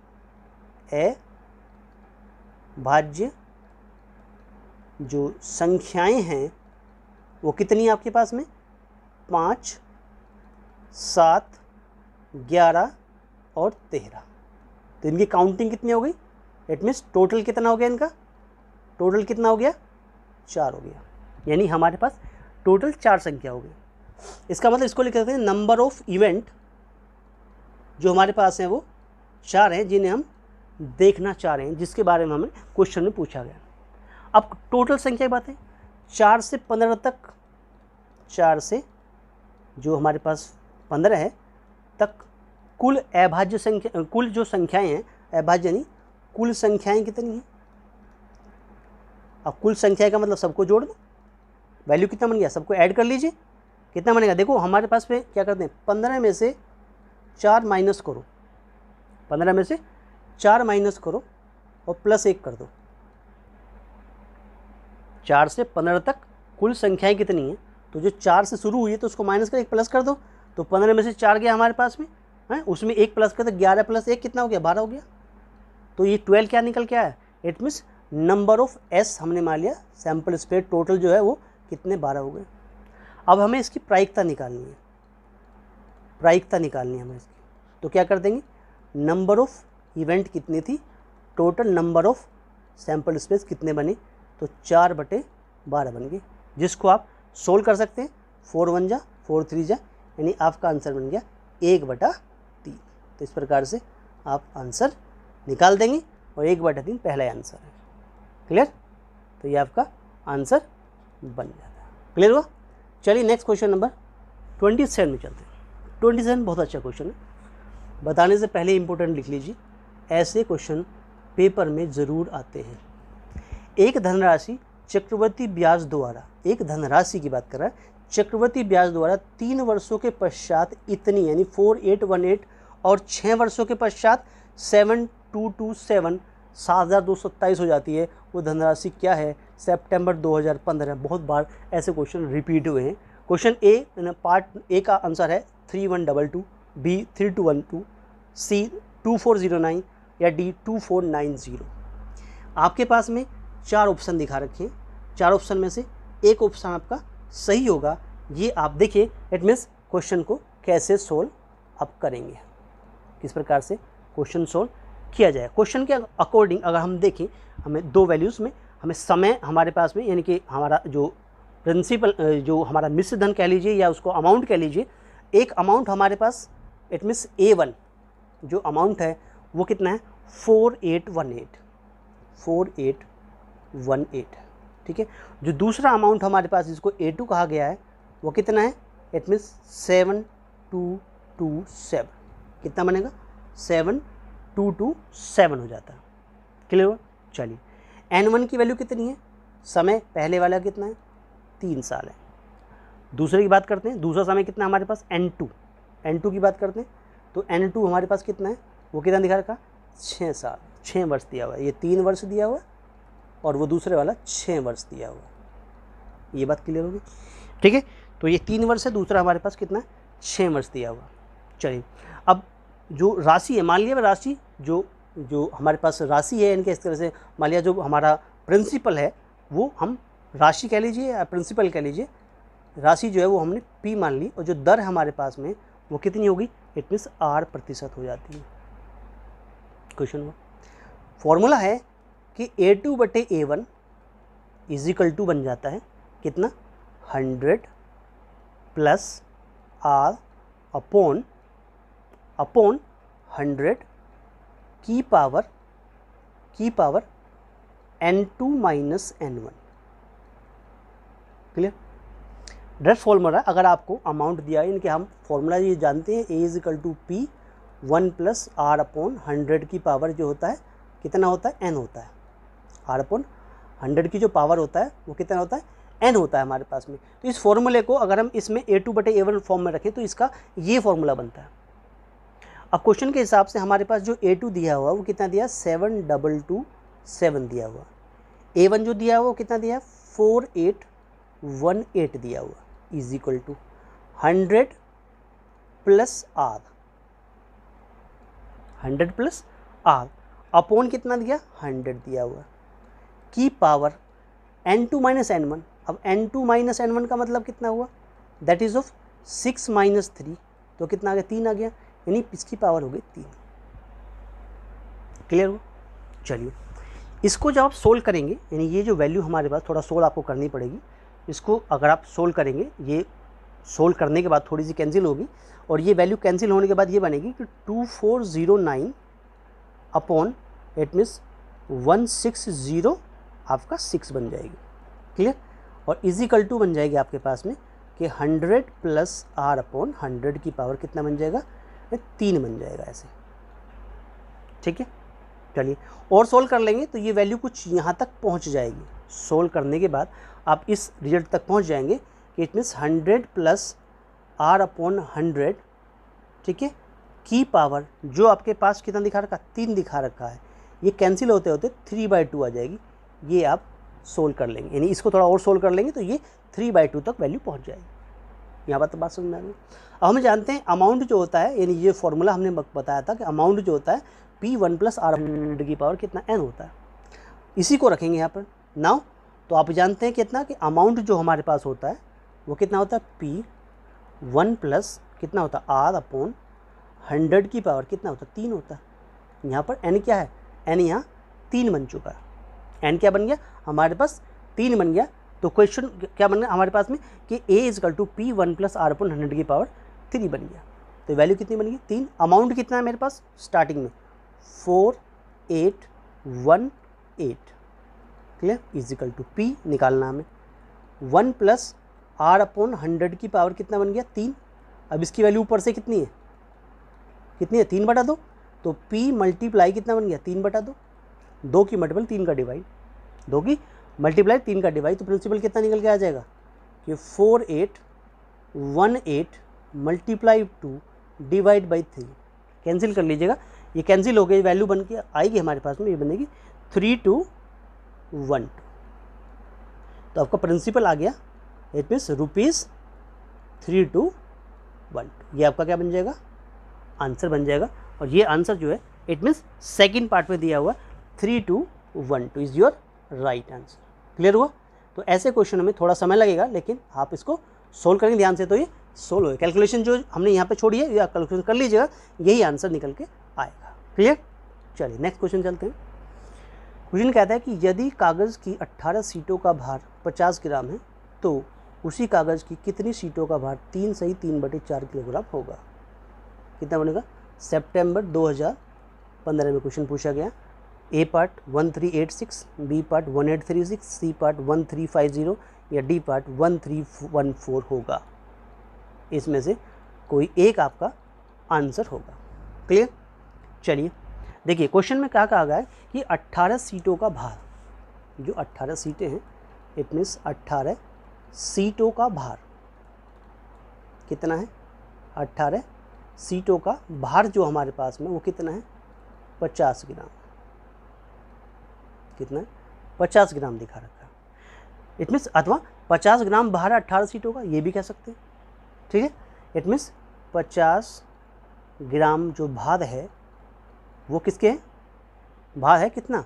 अभाज्य जो संख्याएं हैं वो कितनी आपके पास में 5 7 11 और 13। तो इनकी काउंटिंग कितनी हो गई, इट मीन्स टोटल कितना हो गया इनका, टोटल कितना हो गया 4 हो गया। यानी हमारे पास टोटल 4 संख्या हो गई। इसका मतलब इसको लिख सकते हैं नंबर ऑफ इवेंट जो हमारे पास हैं वो 4 हैं जिन्हें हम देखना चाह रहे हैं, जिसके बारे में हमें क्वेश्चन में पूछा गया। अब टोटल संख्या की बात है 4 से 15 तक, 4 से जो हमारे पास 15 है तक कुल अभाज्य संख्या, कुल जो संख्याएं हैं, अभाज्य नहीं कुल संख्याएं कितनी हैं। अब कुल संख्या का मतलब सबको जोड़ दो, वैल्यू कितना बन गया, सबको ऐड कर लीजिए, कितना बनेगा। देखो हमारे पास पे क्या करते हैं 15 में से 4 माइनस करो, 15 में से 4 माइनस करो और +1 कर दो। 4 से 15 तक कुल संख्याएं कितनी हैं, तो जो 4 से शुरू हुई है तो उसको माइनस कर 1 प्लस कर दो। तो 15 में से 4 गया हमारे पास में है, उसमें 1 प्लस कर दो, 11 + 1 कितना हो गया 12 हो गया। तो ये 12 क्या निकल के आया, it means number of S हमने मान लिया, सैम्पल स्पेस टोटल जो है वो कितने 12 हो गए। अब हमें इसकी प्रायिकता निकालनी है, प्रायिकता निकालनी है हमें इसकी। तो क्या कर देंगे, नंबर ऑफ इवेंट कितनी थी, total number of sample space कितने बने, तो 4/12 बन गए, जिसको आप सोल्व कर सकते हैं। 4 1 जा 4 3 जा, यानी आपका आंसर बन गया 1/3। तो इस प्रकार से आप आंसर निकाल देंगे और 1/3 पहला आंसर है। क्लियर। तो ये आपका आंसर बन जाता है। क्लियर हुआ। चलिए नेक्स्ट क्वेश्चन नंबर 27 में चलते हैं। 27 बहुत अच्छा क्वेश्चन है, बताने से पहले इंपॉर्टेंट लिख लीजिए, ऐसे क्वेश्चन पेपर में ज़रूर आते हैं। एक धनराशि चक्रवर्ती ब्याज द्वारा एक धनराशि की बात कर रहा है, चक्रवृद्धि ब्याज द्वारा 3 वर्षों के पश्चात इतनी, यानी 4818, और 6 वर्षों के पश्चात 7227, 7227 हो जाती है। वो धनराशि क्या है? सितंबर 2015। बहुत बार ऐसे क्वेश्चन रिपीट हुए हैं। क्वेश्चन ए, पार्ट ए का आंसर है 3122, बी 3212, सी 2409 या डी 2490। आपके पास में 4 ऑप्शन दिखा रखे हैं। 4 ऑप्शन में से एक ऑप्शन आपका सही होगा। ये आप देखिए, इट मीन्स क्वेश्चन को कैसे सोल्व आप करेंगे, किस प्रकार से क्वेश्चन सोल्व किया जाए। क्वेश्चन के अकॉर्डिंग अगर हम देखें, हमें 2 वैल्यूज़ में हमें समय हमारे पास में, यानी कि हमारा जो प्रिंसिपल, जो हमारा मिश्र धन कह लीजिए या उसको अमाउंट कह लीजिए, एक अमाउंट हमारे पास, इट मीन्स A1 जो अमाउंट है वो कितना है? 4818, ठीक है। जो दूसरा अमाउंट हमारे पास जिसको A2 कहा गया है वो कितना है? It means 7227। कितना बनेगा? 7227 हो जाता है। क्लियर हुआ? चलिए, N1 की वैल्यू कितनी है? समय पहले वाला कितना है? 3 साल है। दूसरे की बात करते हैं, दूसरा समय कितना हमारे पास? N2 की बात करते हैं तो N2 हमारे पास कितना है? वो कितना दिखा रखा? 6 साल, 6 वर्ष दिया हुआ है। ये 3 वर्ष दिया हुआ और वो दूसरे वाला 6 वर्ष दिया हुआ। ये बात क्लियर होगी, ठीक है। तो ये 3 वर्ष है, दूसरा हमारे पास कितना है? 6 वर्ष दिया हुआ। चलिए, अब जो राशि है, मान लिया राशि जो हमारे पास राशि है, इनके इस तरह से मान लिया जो हमारा प्रिंसिपल है वो हम राशि कह लीजिए या प्रिंसिपल कह लीजिए, राशि जो है वो हमने P मान ली, और जो दर हमारे पास में वो कितनी होगी? इट मीन्स R% हो जाती है। क्वेश्चन हुआ, फॉर्मूला है कि A2/A1 = बन जाता है कितना? 100 + R अपॉन 100 की power N2 - N1। Clear? Direct formula, अगर आपको अमाउंट दिया है, इनके हम फॉर्मूला ये जानते हैं, A = P 1 + R अपॉन 100 की पावर जो होता है कितना होता है? N होता है। R अपॉन 100 की जो पावर होता है वो कितना होता है? N होता है हमारे पास में। तो इस फॉर्मूले को अगर हम इसमें A2/A1 फॉर्म में रखें तो इसका ये फॉर्मूला बनता है। अब क्वेश्चन के हिसाब से हमारे पास जो A2 दिया हुआ वो कितना दिया? 7227 दिया हुआ। A1 जो दिया हुआ वो कितना दिया? 4818 दिया हुआ, = 100 + R, 100 + R अपॉन कितना दिया? 100 दिया हुआ, की पावर N2 - N1। अब N2 - N1 का मतलब कितना हुआ? दैट इज ऑफ 6 - 3, तो कितना आ गया? 3 आ गया, यानी इसकी पावर हो गई 3। क्लियर हो? चलिए, इसको जब आप सोल्व करेंगे, यानी ये जो वैल्यू हमारे पास, थोड़ा सोल्व आपको करनी पड़ेगी। इसको अगर आप सोल्व करेंगे, ये सोल्व करने के बाद थोड़ी सी कैंसिल होगी, और ये वैल्यू कैंसिल होने के बाद ये बनेगी कि 2409 अपॉन इट मीन्स 160 आपका 6 बन जाएगी। क्लियर? और = बन जाएगी आपके पास में कि 100 + R अपॉन 100 की पावर कितना बन जाएगा? 3 बन जाएगा ऐसे। ठीक है, चलिए और सोल्व कर लेंगे तो ये वैल्यू कुछ यहाँ तक पहुँच जाएगी। सोल्व करने के बाद आप इस रिजल्ट तक पहुँच जाएंगे कि इट मीन्स 100 + R अपॉन 100, ठीक है, की पावर जो आपके पास कितना दिखा रखा? 3 दिखा रखा है। ये कैंसिल होते होते 3/2 आ जाएगी। ये आप सोल्व कर लेंगे, यानी इसको थोड़ा और सोल्व कर लेंगे तो ये 3/2 तक वैल्यू पहुँच जाएगी। यहाँ पर तो बात समझ में आ गई। अब हम जानते हैं अमाउंट जो होता है, यानी ये फॉर्मूला हमने बताया था कि अमाउंट जो होता है P1 + R 100 की पावर कितना N होता है। इसी को रखेंगे यहाँ पर नाउ। तो आप जानते हैं कितना कि अमाउंट जो हमारे पास होता है वो कितना होता है? P1 + कितना होता है? R अपॉन 100 की पावर कितना होता है? 3 होता है। यहाँ पर N क्या है? N यहाँ 3 बन चुका है। N क्या बन गया? हमारे पास 3 बन गया। तो क्वेश्चन क्या बन गया हमारे पास में कि A = P1 + R अपॉन 100 की पावर 3 बन गया। तो वैल्यू कितनी बन गई? 3। अमाउंट कितना है मेरे पास स्टार्टिंग में? 4818। क्लियर? = P निकालना हमें। 1 + R अपॉन 100 की पावर कितना बन गया? 3। अब इसकी वैल्यू ऊपर से कितनी है? कितनी है? 3/2। तो P मल्टीप्लाई कितना बन गया? 3/2। 2 की मल्टीपल 3 का डिवाइड, 2 की मल्टीप्लाई 3 का डिवाइड, तो प्रिंसिपल कितना निकल के आ जाएगा? कि 4818 मल्टीप्लाई 2 डिवाइड बाई 3, कैंसिल कर लीजिएगा, ये कैंसिल हो गई, वैल्यू बन के आएगी हमारे पास में, ये बनेगी 3212। तो आपका प्रिंसिपल आ गया, इट मीन्स ₹3212, ये आपका क्या बन जाएगा, आंसर बन जाएगा। और ये आंसर जो है इट मीन्स सेकेंड पार्ट में दिया हुआ 3212 is your right answer. Clear हुआ? तो ऐसे क्वेश्चन में थोड़ा समय लगेगा, लेकिन आप इसको सोल्व करेंगे ध्यान से तो ये सोल्व होगा। कैलकुलेशन जो हमने यहाँ पे छोड़ी है ये आप कैलकुलेशन कर लीजिएगा, यही आंसर निकल के आएगा। क्लियर? चलिए नेक्स्ट क्वेश्चन चलते हैं। क्वेश्चन कहता है कि यदि कागज़ की 18 सीटों का भार 50 ग्राम है तो उसी कागज़ की कितनी सीटों का भार 3 सही 3/4 किलोग्राम होगा? कितना बनेगा? सितंबर 2015 में क्वेश्चन पूछा गया। A part 1386, B part 1836, C part 1350 या डी पार्ट 1314 होगा। इसमें से कोई एक आपका आंसर होगा। क्लियर? चलिए देखिए क्वेश्चन में क्या कहा गया है कि 18 सीटों का भार, जो 18 सीटें हैं इट मीन्स 18 सीटों का भार कितना है? 18 सीटों का भार जो हमारे पास में वो कितना है? 50 ग्राम। कितना है? 50 ग्राम दिखा रखा है। इट मीन्स अथवा 50 ग्राम भार 18 सीटों का, ये भी कह सकते हैं। ठीक है, इट मीन्स 50 ग्राम जो भार है वो किसके है? भार है कितना?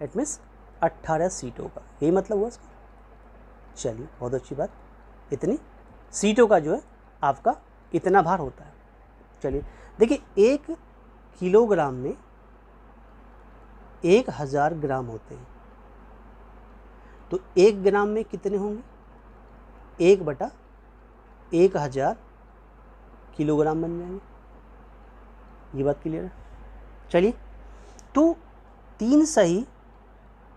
इट मीन्स 18 सीटों का, यही मतलब हुआ इसका। चलिए बहुत अच्छी बात, इतनी सीटों का जो है आपका इतना भार होता है। चलिए देखिए 1 किलोग्राम में 1000 ग्राम होते हैं, तो 1 ग्राम में कितने होंगे? 1/1000 किलोग्राम बन जाएंगे। ये बात क्लियर है? चलिए तो 3 सही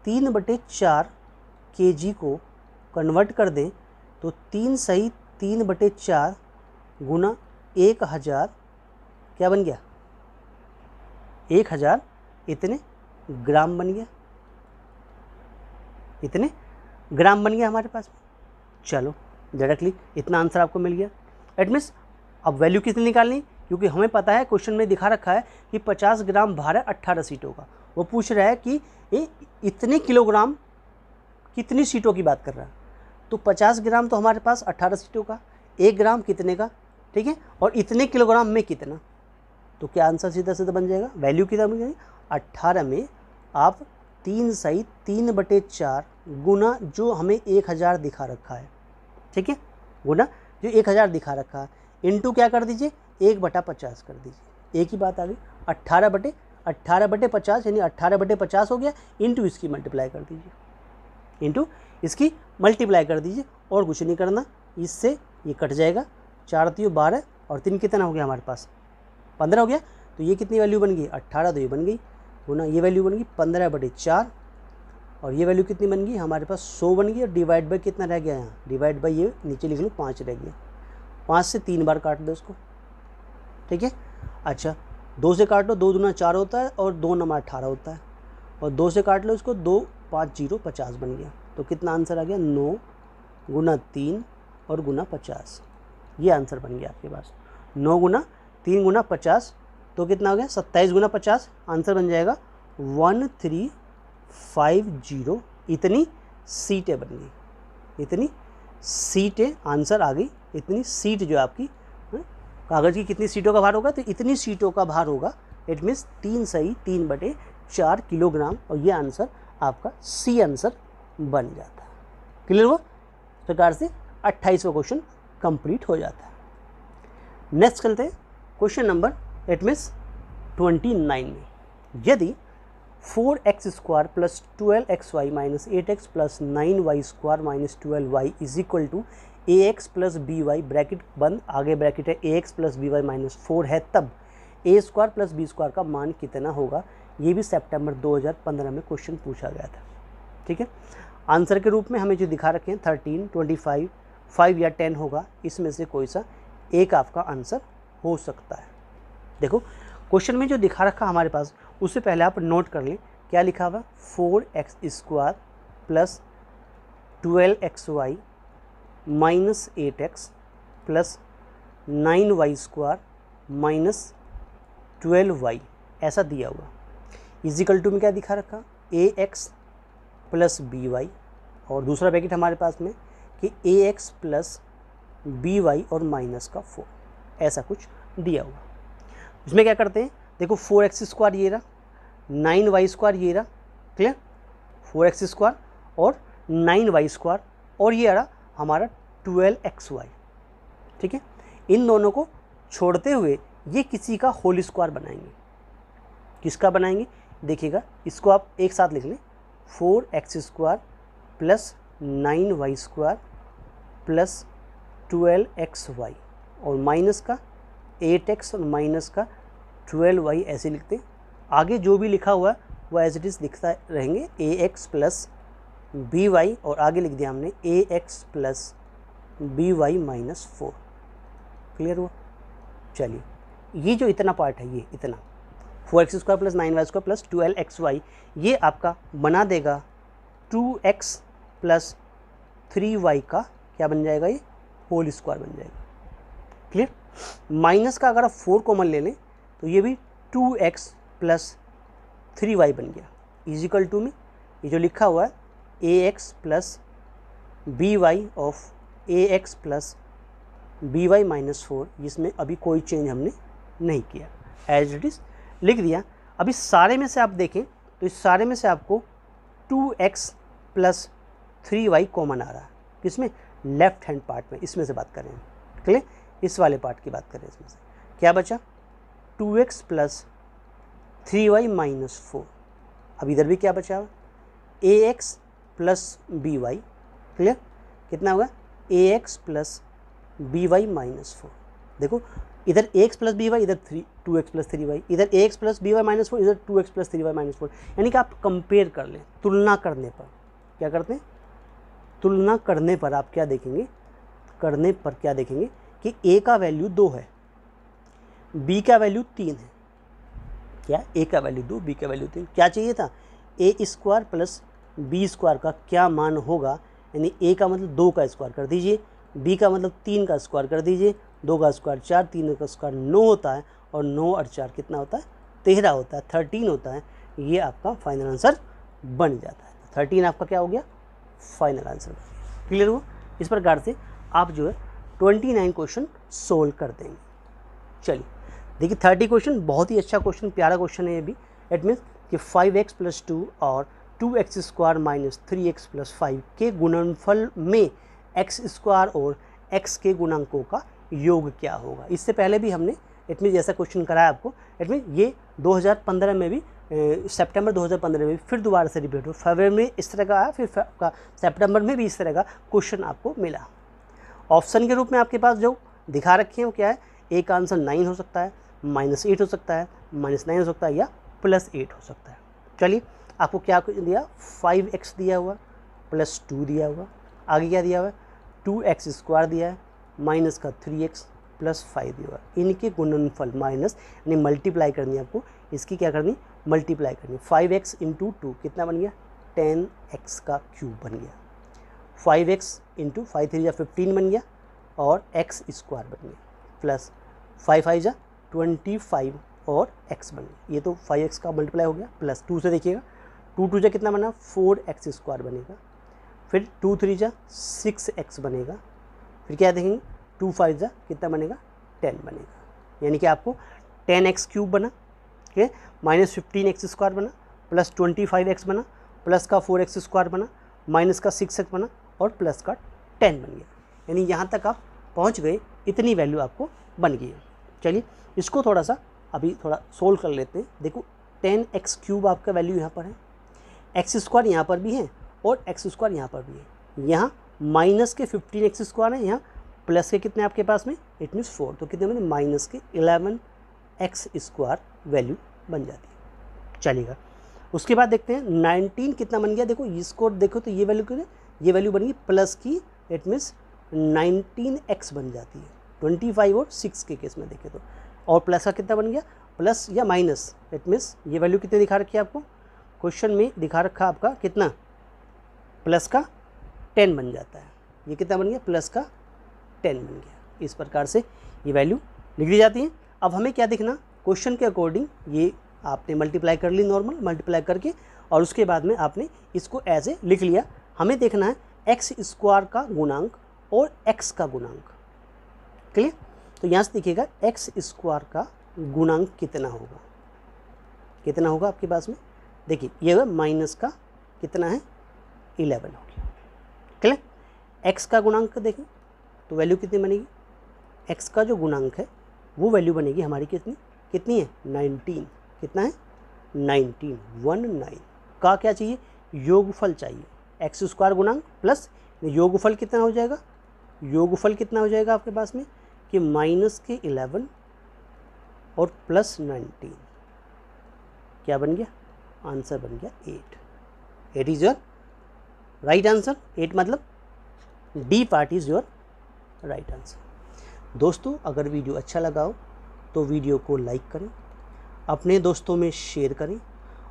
3/4 kg को कन्वर्ट कर दें तो 3 सही 3/4 गुना 1000 क्या बन गया? 1000 इतने ग्राम बन गया, इतने ग्राम बन गया हमारे पास में। चलो डायरेक्टली इतना आंसर आपको मिल गया। इट मीन्स अब वैल्यू कितनी निकालनी, क्योंकि हमें पता है क्वेश्चन में दिखा रखा है कि 50 ग्राम भार है 18 सीटों का। वो पूछ रहा है कि इतने किलोग्राम कितनी सीटों की बात कर रहा है। तो 50 ग्राम तो हमारे पास 18 सीटों का, 1 ग्राम कितने का? ठीक है, और इतने किलोग्राम में कितना, तो क्या आंसर सीधा सीधा बन जाएगा? वैल्यू कितना बन जाएगी? 18 में आप 3 सही 3/4 गुना जो हमें 1000 दिखा रखा है, ठीक है, गुना जो 1000 दिखा रखा है, इंटू क्या कर दीजिए? 1/50 कर दीजिए। एक ही बात आ गई। 18/50 यानी 18/50 हो गया, इंटू इसकी मल्टीप्लाई कर दीजिए, इंटू इसकी मल्टीप्लाई कर दीजिए, और कुछ नहीं करना। इससे ये कट जाएगा, 4 3 12 और 3 कितना हो गया हमारे पास? 15 हो गया। तो ये कितनी वैल्यू बन गई? 18, तो ये बन गई गुना ये वैल्यू बन गई 15/4, और ये वैल्यू कितनी बन गई हमारे पास? 100 बन गई। और डिवाइड बाई कितना रह गया यहाँ? डिवाइड बाई ये नीचे लिख लो 5 रह गया। 5 से 3 बार काट दो इसको, ठीक है। अच्छा 2 से काट लो, 2 दूना 4 होता है और 2 नमा 18 होता है, और 2 से काट लो इसको, 2 5 0 50 बन गया। तो कितना आंसर आ गया? 9 गुना 3 और गुना 50, ये आंसर बन गया आपके पास। 9 गुना 3 गुना 50 तो कितना हो गया? 27 गुना 50, आंसर बन जाएगा 1350। इतनी सीटें बन गई, इतनी सीटें आंसर आ गई। इतनी सीट जो आपकी कागज़ की कितनी सीटों का भार होगा? तो इतनी सीटों का भार होगा। इट मीन्स 3 सही 3/4 किलोग्राम, और ये आंसर आपका सी आंसर बन जाता है। क्लियर हुआ? इस प्रकार से 28वां क्वेश्चन कंप्लीट हो जाता है। नेक्स्ट चलते हैं क्वेश्चन नंबर इट मीन्स 29 में। यदि 4x² plus 12xy minus 8x plus 9y² minus 12y is equal to ax plus by bracket बंद, आगे ब्रैकेट है ax प्लस by माइनस 4 है, तब a² प्लस b² का मान कितना होगा? ये भी सितंबर 2015 में क्वेश्चन पूछा गया था, ठीक है। आंसर के रूप में हमें जो दिखा रखे हैं 13, 25, 5 या 10 होगा। इसमें से कोई सा एक आपका आंसर हो सकता है। देखो क्वेश्चन में जो दिखा रखा हमारे पास, उससे पहले आप नोट कर लें क्या लिखा हुआ? 4x² plus 12xy minus 8x plus 9y² minus 12y ऐसा दिया हुआ, इजिकल टू में क्या दिखा रखा, ax प्लस by, और दूसरा ब्रैकेट हमारे पास में कि ax प्लस by और माइनस का 4, ऐसा कुछ दिया हुआ। इसमें क्या करते हैं, देखो 4x² ये रहा, 9y² ये रहा, क्लियर, 4x² और 9y² और ये आ रहा हमारा 12xy, ठीक है। इन दोनों को छोड़ते हुए ये किसी का होल स्क्वायर बनाएंगे। किसका बनाएंगे, देखिएगा, इसको आप एक साथ लिख लें, 4x² plus 9y² plus 12xy और माइनस का 8x और माइनस का 12y ऐसे लिखते हैं। आगे जो भी लिखा हुआ है वो एज इट इज़ लिखता रहेंगे, ax प्लस by और आगे लिख दिया हमने ax plus by minus 4। Clear हुआ। चलिए, ये जो इतना पार्ट है, ये इतना 4x² plus 9y² plus 12xy, ये आपका बना देगा 2x प्लस 3y का क्या बन जाएगा, ये होल स्क्वायर बन जाएगा। क्लियर। माइनस का अगर आप 4 कॉमन ले लें तो ये भी 2x प्लस 3y बन गया, इजिकल टू में ये जो लिखा हुआ है ax plus by of ax plus by minus 4, जिसमें अभी कोई चेंज हमने नहीं किया, एज इट इज़ लिख दिया। अभी सारे में से आप देखें तो इस सारे में से आपको 2x प्लस 3y कॉमन आ रहा है, किसमें, लेफ्ट हैंड पार्ट में, इसमें से बात करें, क्लियर, इस वाले पार्ट की बात करें, इसमें से क्या बचा, 2x प्लस 3y माइनस 4। अब इधर भी क्या बचा हुआ, ax प्लस by, क्लियर, कितना होगा, ax प्लस by माइनस 4। देखो इधर ax प्लस by, इधर 2x प्लस 3y, इधर ax प्लस by माइनस 4, इधर 2x प्लस 3y माइनस 4। यानी कि आप कंपेयर कर लें, तुलना करने पर क्या करते हैं, तुलना करने पर आप क्या देखेंगे, करने पर क्या देखेंगे कि a का वैल्यू 2 है, b का वैल्यू 3 है। क्या, a का वैल्यू 2, b का वैल्यू 3। क्या चाहिए था, a² प्लस b² का क्या मान होगा, यानी a का मतलब 2 का स्क्वायर कर दीजिए, b का मतलब 3 का स्क्वायर कर दीजिए, 2 का स्क्वायर 4, 3 का स्क्वायर 9 होता है, और 9 और 4 कितना होता है, 13 होता है, 13 होता है। ये आपका फाइनल आंसर बन जाता है। 13 आपका क्या हो गया, फाइनल आंसर। क्लियर हुआ। इस प्रकार से आप जो है 29 क्वेश्चन सोल्व कर देंगे। चलिए देखिए, 30 क्वेश्चन बहुत ही अच्छा क्वेश्चन, प्यारा क्वेश्चन है ये भी। इट मीन्स कि 5x प्लस 2 और 2x² माइनस 3x प्लस 5 के गुणनफल में x² और x के गुणांकों का योग क्या होगा। इससे पहले भी हमने इट मीन जैसा क्वेश्चन कराया आपको, इट मीन ये 2015 में भी, सितंबर 2015 में भी फिर दोबारा से रिपीट हो, फरवरी में इस तरह का आया, फिर सितंबर में भी इस तरह का क्वेश्चन आपको मिला। ऑप्शन के रूप में आपके पास जो दिखा रखे हैं वो क्या है, ए का आंसर 9 हो सकता है, -8 हो सकता है, -9 हो सकता है, या +8 हो सकता है। चलिए, आपको क्या दिया, 5x दिया हुआ, +2 दिया हुआ, आगे क्या दिया हुआ है, 2x² दिया है, माइनस का 3x प्लस 5 दिया हुआ। इनके गुणनफल माइनस यानी मल्टीप्लाई करनी है आपको, इसकी क्या करनी, मल्टीप्लाई करनी। 5x इंटू 2 कितना बन गया, 10x का क्यूब बन गया। 5x इंटू 5 3 जा 15 बन गया, और x² बन गया, प्लस 5 5 जा 25 और x बन गया। ये तो 5x का मल्टीप्लाई हो गया, प्लस 2 से देखिएगा, 2 2 जा कितना बना, 4x² बनेगा, फिर 2 3 जा 6x बनेगा, फिर क्या देखेंगे, 2 5 जा कितना बनेगा, 10 बनेगा। यानी कि आपको 10x क्यूब बना, ठीक है, -15x² बना, प्लस 25x बना, प्लस का 4x² बना, माइनस का 6x बना, और प्लस का 10 बन गया। यानी यहाँ तक आप पहुँच गए, इतनी वैल्यू आपको बन गई है। चलिए इसको थोड़ा सा अभी थोड़ा सोल्व कर लेते हैं। देखो 10x क्यूब आपका वैल्यू यहाँ पर है, x² यहाँ पर भी है, और x² यहाँ पर भी है। यहाँ माइनस के 15x² है, यहाँ प्लस के कितने आपके पास में, इट मीन्स 4, तो कितने बने, माइनस के 11x² वैल्यू बन जाती है। चलेगा, उसके बाद देखते हैं 19 कितना बन गया। देखो इसको देखो तो ये वैल्यू कितनी, ये वैल्यू बन गई प्लस की, इट मीन्स 19x बन जाती है 25 और 6 के केस में देखें तो। और प्लस का कितना बन गया, प्लस या माइनस, इट मीन्स ये वैल्यू कितनी दिखा रखी है आपको, क्वेश्चन में दिखा रखा आपका कितना, प्लस का 10 बन जाता है, ये कितना बन गया, प्लस का 10 बन गया। इस प्रकार से ये वैल्यू लिख दी जाती है। अब हमें क्या देखना, क्वेश्चन के अकॉर्डिंग ये आपने मल्टीप्लाई कर ली, नॉर्मल मल्टीप्लाई करके, और उसके बाद में आपने इसको एज ए लिख लिया। हमें देखना है एक्स स्क्वायर का गुणांक और एक्स का गुणांक। क्लियर? तो यहाँ से देखिएगा एक्स स्क्वायर का गुणांक कितना होगा, कितना होगा आपके पास में, देखिए ये माइनस का कितना है 11 हो गया। क्लियर? एक्स का गुणांक देखें तो वैल्यू कितनी बनेगी, एक्स का जो गुणांक है वो वैल्यू बनेगी हमारी कितनी, कितनी है 19। कितना है 19, 19 का क्या चाहिए, योगफल चाहिए। एक्स स्क्वायर गुणांक प्लस योगफल कितना हो जाएगा, योगफल कितना हो जाएगा आपके पास में कि माइनस के 11 और प्लस 19, क्या बन गया, आंसर बन गया 8। 8 इज योर राइट आंसर। 8 मतलब D part is your right answer. दोस्तों अगर वीडियो अच्छा लगा हो तो वीडियो को लाइक करें, अपने दोस्तों में शेयर करें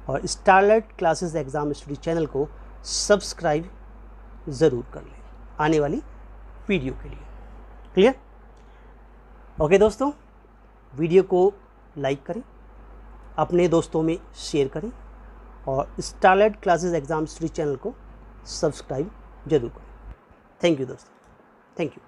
और starlight classes exam study channel को सब्सक्राइब ज़रूर कर लें आने वाली वीडियो के लिए। क्लियर? ओके दोस्तों, वीडियो को लाइक करें, अपने दोस्तों में शेयर करें और starlight classes exam study channel को सब्सक्राइब जरूर करें। थैंक यू दोस्तों, थैंक यू।